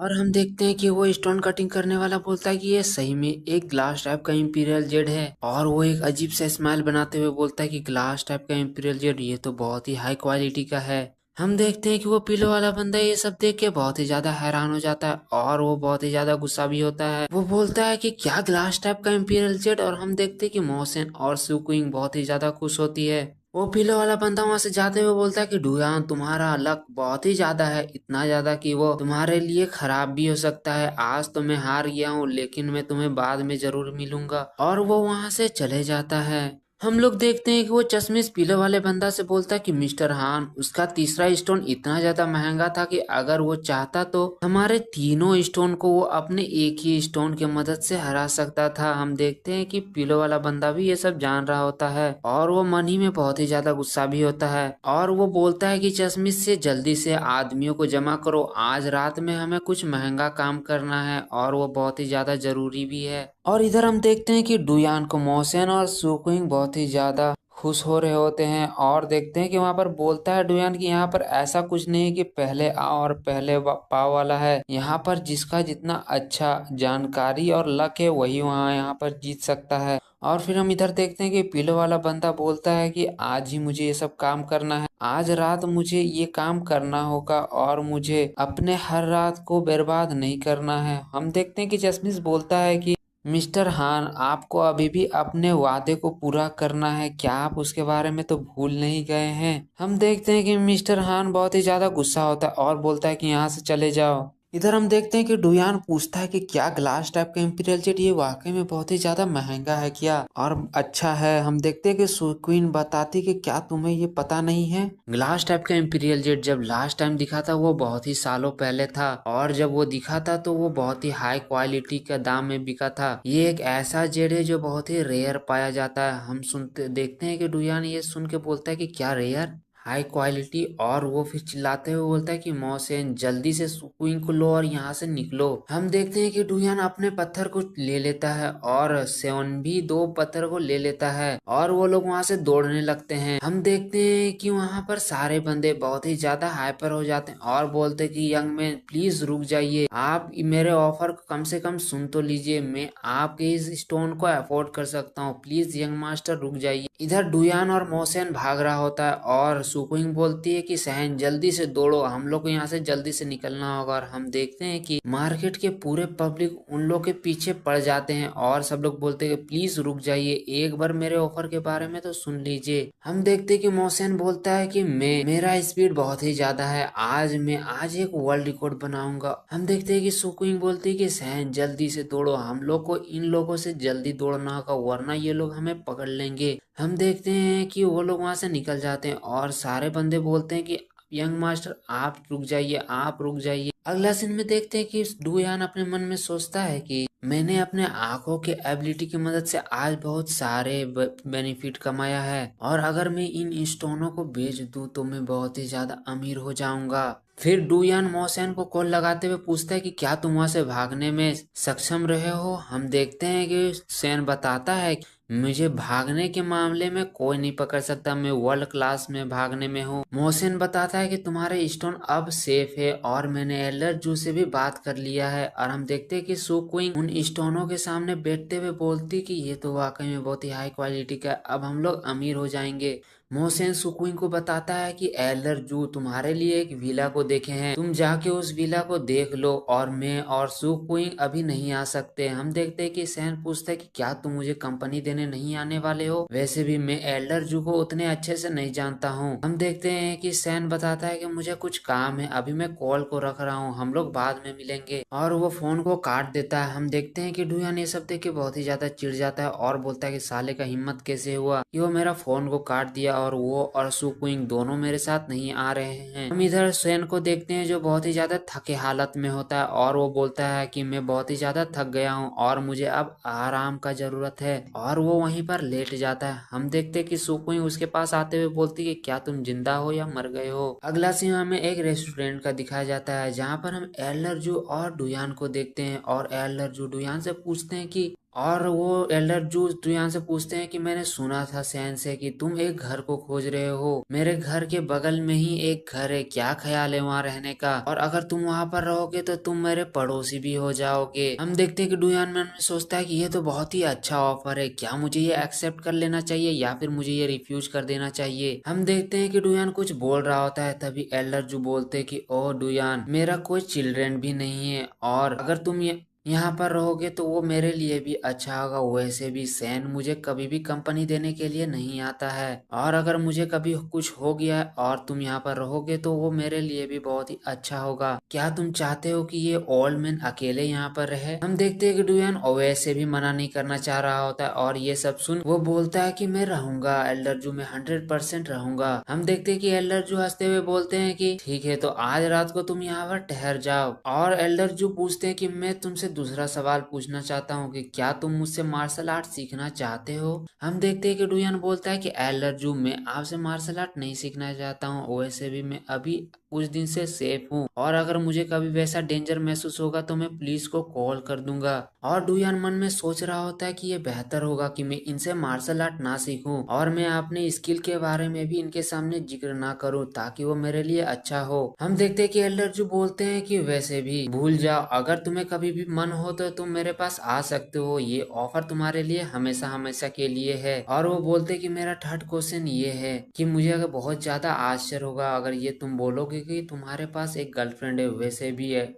[SPEAKER 1] और हम देखते हैं कि वो स्टोन कटिंग करने वाला बोलता है कि ये सही में एक ग्लास टाइप का इंपीरियल जेड है। और वो एक अजीब सा स्माइल बनाते हुए बोलता है कि ग्लास टाइप का इंपीरियल जेड, ये तो बहुत ही हाई क्वालिटी का है। हम देखते हैं कि वो पीलो वाला बंदा ये सब देख के बहुत ही ज्यादा हैरान हो जाता है और वो बहुत ही ज्यादा गुस्सा भी होता है। वो बोलता है कि क्या ग्लास टाइप का इंपीरियल जेड। और हम देखते हैं कि मोहसिन और सुकुइंग बहुत ही ज्यादा खुश होती है। वो पीले वाला बंदा वहां से जाते हुए बोलता है कि डुयान, तुम्हारा लक बहुत ही ज्यादा है, इतना ज्यादा कि वो तुम्हारे लिए खराब भी हो सकता है। आज तो मैं हार गया हूँ, लेकिन मैं तुम्हें बाद में जरूर मिलूंगा। और वो वहां से चले जाता है। हम लोग देखते हैं कि वो चश्मिश पीले वाले बंदा से बोलता है कि मिस्टर हान, उसका तीसरा स्टोन इतना ज्यादा महंगा था कि अगर वो चाहता तो हमारे तीनों स्टोन को वो अपने एक ही स्टोन के मदद से हरा सकता था। हम देखते हैं कि पीले वाला बंदा भी ये सब जान रहा होता है और वो मन ही में बहुत ही ज्यादा गुस्सा भी होता है। और वो बोलता है कि चश्मिश से जल्दी से आदमियों को जमा करो, आज रात में हमें कुछ महंगा काम करना है और वो बहुत ही ज्यादा जरूरी भी है। और इधर हम देखते हैं कि डुयान को मोहसिन और सुकुइंग बहुत ही ज्यादा खुश हो रहे होते हैं। और देखते हैं कि वहां पर बोलता है डुयान कि यहाँ पर ऐसा कुछ नहीं है कि पहले आ और पहले पाव वाला है। यहाँ पर जिसका जितना अच्छा जानकारी और लक है वही वहाँ यहाँ पर जीत सकता है। और फिर हम इधर देखते हैं कि पीले वाला बंदा बोलता है कि आज ही मुझे ये सब काम करना है, आज रात मुझे ये काम करना होगा और मुझे अपने हर रात को बर्बाद नहीं करना है। हम देखते हैं कि जसमिस बोलता है कि मिस्टर हान, आपको अभी भी अपने वादे को पूरा करना है, क्या आप उसके बारे में तो भूल नहीं गए हैं। हम देखते हैं कि मिस्टर हान बहुत ही ज्यादा गुस्सा होता है और बोलता है कि यहाँ से चले जाओ। इधर हम देखते हैं कि डुयान पूछता है कि क्या ग्लास टाइप का इंपीरियल जेट ये वाकई में बहुत ही ज्यादा महंगा है क्या और अच्छा है। हम देखते हैं कि सुक्वीन बताती कि क्या तुम्हें ये पता नहीं है, ग्लास टाइप का इंपीरियल जेट जब लास्ट टाइम दिखा था वो बहुत ही सालों पहले था और जब वो दिखा था तो वो बहुत ही हाई क्वालिटी का दाम में बिका था। ये एक ऐसा जेट है जो बहुत ही रेयर पाया जाता है। हम सुनते देखते हैं कि डुयान ये सुन के बोलता है कि क्या रेयर, हाई क्वालिटी। और वो फिर चिल्लाते हुए बोलता है कि मोहसिन, जल्दी से सुकुइंग को लो और यहाँ से निकलो। हम देखते हैं कि डुयान अपने पत्थर को ले लेता है और सेवन भी दो पत्थर को ले लेता है और वो लोग वहाँ से दौड़ने लगते हैं। हम देखते हैं कि वहाँ पर सारे बंदे बहुत ही ज्यादा हाइपर हो जाते हैं और बोलते हैं कि यंग मैन प्लीज रुक जाइए, आप मेरे ऑफर को कम से कम सुन तो लीजिए, मैं आपके इस स्टोन को अफोर्ड कर सकता हूँ, प्लीज यंग मास्टर रुक जाइए। इधर डुयान और मोहसिन भाग रहा होता है और सुकुइंग बोलती है कि सहन जल्दी से दौड़ो, हम लोग को यहाँ से जल्दी से निकलना होगा। और हम देखते हैं कि मार्केट के पूरे पब्लिक उन लोग के पीछे पड़ जाते हैं और सब लोग बोलते हैं कि प्लीज रुक जाइए, एक बार मेरे ऑफर के बारे में तो सुन लीजिए। हम देखते हैं कि मोहसिन बोलता है कि मेरा स्पीड बहुत ही ज्यादा है, आज एक वर्ल्ड रिकॉर्ड बनाऊंगा। हम देखते हैं कि सुकुइंग बोलती है कि सहन जल्दी से दौड़ो, हम लोग को इन लोगों से जल्दी दौड़ना होगा वरना ये लोग हमें पकड़ लेंगे। हम देखते हैं कि वो लोग वहां से निकल जाते हैं और सारे बंदे बोलते हैं कि यंग मास्टर आप रुक जाइए, आप रुक जाइए। अगला सीन में देखते हैं कि डुयान अपने मन में सोचता है कि मैंने अपने आंखों के एबिलिटी की मदद से आज बहुत सारे बेनिफिट कमाया है और अगर मैं इन स्टोनों को बेच दूं तो मैं बहुत ही ज्यादा अमीर हो जाऊंगा। फिर डुयान मोहसिन को कॉल लगाते हुए पूछता है कि क्या तुम वहां से भागने में सक्षम रहे हो। हम देखते हैं कि सैन बताता है मुझे भागने के मामले में कोई नहीं पकड़ सकता, मैं वर्ल्ड क्लास में भागने में हूँ। मोहसिन बताता है कि तुम्हारे स्टोन अब सेफ है और मैंने एल्डर जू से भी बात कर लिया है। और हम देखते हैं कि सुक्विंग उन स्टोनों के सामने बैठते हुए बोलती कि ये तो वाकई में बहुत ही हाई क्वालिटी का है, अब हम लोग अमीर हो जाएंगे। मोहसिन सुकुइन को बताता है कि एल्डर जू तुम्हारे लिए एक विला को देखे हैं, तुम जाके उस विला को देख लो और मैं और सुकुइन अभी नहीं आ सकते। हम देखते हैं कि सैन पूछता है कि क्या तुम मुझे कंपनी देने नहीं आने वाले हो, वैसे भी मैं एल्डर जू को उतने अच्छे से नहीं जानता हूँ। हम देखते हैं कि सैन बताता है कि मुझे कुछ काम है, अभी मैं कॉल को रख रहा हूँ, हम लोग बाद में मिलेंगे। और वो फोन को काट देता है। हम देखते हैं कि डुयान ये सब देख के बहुत ही ज्यादा चिढ़ जाता है और बोलता है कि साले का हिम्मत कैसे हुआ कि वो मेरा फोन को काट दिया और वो और सुकुइंग दोनों मेरे साथ नहीं आ रहे हैं। हम इधर सेन को देखते हैं जो बहुत ही ज्यादा थके हालत में होता है और वो बोलता है कि मैं बहुत ही ज्यादा थक गया हूँ और मुझे अब आराम का जरूरत है, और वो वहीं पर लेट जाता है। हम देखते हैं कि सुकुइंग उसके पास आते हुए बोलती है क्या तुम जिंदा हो या मर गए हो। अगला सीन हमें एक रेस्टोरेंट का दिखाया जाता है जहाँ पर हम एल्डर जू और डुयान को देखते हैं, और एल्डर जू डुयान से पूछते हैं कि और वो एल्डर जूस डुयान से पूछते हैं कि मैंने सुना था सैन से कि तुम एक घर को खोज रहे हो। मेरे घर के बगल में ही एक घर है, क्या ख्याल है वहाँ रहने का? और अगर तुम वहाँ पर रहोगे तो तुम मेरे पड़ोसी भी हो जाओगे। हम देखते हैं कि डुयान मन में सोचता है कि ये तो बहुत ही अच्छा ऑफर है, क्या मुझे ये एक्सेप्ट कर लेना चाहिए या फिर मुझे ये रिफ्यूज कर देना चाहिए। हम देखते हैं कि डुयान कुछ बोल रहा होता है, तभी एल्डर जू बोलते हैं कि ओ डुयान, मेरा कोई चिल्ड्रन भी नहीं है, और अगर तुम ये यहाँ पर रहोगे तो वो मेरे लिए भी अच्छा होगा। वैसे भी सैन मुझे कभी भी कंपनी देने के लिए नहीं आता है, और अगर मुझे कभी कुछ हो गया और तुम यहाँ पर रहोगे तो वो मेरे लिए भी बहुत ही अच्छा होगा। क्या तुम चाहते हो कि ये ओल्ड मैन अकेले यहाँ पर रहे? हम देखते हैं कि डुयान वैसे भी मना नहीं करना चाह रहा होता है, और ये सब सुन वो बोलता है कि मैं रहूंगा एल्डर जू, मैं 100% रहूंगा। हम देखते हैं कि एल्डर जू हंसते हुए बोलते हैं कि ठीक है तो आज रात को तुम यहाँ पर ठहर जाओ। और एल्डर जू पूछते हैं कि मैं तुमसे दूसरा सवाल पूछना चाहता हूँ कि क्या तुम मुझसे मार्शल आर्ट सीखना चाहते हो? हम देखते हैं कि डुयान बोलता है कि एल्डर जू, मैं आपसे मार्शल आर्ट नहीं सीखना चाहता हूँ, वैसे भी मैं अभी कुछ दिन से सेफ हूँ, और अगर मुझे कभी वैसा डेंजर महसूस होगा तो मैं पुलिस को कॉल कर दूंगा। और डुयान मन में सोच रहा होता है कि ये बेहतर होगा कि मैं इनसे मार्शल आर्ट ना सीखूं, और मैं अपने स्किल के बारे में भी इनके सामने जिक्र ना करूं ताकि वो मेरे लिए अच्छा हो। हम देखते हैं कि एल्डर जू बोलते हैं कि वैसे भी भूल जाओ, अगर तुम्हें कभी भी मन हो तो तुम मेरे पास आ सकते हो, ये ऑफर तुम्हारे लिए हमेशा हमेशा के लिए है। और वो बोलते कि मेरा थर्ड क्वेश्चन ये है कि मुझे अगर बहुत ज्यादा आश्चर्य होगा अगर ये तुम बोलोगे कि तुम्हारे पास एक गर्लफ्रेंड है, वैसे भी है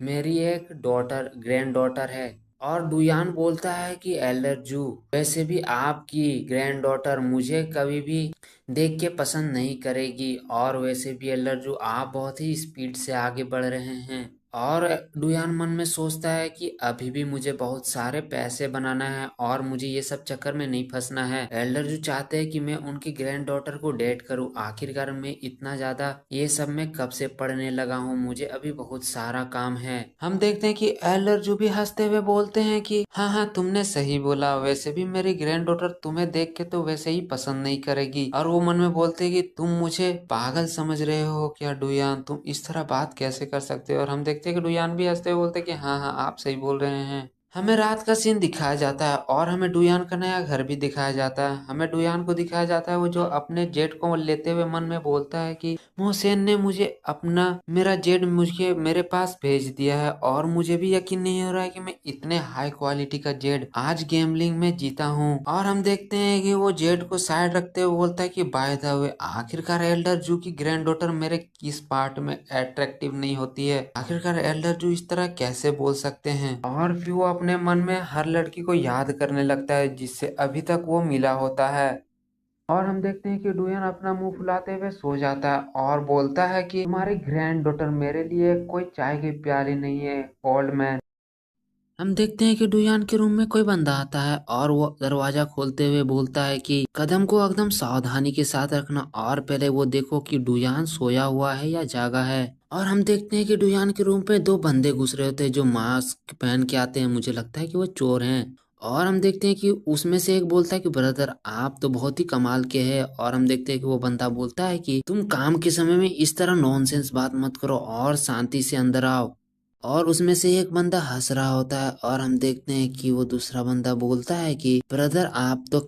[SPEAKER 1] मेरी एक डॉटर ग्रैंड डॉटर है। और डुयान बोलता है कि एल्डर जू, वैसे भी आपकी ग्रैंड डॉटर मुझे कभी भी देख के पसंद नहीं करेगी, और वैसे भी एल्डर जू आप बहुत ही स्पीड से आगे बढ़ रहे हैं। और डुयान मन में सोचता है कि अभी भी मुझे बहुत सारे पैसे बनाना है और मुझे ये सब चक्कर में नहीं फंसना है। एल्डर जो चाहते हैं कि मैं उनकी ग्रैंड डॉटर को डेट करूं, आखिरकार मैं इतना ज्यादा ये सब में कब से पढ़ने लगा हूं, मुझे अभी बहुत सारा काम है। हम देखते हैं कि एल्डर जो भी हंसते हुए बोलते हैं कि हाँ हाँ तुमने सही बोला, वैसे भी मेरी ग्रैंड डॉटर तुम्हें देख के तो वैसे ही पसंद नहीं करेगी। और वो मन में बोलते हैं कि तुम मुझे पागल समझ रहे हो क्या डुयान, तुम इस तरह बात कैसे कर सकते हो? और हम देखते हैं कि डुयान भी हंसते हुए बोलते हैं कि हाँ हाँ आप सही बोल रहे हैं। हमें रात का सीन दिखाया जाता है और हमें डुयान का नया घर भी दिखाया जाता है। हमें डुयान को दिखाया जाता है वो जो अपने जेट को लेते हुए मन में बोलता है कि मोहसेन ने मुझे अपना मेरा जेट मुझे मेरे पास भेज दिया है, और मुझे भी यकीन नहीं हो रहा है कि मैं इतने हाई क्वालिटी का जेट आज गैम्बलिंग में जीता हूँ। और हम देखते हैं कि वो जेट को साइड रखते हुए बोलता है कि बाय द वे आखिरकार एल्डर जू की ग्रैंड डॉटर मेरे किस पार्ट में अट्रैक्टिव नहीं होती है? आखिरकार एल्डर जू इस तरह कैसे बोल सकते हैं? और फिर वो अपने मन में हर लड़की को याद करने लगता है जिससे अभी तक वो मिला होता है। और हम देखते हैं कि डुयन अपना मुंह फुलाते हुए सो जाता है और बोलता है कि तुम्हारी ग्रैंड डॉटर मेरे लिए कोई चाय की प्याली नहीं है ओल्ड मैन। हम देखते हैं कि डुयान के रूम में कोई बंदा आता है और वो दरवाजा खोलते हुए बोलता है कि कदम को एकदम सावधानी के साथ रखना, और पहले वो देखो कि डुयान सोया हुआ है या जागा है। और हम देखते हैं कि डुयान के रूम पे दो बंदे घुस रहे होते हैं जो मास्क पहन के आते हैं, मुझे लगता है कि वो चोर हैं। और हम देखते हैं कि उसमें से एक बोलता है कि ब्रदर आप तो बहुत ही कमाल के हैं। और हम देखते हैं कि वो बंदा बोलता है कि तुम काम के समय में इस तरह नॉनसेंस बात मत करो और शांति से अंदर आओ। और उसमें से एक बंदा हंस रहा होता है, और हम देखते हैं कि वो दूसरा बंदा बोलता है कि ब्रदर आप तो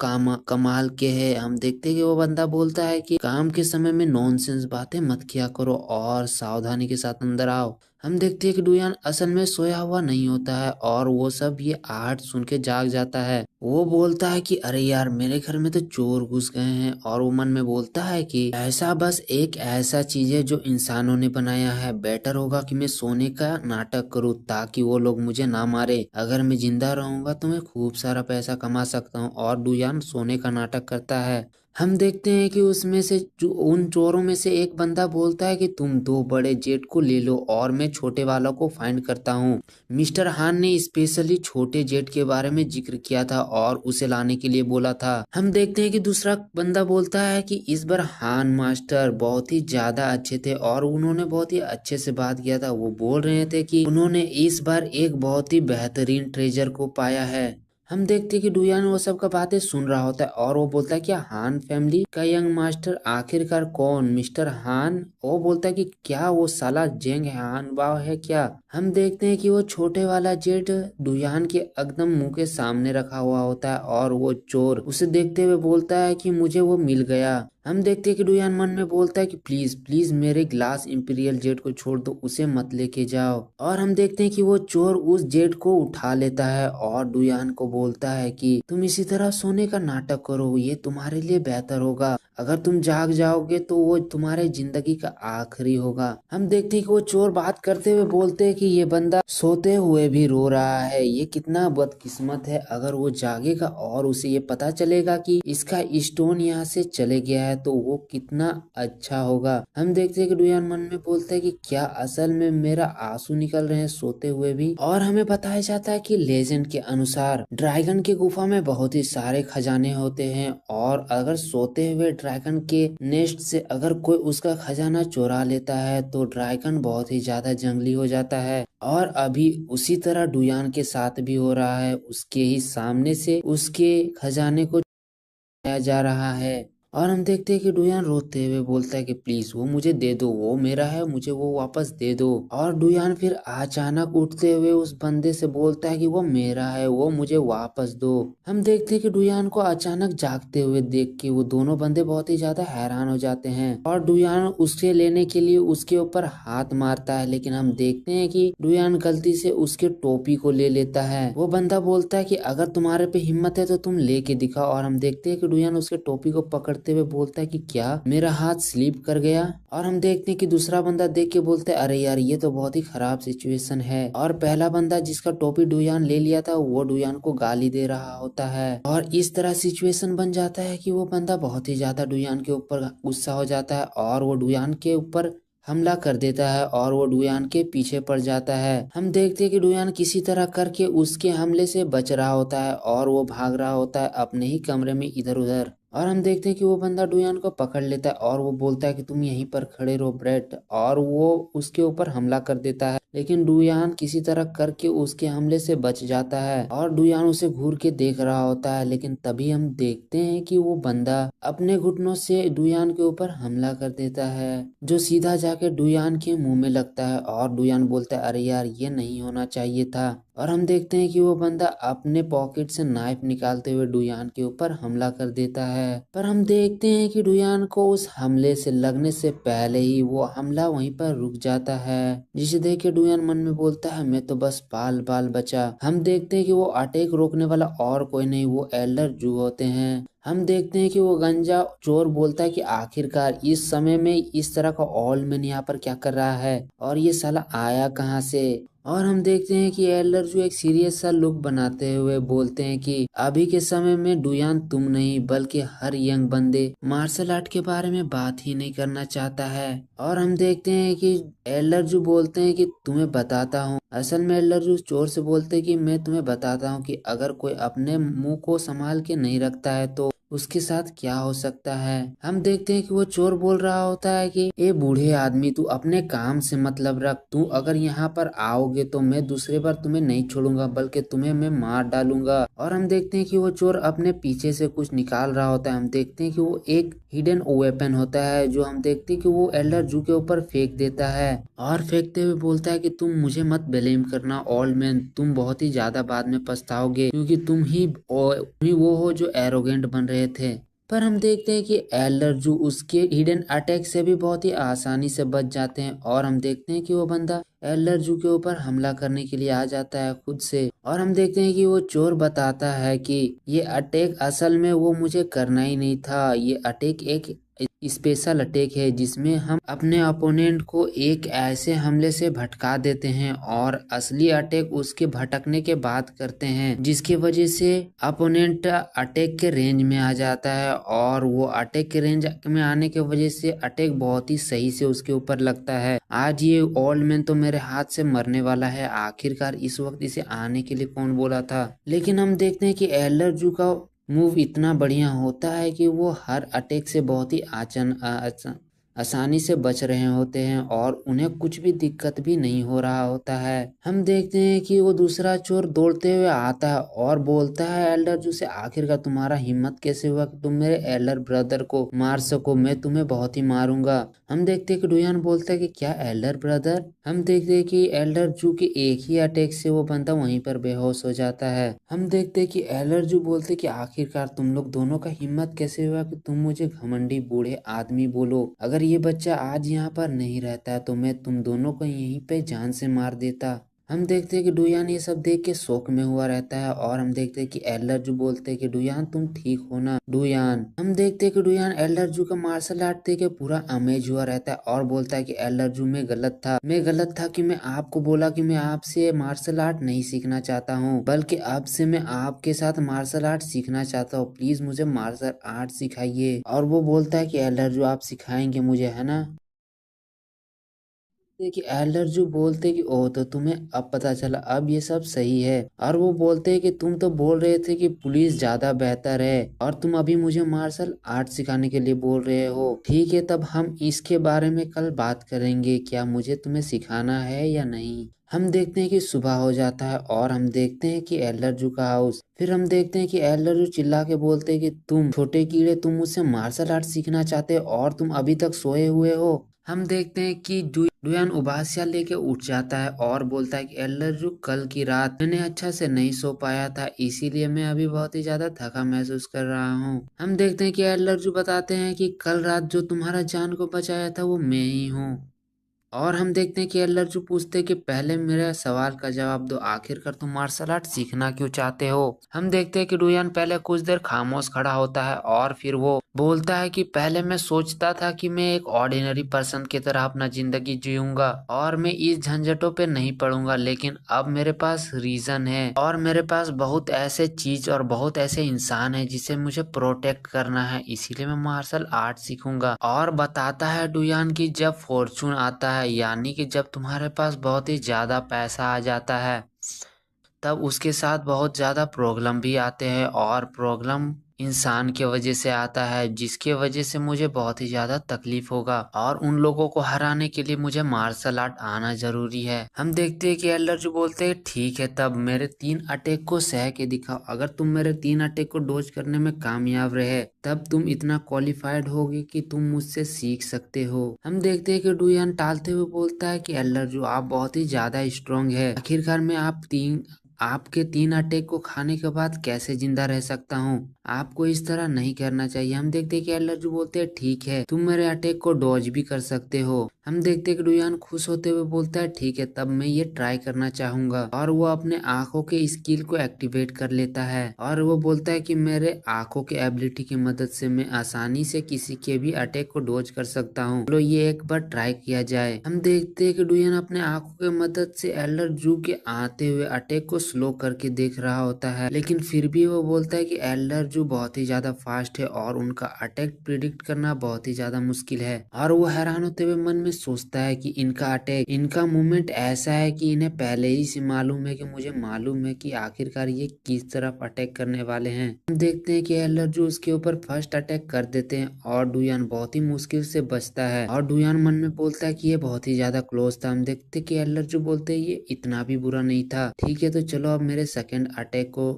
[SPEAKER 1] कमाल के हैं। हम देखते हैं कि वो बंदा बोलता है कि काम के समय में नॉनसेंस बातें मत किया करो और सावधानी के साथ अंदर आओ। हम देखते हैं कि डुयान असल में सोया हुआ नहीं होता है और वो सब ये आहट सुन के जाग जाता है। वो बोलता है कि अरे यार मेरे घर में तो चोर घुस गए हैं, और वो मन में बोलता है कि ऐसा बस एक ऐसा चीज है जो इंसानों ने बनाया है, बेटर होगा कि मैं सोने का नाटक करूं ताकि वो लोग मुझे ना मारे। अगर मैं जिंदा रहूंगा तो मैं खूब सारा पैसा कमा सकता हूं। और डुयान सोने का नाटक करता है। हम देखते हैं कि उसमें से जो उन चोरों में से एक बंदा बोलता है कि तुम दो बड़े जेट को ले लो और मैं छोटे वालों को फाइंड करता हूँ। मिस्टर हान ने स्पेशली छोटे जेट के बारे में जिक्र किया था और उसे लाने के लिए बोला था। हम देखते हैं कि दूसरा बंदा बोलता है कि इस बार हान मास्टर बहुत ही ज्यादा अच्छे थे और उन्होंने बहुत ही अच्छे से बात किया था। वो बोल रहे थे कि उन्होंने इस बार एक बहुत ही बेहतरीन ट्रेजर को पाया है। हम देखते हैं कि डुयान वो सब का बातें सुन रहा होता है और वो बोलता है क्या हान फैमिली का यंग मास्टर आखिरकार कौन? मिस्टर हान। वो बोलता है कि क्या वो साला जेंग हान बाव है क्या? हम देखते हैं कि वो छोटे वाला जेट डुयान के एकदम मुंह के सामने रखा हुआ होता है और वो चोर उसे देखते हुए बोलता है कि मुझे वो मिल गया। हम देखते हैं कि डुयान मन में बोलता है कि प्लीज प्लीज मेरे ग्लास इंपीरियल जेट को छोड़ दो, उसे मत लेके जाओ। और हम देखते हैं कि वो चोर उस जेट को उठा लेता है और डुयान को बोलता है कि तुम इसी तरह सोने का नाटक करो, ये तुम्हारे लिए बेहतर होगा। अगर तुम जाग जाओगे तो वो तुम्हारे जिंदगी का आखिरी होगा। हम देखते हैं कि वो चोर बात करते हुए बोलते हैं कि ये बंदा सोते हुए भी रो रहा है, ये कितना बदकिस्मत है। अगर वो जागेगा और उसे ये पता चलेगा कि इसका स्टोन यहाँ से चले गया है तो वो कितना अच्छा होगा। हम देखते हैं कि डुयान मन में बोलता है कि क्या असल में मेरा आंसू निकल रहे हैं सोते हुए भी। और हमें बताया जाता है कि लेजेंड के अनुसार ड्रैगन की गुफा में बहुत ही सारे खजाने होते हैं और अगर सोते हुए ड्रैगन के नेस्ट से अगर कोई उसका खजाना चुरा लेता है तो ड्रैगन बहुत ही ज्यादा जंगली हो जाता है। और अभी उसी तरह डुयान के साथ भी हो रहा है, उसके ही सामने से उसके खजाने को चुराया जा रहा है। और हम देखते हैं कि डुयान रोते हुए बोलता है कि प्लीज वो मुझे दे दो, वो मेरा है, मुझे वो वापस दे दो। और डुयान फिर अचानक उठते हुए उस बंदे से बोलता है कि वो मेरा है, वो मुझे वापस दो। हम देखते हैं कि डुयान को अचानक जागते हुए देख के वो दोनों बंदे बहुत ही ज्यादा हैरान हो जाते हैं और डुयान उससे लेने के लिए उसके ऊपर हाथ मारता है, लेकिन हम देखते हैं कि डुयान गलती से उसके टोपी को ले लेता है। वो बंदा बोलता है कि अगर तुम्हारे पे हिम्मत है तो तुम लेके दिखाओ। और हम देखते हैं कि डुयान उसके टोपी को पकड़ते हुए बोलता है कि क्या मेरा हाथ स्लिप कर गया? और हम देखते हैं कि दूसरा बंदा देख के बोलता है अरे यार ये तो बहुत ही खराब सिचुएशन है। और पहला बंदा जिसका टोपी डुयान ले लिया था वो डुयान को गाली दे रहा होता है और इस तरह सिचुएशन बन जाता है कि वो बंदा बहुत ही ज्यादा डुयान के ऊपर गुस्सा हो जाता है और वो डुयान के ऊपर हमला कर देता है और वो डुयान के पीछे पड़ जाता है। हम देखते हैं कि डुयान किसी तरह करके उसके हमले से बच रहा होता है और वो भाग रहा होता है अपने ही कमरे में इधर उधर। और हम देखते हैं कि वो बंदा डुयान को पकड़ लेता है और वो बोलता है कि तुम यहीं पर खड़े रहो ब्रेट, और वो उसके ऊपर हमला कर देता है। लेकिन डुयान किसी तरह करके उसके हमले से बच जाता है और डुयान उसे घूर के देख रहा होता है। लेकिन तभी हम देखते हैं कि वो बंदा अपने घुटनों से डुयान के ऊपर हमला कर देता है जो सीधा जाके डुयान के मुंह में लगता है और डुयान बोलता है अरे यार ये नहीं होना चाहिए था। और हम देखते हैं कि वो बंदा अपने पॉकेट से नाइफ निकालते हुए डुयान के ऊपर हमला कर देता है। पर हम देखते हैं कि डुयान को उस हमले से लगने से पहले ही वो हमला वहीं पर रुक जाता है, जिसे देख के डुयान मन में बोलता है मैं तो बस बाल बाल बचा। हम देखते हैं कि वो अटैक रोकने वाला और कोई नहीं वो एल्डर जू होते हैं। हम देखते हैं कि वो गंजा चोर बोलता है कि आखिरकार इस समय में इस तरह का ओल्ड मैन यहाँ पर क्या कर रहा है और ये साला आया कहाँ से। और हम देखते हैं कि एल्डर जो एक सीरियस सा लुक बनाते हुए बोलते हैं कि अभी के समय में डुयान तुम नहीं बल्कि हर यंग बंदे मार्शल आर्ट के बारे में बात ही नहीं करना चाहता है। और हम देखते हैं कि एल्डर जो बोलते हैं कि तुम्हें बताता हूँ। असल में एल्डर जो चोर से बोलते हैं कि मैं तुम्हें बताता हूँ कि अगर कोई अपने मुंह को संभाल के नहीं रखता है तो उसके साथ क्या हो सकता है। हम देखते हैं कि वो चोर बोल रहा होता है कि ए बूढ़े आदमी तू अपने काम से मतलब रख, तू अगर यहाँ पर आओगे तो मैं दूसरे बार तुम्हें नहीं छोड़ूंगा बल्कि तुम्हें मैं मार डालूंगा। और हम देखते हैं कि वो चोर अपने पीछे से कुछ निकाल रहा होता है। हम देखते हैं कि वो एक हिडन वेपन होता है जो हम देखते हैं कि वो एल्डर जू के ऊपर फेंक देता है और फेंकते हुए बोलता है कि तुम मुझे मत ब्लेम करना ओल्ड मैन, तुम बहुत ही ज्यादा बाद में पछताओगे क्योंकि तुम ही वो हो जो एरोगेंट बन रहे थे। पर हम देखते हैं कि एल्डर जू उसके हिडन अटैक से भी बहुत ही आसानी से बच जाते हैं और हम देखते हैं कि वो बंदा एल्डर जू के ऊपर हमला करने के लिए आ जाता है खुद से। और हम देखते हैं कि वो चोर बताता है कि ये अटैक असल में वो मुझे करना ही नहीं था, ये अटैक एक स्पेशल अटैक है जिसमें हम अपने अपोनेंट को एक ऐसे हमले से भटका देते हैं और असली अटैक उसके भटकने के बाद करते हैं, जिसकी वजह से अपोनेंट अटैक के रेंज में आ जाता है और वो अटैक के रेंज में आने की वजह से अटैक बहुत ही सही से उसके ऊपर लगता है। आज ये ओल्ड मैन तो मेरे हाथ से मरने वाला है, आखिरकार इस वक्त इसे आने के लिए कौन बोला था। लेकिन हम देखते हैं कि एल्डर जू का मूव इतना बढ़िया होता है कि वो हर अटैक से बहुत ही आसानी से बच रहे होते हैं और उन्हें कुछ भी दिक्कत भी नहीं हो रहा होता है। हम देखते हैं कि वो दूसरा चोर दौड़ते हुए आता है और बोलता है एल्डर जू से, आखिरकार तुम्हारा हिम्मत कैसे हुआ कि तुम मेरे एल्डर ब्रदर को मार सको, मैं तुम्हें बहुत ही मारूंगा। हम देखते हैं कि डुयान बोलता है कि क्या एल्डर ब्रदर। हम देखते हैं कि एल्डर जू के एक ही अटैक से वो बंदा वहीं पर बेहोश हो जाता है। हम देखते हैं कि एल्डर जू बोलते कि आखिरकार तुम लोग दोनों का हिम्मत कैसे हुआ कि तुम मुझे घमंडी बूढ़े आदमी बोलो। अगर ये बच्चा आज यहाँ पर नहीं रहता तो मैं तुम दोनों को यहीं पे जान से मार देता। हम देखते हैं कि डुयान ये सब देख के शोक में हुआ रहता है और हम देखते हैं कि एल्डर जू बोलते हैं कि डुयान तुम ठीक हो ना डुयान। हम देखते हैं कि डुयान एल्डर जू का मार्शल आर्ट देख के पूरा अमेज हुआ रहता है और बोलता है कि एल्डर जू मैं गलत था कि मैं आपको बोला कि मैं आपसे मार्शल आर्ट नहीं सीखना चाहता हूँ, बल्कि अब से मैं आपके साथ मार्शल आर्ट सीखना चाहता हूँ, प्लीज मुझे मार्शल आर्ट सिखाइए। और वो बोलता है कि एल्डर जू आप सिखाएंगे मुझे है ना। देखिए एल्डर जो बोलते कि ओ तो तुम्हें अब पता चला, अब ये सब सही है। और वो बोलते हैं कि तुम तो बोल रहे थे कि पुलिस ज्यादा बेहतर है और तुम अभी मुझे मार्शल आर्ट सिखाने के लिए बोल रहे हो। ठीक है, तब हम इसके बारे में कल बात करेंगे, क्या मुझे तुम्हें सिखाना है या नहीं। हम देखते हैं कि सुबह हो जाता है और हम देखते हैं कि एल्डर जू का हाउस। फिर हम देखते हैं कि एल्डर जू चिल्ला के बोलते हैं कि तुम छोटे कीड़े, तुम मुझसे मार्शल आर्ट सीखना चाहते हो और तुम अभी तक सोए हुए हो। हम देखते हैं कि डुयान उबासिया लेके उठ जाता है और बोलता है कि एल्डर जू कल की रात मैंने अच्छा से नहीं सो पाया था, इसीलिए मैं अभी बहुत ही ज्यादा थका महसूस कर रहा हूँ। हम देखते हैं कि एल्डर जू बताते हैं कि कल रात जो तुम्हारा जान को बचाया था वो मैं ही हूँ। और हम देखते हैं कि एल्लर्जू पूछते हैं कि पहले मेरे सवाल का जवाब दो, आखिरकार तुम मार्शल आर्ट सीखना क्यों चाहते हो। हम देखते हैं कि डुयान पहले कुछ देर खामोश खड़ा होता है और फिर वो बोलता है कि पहले मैं सोचता था कि मैं एक ऑर्डिनरी पर्सन की तरह अपना जिंदगी जीऊंगा और मैं इस झंझटों पे नहीं पड़ूंगा, लेकिन अब मेरे पास रीजन है और मेरे पास बहुत ऐसे चीज और बहुत ऐसे इंसान है जिसे मुझे प्रोटेक्ट करना है, इसीलिए मैं मार्शल आर्ट सीखूंगा। और बताता है डुयान की जब फॉर्चून आता है, यानी कि जब तुम्हारे पास बहुत ही ज्यादा पैसा आ जाता है तब उसके साथ बहुत ज्यादा प्रॉब्लम भी आते हैं और प्रॉब्लम इंसान के वजह से आता है, जिसके वजह से मुझे बहुत ही ज्यादा तकलीफ होगा और उन लोगों को हराने के लिए मुझे मार्शल आर्ट आना जरूरी है। हम देखते हैं कि एल्डर जो बोलते हैं ठीक है, तब मेरे 3 अटैक को सह के दिखाओ, अगर तुम मेरे 3 अटैक को डोज करने में कामयाब रहे तब तुम इतना क्वालिफाइड होगे कि तुम मुझसे सीख सकते हो। हम देखते हैं कि डुयान टालते हुए बोलता है कि एल्डर जो आप बहुत ही ज्यादा स्ट्रांग है, आखिरकार मैं आपके 3 अटैक को खाने के बाद कैसे जिंदा रह सकता हूँ, आपको इस तरह नहीं करना चाहिए। हम देखते हैं कि एल्डर जो बोलते हैं ठीक है, तुम मेरे अटैक को डॉज भी कर सकते हो। हम देखते हैं कि डुयान खुश होते हुए बोलता है ठीक है, तब मैं ये ट्राई करना चाहूंगा और वो अपने आंखों के स्किल को एक्टिवेट कर लेता है और वो बोलता है कि मेरे आंखों के एबिलिटी की मदद से मैं आसानी से किसी के भी अटैक को डॉज कर सकता हूँ, चलो ये एक बार ट्राई किया जाए। हम देखते हैं कि डुयान अपने आंखों की मदद से एल्डर जू के आते हुए अटैक को स्लो करके देख रहा होता है, लेकिन फिर भी वो बोलता है कि एल्डर जू बहुत ही ज्यादा फास्ट है और उनका अटैक प्रिडिक्ट करना बहुत ही ज्यादा मुश्किल है। और वो हैरान होते हुए मन में सोचता है कि इनका अटैक, इनका मूवमेंट ऐसा है कि इन्हें पहले ही से मालूम है कि मुझे मालूम है कि आखिरकार ये किस तरफ अटैक करने वाले हैं। हम देखते हैं कि एल्डर जू उसके ऊपर फर्स्ट अटैक कर देते हैं और डुयान बहुत ही मुश्किल से बचता है और डुयान मन में बोलता है कि ये बहुत ही ज्यादा क्लोज था। हम देखते हैं कि एल्डर जो बोलते हैं ये इतना भी बुरा नहीं था, ठीक है तो चलो अब मेरे सेकंड अटैक को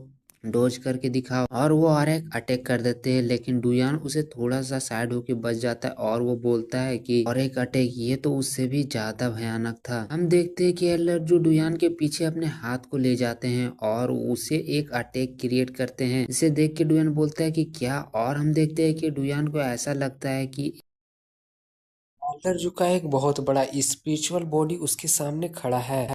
[SPEAKER 1] डोज करके दिखाओ। और वो और एक अटैक कर देते हैं, लेकिन डुयान उसे थोड़ा सा साइड होके बच जाता है और वो बोलता है कि और एक अटैक ये तो उससे भी ज्यादा भयानक था। हम देखते हैं कि एल्डर जो डुयान के पीछे अपने हाथ को ले जाते हैं और उसे एक अटैक क्रिएट करते हैं, इसे देख के डुयान बोलता है कि क्या, और हम देखते हैं कि डुयान को ऐसा लगता है कि
[SPEAKER 2] एल्डर का एक बहुत बड़ा स्पिरिचुअल बॉडी उसके सामने खड़ा है।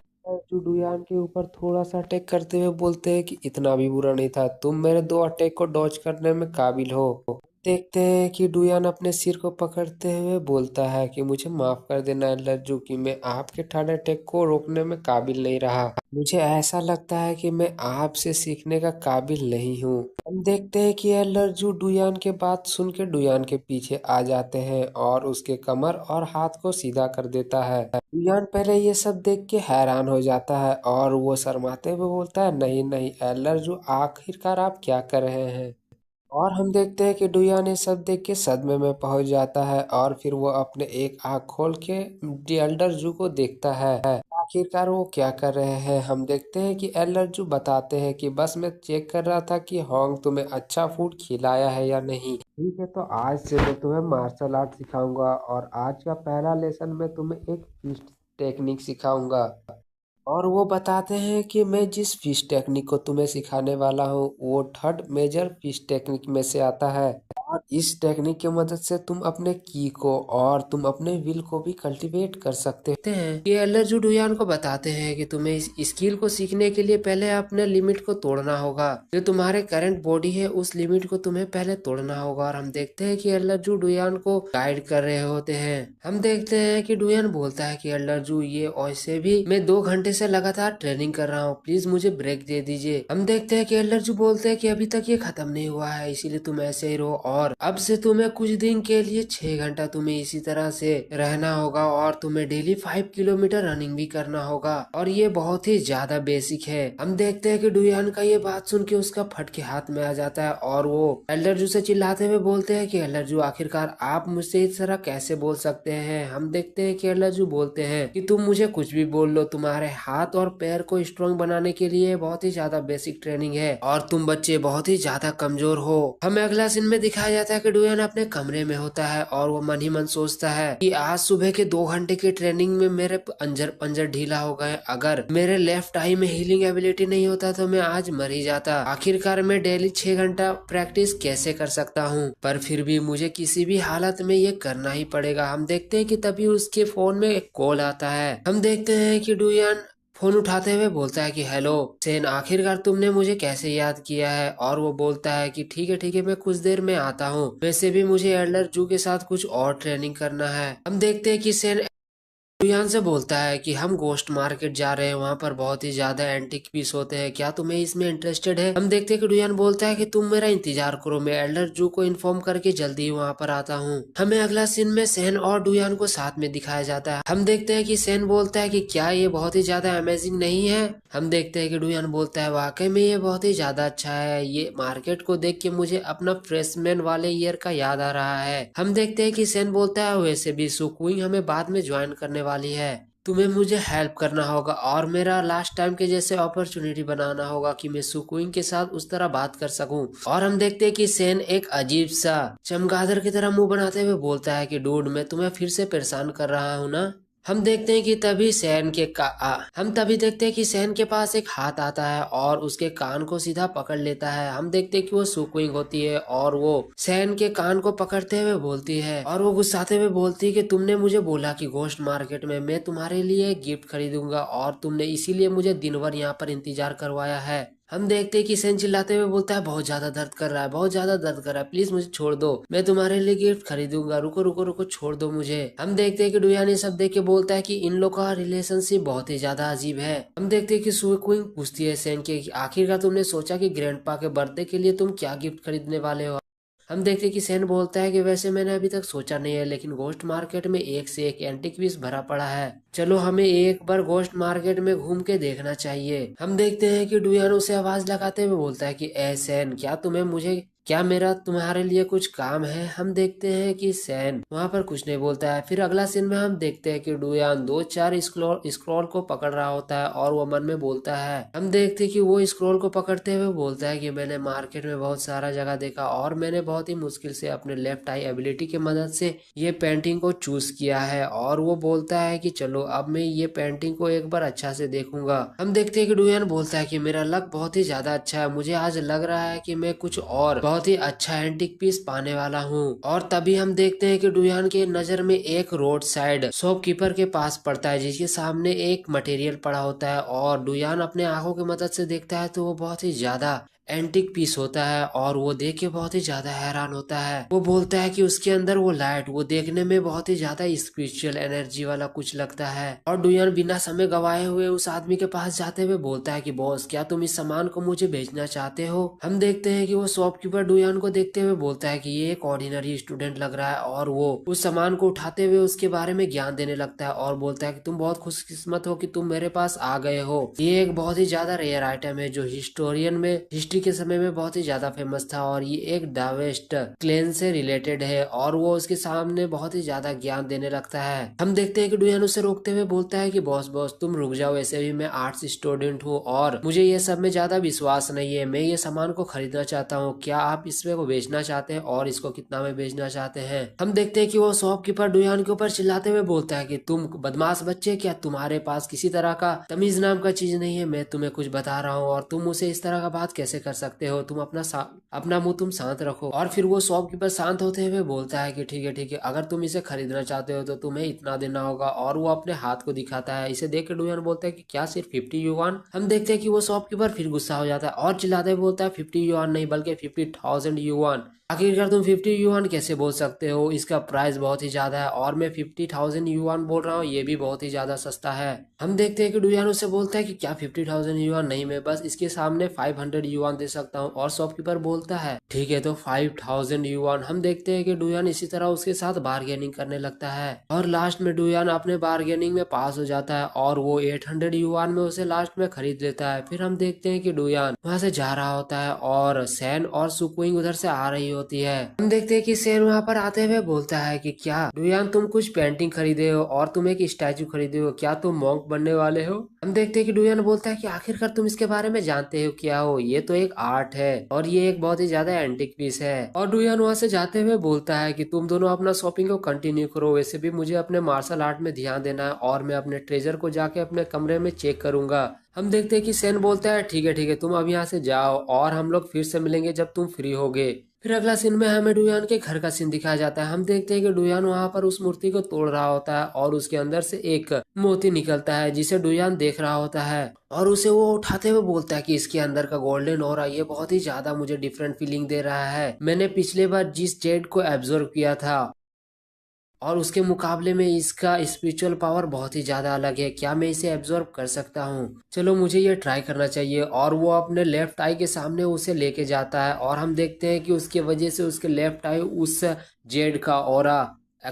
[SPEAKER 2] जो डुयान के ऊपर थोड़ा सा अटैक करते हुए बोलते हैं कि इतना भी बुरा नहीं था, तुम मेरे 2 अटैक को डॉज करने में काबिल हो। देखते हैं कि डुयान अपने सिर को पकड़ते हुए बोलता है कि मुझे माफ कर देना लज्जू कि मैं आपके थर्ड अटैक को रोकने में काबिल नहीं रहा। मुझे ऐसा लगता है कि मैं आपसे सीखने का काबिल नहीं हूँ। हम देखते हैं कि यह लज्जू डुयान के बात सुन के डुयान के पीछे आ जाते हैं और उसके कमर और हाथ को सीधा कर देता है। डुयान पहले ये सब देख के हैरान हो जाता है और वो शर्माते हुए बोलता है, नहीं नहीं लज्जू, आखिरकार आप क्या कर रहे हैं। और हम देखते हैं कि डुया ने सब देख के सदमे में पहुंच जाता है और फिर वो अपने एक आंख खोल के एल्डर जू को देखता है। आखिरकार वो क्या कर रहे हैं। हम देखते हैं कि एल्डर जू बताते हैं कि बस मैं चेक कर रहा था कि होंग तुम्हें अच्छा फूड खिलाया है या नहीं। ठीक है, तो आज से मैं तुम्हें मार्शल आर्ट सिखाऊंगा और आज का पहला लेसन मैं तुम्हें एक फिस्ट टेक्निक सिखाऊंगा। और वो बताते हैं कि मैं जिस फिश टेक्निक को तुम्हें सिखाने वाला हूँ वो थर्ड मेजर फिश टेक्निक में से आता है। और इस टेक्निक की मदद से तुम अपने की को और तुम अपने विल को भी कल्टीवेट कर सकते हैं।
[SPEAKER 1] ये एल्डर जू डुयान को बताते हैं कि तुम्हें इस स्किल को सीखने के लिए पहले अपने लिमिट को तोड़ना होगा। जो तुम्हारे करंट बॉडी है उस लिमिट को तुम्हें पहले तोड़ना होगा। और हम देखते हैं कि एल्डर जू डुयान को गाइड कर रहे होते हैं। हम देखते हैं कि डुयान बोलता है कि एल्डर जू, ये वैसे भी मैं 2 घंटे से लगातार ट्रेनिंग कर रहा हूँ, प्लीज मुझे ब्रेक दे दीजिए। हम देखते हैं कि एल्डर जू बोलते हैं कि अभी तक ये खत्म नहीं हुआ है, इसीलिए तुम ऐसे ही रहो और अब से तुम्हें कुछ दिन के लिए 6 घंटा तुम्हें इसी तरह से रहना होगा और तुम्हें डेली 5 किलोमीटर रनिंग भी करना होगा। और ये बहुत ही ज्यादा बेसिक है। हम देखते हैं कि डुयान का ये बात सुन के उसका फट के हाथ में आ जाता है और वो एल्डर जू से चिल्लाते हुए बोलते हैं कि एल्डर जू, आखिरकार आप मुझसे इस तरह कैसे बोल सकते हैं। हम देखते हैं कि एल्डर जू बोलते हैं कि तुम मुझे कुछ भी बोल लो, तुम्हारे हाथ और पैर को स्ट्रॉन्ग बनाने के लिए बहुत ही ज्यादा बेसिक ट्रेनिंग है और तुम बच्चे बहुत ही ज्यादा कमजोर हो। हमें अगला सीन में दिखाया जाता है कि डुयान अपने कमरे में होता है और वो मन ही मन सोचता है कि आज सुबह के 2 घंटे की ट्रेनिंग में मेरे अंजर पंजर ढीला हो गए। अगर मेरे लेफ्ट आई में हीलिंग एबिलिटी नहीं होता तो मैं आज मर ही जाता। आखिरकार मैं डेली 6 घंटा प्रैक्टिस कैसे कर सकता हूँ, पर फिर भी मुझे किसी भी हालत में ये करना ही पड़ेगा। हम देखते हैं कि तभी उसके फोन में एक कॉल आता है। हम देखते हैं कि डुयान फोन उठाते हुए बोलता है कि हेलो सेन, आखिरकार तुमने मुझे कैसे याद किया है। और वो बोलता है कि ठीक है मैं कुछ देर में आता हूँ, वैसे भी मुझे एल्डर जू के साथ कुछ और ट्रेनिंग करना है। हम देखते हैं कि सेन डुयान से बोलता है कि हम गोश्त मार्केट जा रहे हैं, वहाँ पर बहुत ही ज्यादा एंटीक पीस होते हैं, क्या तुम्हें इसमें इंटरेस्टेड है। हम देखते हैं कि डुयान बोलता है कि तुम मेरा इंतजार करो, मैं एल्डर जू को इन्फॉर्म करके जल्दी ही वहाँ पर आता हूँ। हमें अगला सीन में सेन और डुयान को साथ में दिखाया जाता है। हम देखते हैं कि सेन बोलता है कि क्या ये बहुत ही ज्यादा अमेजिंग नहीं है। हम देखते हैं कि डुयान बोलता है वाकई में ये बहुत ही ज्यादा अच्छा है, ये मार्केट को देख के मुझे अपना फ्रेशमैन वाले ईयर का याद आ रहा है। हम देखते हैं कि सेन बोलता है वैसे भी सुकुइंग हमें बाद में ज्वाइन करने वाली है, तुम्हें मुझे हेल्प करना होगा और मेरा लास्ट टाइम के जैसे अपॉर्चुनिटी बनाना होगा कि मैं सुकुइंग के साथ उस तरह बात कर सकूं। और हम देखते हैं कि सेन एक अजीब सा चमगादड़ की तरह मुंह बनाते हुए बोलता है कि डूड, मैं तुम्हें फिर से परेशान कर रहा हूँ ना। हम देखते हैं कि तभी हम तभी देखते हैं कि सैन के पास एक हाथ आता है और उसके कान को सीधा पकड़ लेता है। हम देखते हैं कि वो सुकुइंग होती है और वो सैन के कान को पकड़ते हुए बोलती है और वो गुस्साते हुए बोलती है कि तुमने मुझे बोला कि घोस्ट मार्केट में मैं तुम्हारे लिए गिफ्ट खरीदूंगा और तुमने इसीलिए मुझे दिन भर यहाँ पर इंतजार करवाया है। हम देखते हैं कि सेन चिल्लाते हुए बोलता है बहुत ज्यादा दर्द कर रहा है, बहुत ज्यादा दर्द कर रहा है, प्लीज मुझे छोड़ दो, मैं तुम्हारे लिए गिफ्ट खरीदूंगा, रुको रुको रुको छोड़ दो मुझे। हम देखते हैं कि डुयान ये सब देख के बोलता है कि इन लोग का रिलेशनशिप बहुत ही ज्यादा अजीब है। हम देखते हैं कि सुकुइंग पूछती है सेन के कि आखिरकार तुमने सोचा कि ग्रैंडपा के बर्थडे के लिए तुम क्या गिफ्ट खरीदने वाले हो। हम देखते हैं कि सेन बोलता है कि वैसे मैंने अभी तक सोचा नहीं है, लेकिन गोश्त मार्केट में एक से एक एंटीक पीस भरा पड़ा है, चलो हमें एक बार गोश्त मार्केट में घूम के देखना चाहिए। हम देखते हैं कि डुयान उसे आवाज लगाते हुए बोलता है कि ए सैन, क्या मेरा तुम्हारे लिए कुछ काम है। हम देखते हैं कि सैन वहां पर कुछ नहीं बोलता है। फिर अगला सीन में हम देखते हैं कि डुयान 2-4 स्क्रॉल को पकड़ रहा होता है और वो मन में बोलता है। हम देखते हैं कि वो स्क्रॉल को पकड़ते हुए बोलता है कि मैंने मार्केट में बहुत सारा जगह देखा और मैंने बहुत ही मुश्किल से अपने लेफ्ट आई एबिलिटी की मदद से ये पेंटिंग को चूज किया है। और वो बोलता है कि चलो अब मैं ये पेंटिंग को एक बार अच्छा से देखूंगा। हम देखते हैं कि डुयान बोलता है कि मेरा लक बहुत ही ज्यादा अच्छा है, मुझे आज लग रहा है कि मैं कुछ और बहुत ही अच्छा एंटिक पीस पाने वाला हूँ। और तभी हम देखते हैं कि डुयान के नजर में एक रोड साइड शॉपकीपर के पास पड़ता है जिसके सामने एक मटेरियल पड़ा होता है और डुयान अपने आंखों की मदद से देखता है तो वो बहुत ही ज्यादा
[SPEAKER 2] एंटिक पीस होता है और वो देख के बहुत ही ज्यादा हैरान होता है। वो बोलता है कि उसके अंदर वो लाइट वो देखने में बहुत ही ज्यादा स्पिरिचुअल एनर्जी वाला कुछ लगता है। और डुयान बिना समय गवाए हुए उस आदमी के पास जाते हुए बोलता है कि बॉस, क्या तुम इस सामान को मुझे बेचना चाहते हो? हम देखते हैं कि वो शॉपकीपर डुयान को देखते हुए बोलता है कि ये एक ऑर्डिनरी स्टूडेंट लग रहा है, और वो उस सामान को उठाते हुए उसके बारे में ज्ञान देने लगता है और बोलता है कि तुम बहुत खुशकिस्मत हो कि तुम मेरे पास आ गए हो। ये एक बहुत ही ज्यादा रेयर आइटम है जो हिस्टोरियन में हिस्ट्री के समय में बहुत ही ज्यादा फेमस था, और ये एक डावेस्ट क्लेन से रिलेटेड है। और वो उसके सामने बहुत ही ज्यादा ज्ञान देने लगता है। हम देखते हैं कि डुयान उसे रोकते हुए बोलता है कि बॉस बॉस तुम रुक जाओ, ऐसे भी मैं आर्ट्स स्टूडेंट हूँ और मुझे ये सब में ज्यादा विश्वास नहीं है। मैं ये सामान को खरीदना चाहता हूँ, क्या आप इसमें को बेचना चाहते हैं और इसको कितना में बेचना चाहते हैं? हम देखते हैं कि वो शॉपकीपर डुयान के ऊपर चिल्लाते हुए बोलता है कि तुम बदमाश बच्चे, क्या तुम्हारे पास किसी तरह का तमीज नाम का चीज नहीं है? मैं तुम्हें कुछ बता रहा हूँ और तुम उसे इस तरह का बात कैसे कर सकते हो? तुम अपना मुंह तुम शांत रखो। और फिर वो शॉपकीपर शांत होते हुए बोलता है कि ठीक है, अगर तुम इसे खरीदना चाहते हो तो तुम्हें इतना देना होगा। और वो अपने हाथ को दिखाता है। इसे देख के डुयान बोलता है कि क्या सिर्फ 50 युआन? हम देखते हैं कि वो शॉपकीपर फिर गुस्सा हो जाता है और चिल्लाते हुए बोलता है 50 युआन नहीं बल्कि 50,000 युआन। आखिरकार तुम 50 युआन कैसे बोल सकते हो? इसका प्राइस बहुत ही ज्यादा है, और मैं 50,000 युआन बोल रहा हूँ, ये भी बहुत ही ज्यादा सस्ता है। हम देखते हैं कि डुयान उससे बोलता है कि क्या 50,000 युआन नहीं, मैं बस इसके सामने 500 युआन दे सकता हूँ। और शॉपकीपर बोलता है ठीक है तो 5,000 युआन। हम देखते हैं कि डुयान इसी तरह उसके साथ बार्गेनिंग करने लगता है, और लास्ट में डुयान अपने बार्गेनिंग में पास हो जाता है और वो 800 युआन में उसे लास्ट में खरीद लेता है। फिर हम देखते हैं कि डुयान वहां से जा रहा होता है और सैन और सुकुइंग उधर से आ रही होती है। हम देखते हैं कि सैन वहां पर आते हुए बोलता है कि क्या डुयान तुम कुछ पेंटिंग खरीदे हो और तुम एक स्टैचू खरीदे हो, क्या तुम मॉन्क बनने वाले हो? हम देखते हैं कि डुयान बोलता है कि आखिरकार तुम इसके बारे में जानते हो क्या हो? ये तो एक आर्ट है और ये एक बहुत ही ज्यादा एंटिक पीस है। और डुयान वहां से जाते हुए बोलता है कि तुम दोनों अपना शॉपिंग को कंटिन्यू करो, वैसे भी मुझे अपने मार्शल आर्ट में ध्यान देना है और मैं अपने ट्रेजर को जाके अपने कमरे में चेक करूंगा। हम देखते हैं कि सेन बोलता है ठीक है तुम अब यहाँ से जाओ और हम लोग फिर से मिलेंगे जब तुम फ्री होगे। फिर अगला सीन में हमें डुयान के घर का सीन दिखाया जाता है। हम देखते हैं कि डुयान वहां पर उस मूर्ति को तोड़ रहा होता है और उसके अंदर से एक मोती निकलता है जिसे डुयान देख रहा होता है, और उसे वो उठाते हुए बोलता है कि इसके अंदर का गोल्डन ऑरा ये बहुत ही ज्यादा मुझे डिफरेंट फीलिंग दे रहा है। मैंने पिछले बार जिस जेड को एब्जॉर्व किया था और उसके मुकाबले में इसका स्पिरिचुअल पावर बहुत ही ज्यादा अलग है, क्या मैं इसे एब्जॉर्ब कर सकता हूँ? चलो मुझे ये ट्राई करना चाहिए। और वो अपने लेफ्ट आई के सामने उसे लेके जाता है और हम देखते हैं कि उसकी वजह से उसके लेफ्ट आई उस जेड का ऑरा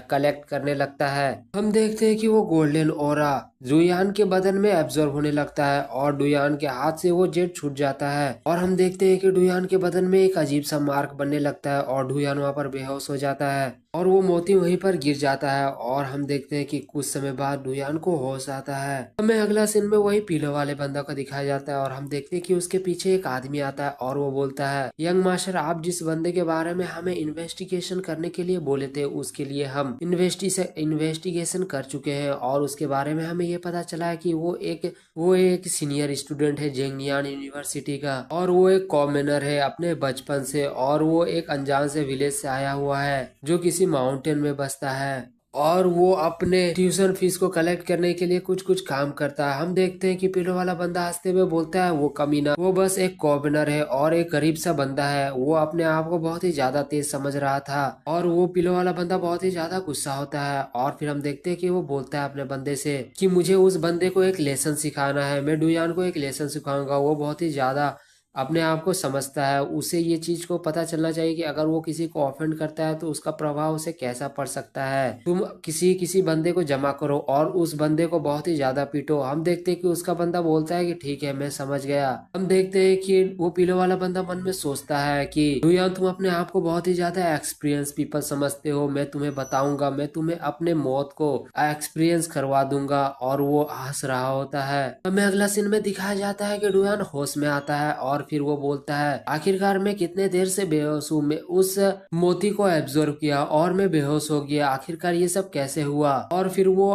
[SPEAKER 2] कलेक्ट करने लगता है। हम देखते हैं कि वो गोल्डन ओरा डुयान के बदन में एब्जॉर्ब होने लगता है और डुयान के हाथ से वो जेट छूट जाता है। और हम देखते हैं कि डुयान के बदन में एक अजीब सा मार्क बनने लगता है और डुयान वहां पर बेहोश हो जाता है और वो मोती वहीं पर गिर जाता है। और हम देखते हैं कि कुछ समय बाद डुयान को होश आता है। हमें अगला सीन में वही पीलो वाले बंदा को दिखाया जाता है और हम देखते हैं कि उसके पीछे एक आदमी आता है और वो बोलता है यंग मास्टर, आप जिस बंदे के बारे में हमें इन्वेस्टिगेशन करने के लिए बोले थे उसके लिए हम इन्वेस्टिगेशन कर चुके हैं, और उसके बारे में हमें ये पता चला है कि वो एक सीनियर स्टूडेंट है जेंगनियान यूनिवर्सिटी का, और वो एक कॉमनर है अपने बचपन से, और वो एक अनजान से विलेज से आया हुआ है जो किसी माउंटेन में बसता है, और वो अपने ट्यूशन फीस को कलेक्ट करने के लिए कुछ कुछ काम करता है। हम देखते हैं कि पीलो वाला बंदा हंसते हुए बोलता है वो कमीना, वो बस एक कॉर्नर है और एक गरीब सा बंदा है। वो अपने आप को बहुत ही ज्यादा तेज समझ रहा था, और वो पीलो वाला बंदा बहुत ही ज्यादा गुस्सा होता है। और फिर हम देखते हैं कि वो बोलता है अपने बंदे से कि मुझे उस बंदे को एक लेसन सिखाना है, मैं डुयान को एक लेसन सिखाऊंगा। वो बहुत ही ज्यादा अपने आप को समझता है, उसे ये चीज को पता चलना चाहिए कि अगर वो किसी को ऑफेंड करता है तो उसका प्रभाव उसे कैसा पड़ सकता है। तुम किसी किसी बंदे को जमा करो और उस बंदे को बहुत ही ज्यादा पीटो। हम देखते हैं कि उसका बंदा बोलता है कि ठीक है मैं समझ गया। हम देखते हैं कि वो पीलो वाला बंदा मन में सोचता है कि दुनिया तुम अपने आप को बहुत ही ज्यादा एक्सपीरियंस पीपल समझते हो, मैं तुम्हें बताऊंगा, मैं तुम्हें अपने मौत को एक्सपीरियंस करवा दूंगा। और वो हंस रहा होता है। हमें अगला सीन में दिखाया जाता है कि डुयान होश में आता है और फिर वो बोलता है आखिरकार मैं कितने देर से बेहोश हूँ, मैं उस मोती को एब्जॉर्व किया और मैं बेहोश हो गया, आखिरकार ये सब कैसे हुआ? और फिर वो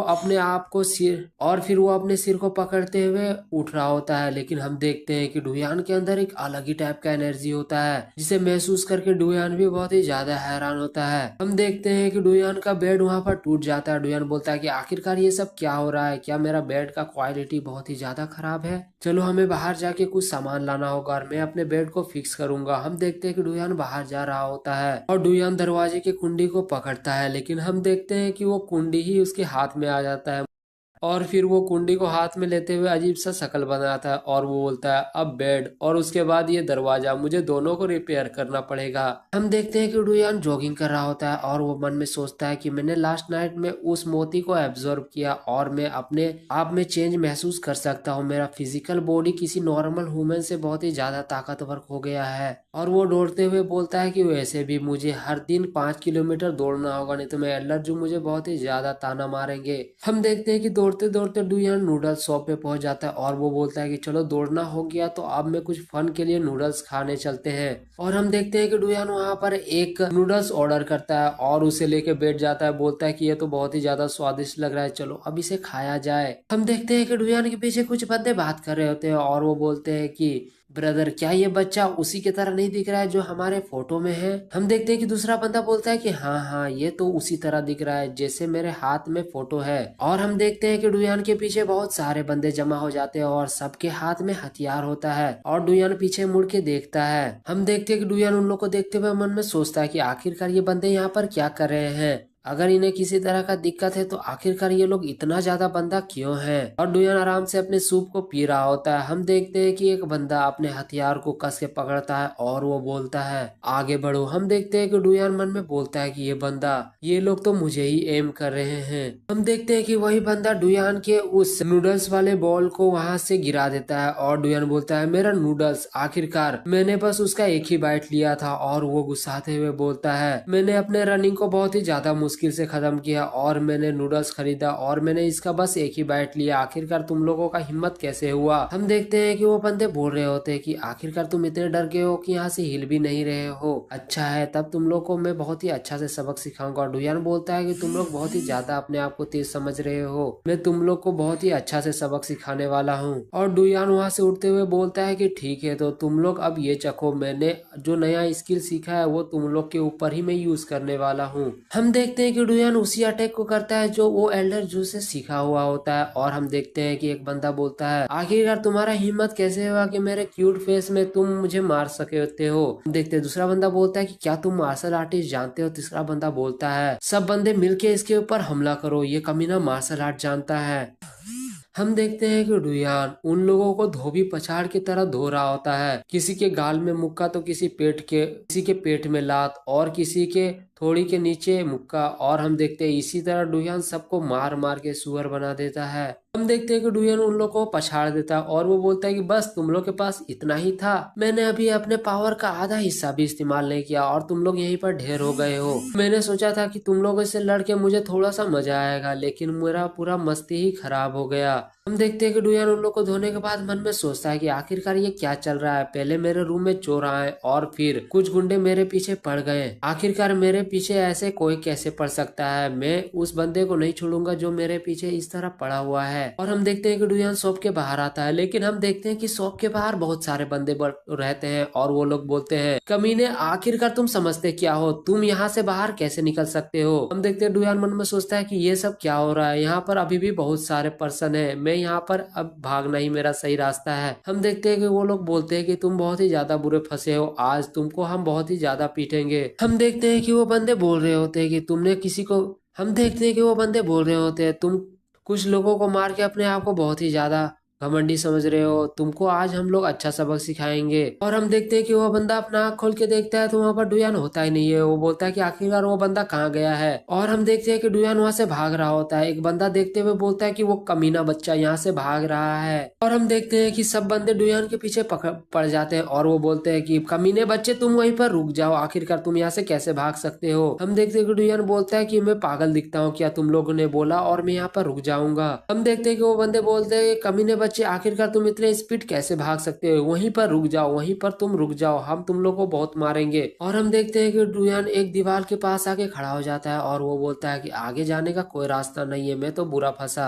[SPEAKER 2] अपने सिर को पकड़ते हुए उठ रहा होता है। लेकिन हम देखते हैं कि डुयान के अंदर एक अलग ही टाइप का एनर्जी होता है जिसे महसूस करके डुयान भी बहुत ही ज्यादा हैरान होता है। हम देखते हैं कि डुयान का बेड वहां पर टूट जाता है। डुयान बोलता है कि आखिरकार ये सब क्या हो रहा है, क्या मेरा बेड का क्वालिटी बहुत ही ज्यादा खराब है? चलो हमें बाहर जाके कुछ सामान लाना होगा। बार, मैं अपने बेड को फिक्स करूंगा। हम देखते हैं कि डुयान बाहर जा रहा होता है और डुयान दरवाजे की कुंडी को पकड़ता है, लेकिन हम देखते हैं कि वो कुंडी ही उसके हाथ में आ जाता है और फिर वो कुंडी को हाथ में लेते हुए अजीब सा शक्ल बनाता है और वो बोलता है अब बेड और उसके बाद ये दरवाजा, मुझे दोनों को रिपेयर करना पड़ेगा। हम देखते हैं कि डुयान जॉगिंग कर रहा होता है और वो मन में सोचता है कि मैंने लास्ट नाइट में उस मोती को एब्जॉर्ब किया और मैं अपने आप में चेंज महसूस कर सकता हूँ। मेरा फिजिकल बॉडी किसी नॉर्मल ह्यूमन से बहुत ही ज्यादा ताकतवर हो गया है। और वो दौड़ते हुए बोलता है कि वैसे भी मुझे हर दिन 5 किलोमीटर दौड़ना होगा, नहीं तो मैं एल्डर जो मुझे बहुत ही ज्यादा ताना मारेंगे। हम देखते हैं कि दौड़ते दौड़ते डुयान नूडल्स शॉप पे पहुंच जाता है और वो बोलता है कि चलो दौड़ना हो गया तो अब मैं कुछ फन के लिए नूडल्स खाने चलते हैं। और हम देखते हैं कि डुयान वहां पर एक नूडल्स ऑर्डर करता है और उसे लेके बैठ जाता है, बोलता है कि ये तो बहुत ही ज्यादा स्वादिष्ट लग रहा है, चलो अब इसे खाया जाए। हम देखते हैं कि डुयान के पीछे कुछ बंदे बात कर रहे होते हैं और वो बोलते हैं कि ब्रदर, क्या ये बच्चा उसी की तरह नहीं दिख रहा है जो हमारे फोटो में है? हम देखते हैं कि दूसरा बंदा बोलता है कि हाँ हाँ, ये तो उसी तरह दिख रहा है जैसे मेरे हाथ में फोटो है। और हम देखते हैं कि डुयान के पीछे बहुत सारे बंदे जमा हो जाते हैं और सबके हाथ में हथियार होता है और डुयान पीछे मुड़ के देखता है। हम देखते हैं कि डुयान उन लोग को देखते हुए मन में सोचता है कि आखिरकार ये बंदे यहाँ पर क्या कर रहे हैं, अगर इन्हें किसी तरह का दिक्कत है तो आखिरकार ये लोग इतना ज्यादा बंदा क्यों है। और डुयान आराम से अपने सूप को पी रहा होता है। हम देखते हैं कि एक बंदा अपने हथियार को कस के पकड़ता है और वो बोलता है आगे बढ़ो। हम देखते हैं कि डुयान मन में बोलता है कि ये लोग तो मुझे ही एम कर रहे हैं। हम देखते हैं कि वही बंदा डुयान के उस नूडल्स वाले बॉल को वहां से गिरा देता है और डुयान बोलता है मेरा नूडल्स, आखिरकार मैंने बस उसका एक ही बाइट लिया था। और वो गुस्साते हुए बोलता है मैंने अपने रनिंग को बहुत ही ज्यादा मुश्किल से खत्म किया और मैंने नूडल्स खरीदा और मैंने इसका बस एक ही बाइट लिया, आखिरकार तुम लोगों का हिम्मत कैसे हुआ। हम देखते हैं कि वो बंदे बोल रहे होते हैं कि आखिरकार तुम इतने डर गए हो कि यहाँ से हिल भी नहीं रहे हो, अच्छा है तब तुम लोग को मैं बहुत ही अच्छा से सबक सिखाऊंगा। और डुयान बोलता है कि तुम लोग बहुत ही ज्यादा अपने आप को तेज समझ रहे हो, मैं तुम लोग को बहुत ही अच्छा से सबक सिखाने वाला हूँ। और डुयान वहां से उठते हुए बोलता है कि ठीक है तो तुम लोग अब ये चखो, मैंने जो नया स्किल सीखा है वो तुम लोग के ऊपर ही मैं यूज करने वाला हूँ। हम देखते हैं कि डुयान उसी अटैक को करता है जो वो एल्डर जू से सीखा हुआ होता है। और हम देखते हैं कि एक बंदा बोलता है आखिरकार तुम्हारा हिम्मत कैसे हुआ कि मेरे क्यूट फेस में तुम मुझे मार सकते हो। हम देखते हैं दूसरा बंदा बोलता है कि क्या तुम मार्शल आर्टिस्ट जानते हो। तीसरा बंदा बोलता है सब बंदे मिलके इसके ऊपर हमला करो, ये कमीना मार्शल आर्ट जानता है। हम देखते हैं कि डुयान उन लोगों को धोबी पछाड़ की तरह धो रहा होता है, किसी के गाल में मुक्का तो किसी के पेट में लात और किसी के थोड़ी के नीचे मुक्का। और हम देखते हैं इसी तरह डुयान सबको मार मार के सुअर बना देता है। हम देखते हैं कि डुयान उन लोगों को पछाड़ देता है और वो बोलता है कि बस तुम लोग के पास इतना ही था, मैंने अभी अपने पावर का आधा हिस्सा भी इस्तेमाल नहीं किया और तुम लोग यहीं पर ढेर हो गए हो। मैंने सोचा था कि तुम लोगों से लड़के मुझे थोड़ा सा मजा आएगा, लेकिन मेरा पूरा मस्ती ही खराब हो गया। हम देखते हैं कि डुयान उन लोग को धोने के बाद मन में सोचता है कि आखिरकार ये क्या चल रहा है, पहले मेरे रूम में चोर आए और फिर कुछ गुंडे मेरे पीछे पड़ गए, आखिरकार मेरे पीछे ऐसे कोई कैसे पड़ सकता है, मैं उस बंदे को नहीं छोड़ूंगा जो मेरे पीछे इस तरह पड़ा हुआ है। और हम देखते हैं कि डुयान शॉप के बाहर आता है, लेकिन हम देखते हैं कि शॉप के बाहर बहुत सारे बंदे रहते हैं और वो लोग बोलते हैं कमीने आखिरकार तुम समझते क्या हो, तुम यहाँ से बाहर कैसे निकल सकते हो। हम देखते हैं डुयान मन में सोचता है कि ये सब क्या हो रहा है, यहाँ पर अभी भी बहुत सारे पर्सन है, मैं यहाँ पर अब भागना ही मेरा सही रास्ता है। हम देखते हैं कि वो लोग बोलते हैं कि तुम बहुत ही ज्यादा बुरे फंसे हो, आज तुमको हम बहुत ही ज्यादा पीटेंगे। हम देखते हैं कि वो बंदे बोल रहे होते हैं कि तुमने किसी को हम देखते हैं कि वो बंदे बोल रहे होते हैं तुम कुछ लोगों को मार के अपने आप को बहुत ही ज्यादा घमंडी समझ रहे हो, तुमको आज हम लोग अच्छा सबक सिखाएंगे। और हम देखते हैं कि वो बंदा अपना आँख खोल के देखता है तो वहाँ पर डुयान होता ही नहीं है। वो बोलता है कि आखिरकार वो बंदा कहाँ गया है। और हम देखते हैं कि डुयान वहाँ से भाग रहा होता है। एक बंदा देखते हुए बोलता है कि वो कमीना बच्चा यहाँ से भाग रहा है। और हम देखते हैं कि सब बंदे डुयान के पीछे पड़ जाते हैं और वो बोलते हैं कि कमीने बच्चे तुम वहीं पर रुक जाओ, आखिरकार तुम यहाँ से कैसे भाग सकते हो। हम देखते हैं कि डुयान बोलता है कि मैं पागल दिखता हूँ क्या, तुम लोगों ने बोला और मैं यहाँ पर रुक जाऊंगा। हम देखते हैं कि वो बंदे बोलते हैं कमीने बच्चे आखिरकार तुम इतने स्पीड कैसे भाग सकते हो, वहीं पर रुक जाओ, वहीं पर तुम रुक जाओ, हम तुम लोग को बहुत मारेंगे। और हम देखते हैं कि डुयान एक दीवार के पास आके खड़ा हो जाता है और वो बोलता है कि आगे जाने का कोई रास्ता नहीं है, मैं तो बुरा फंसा।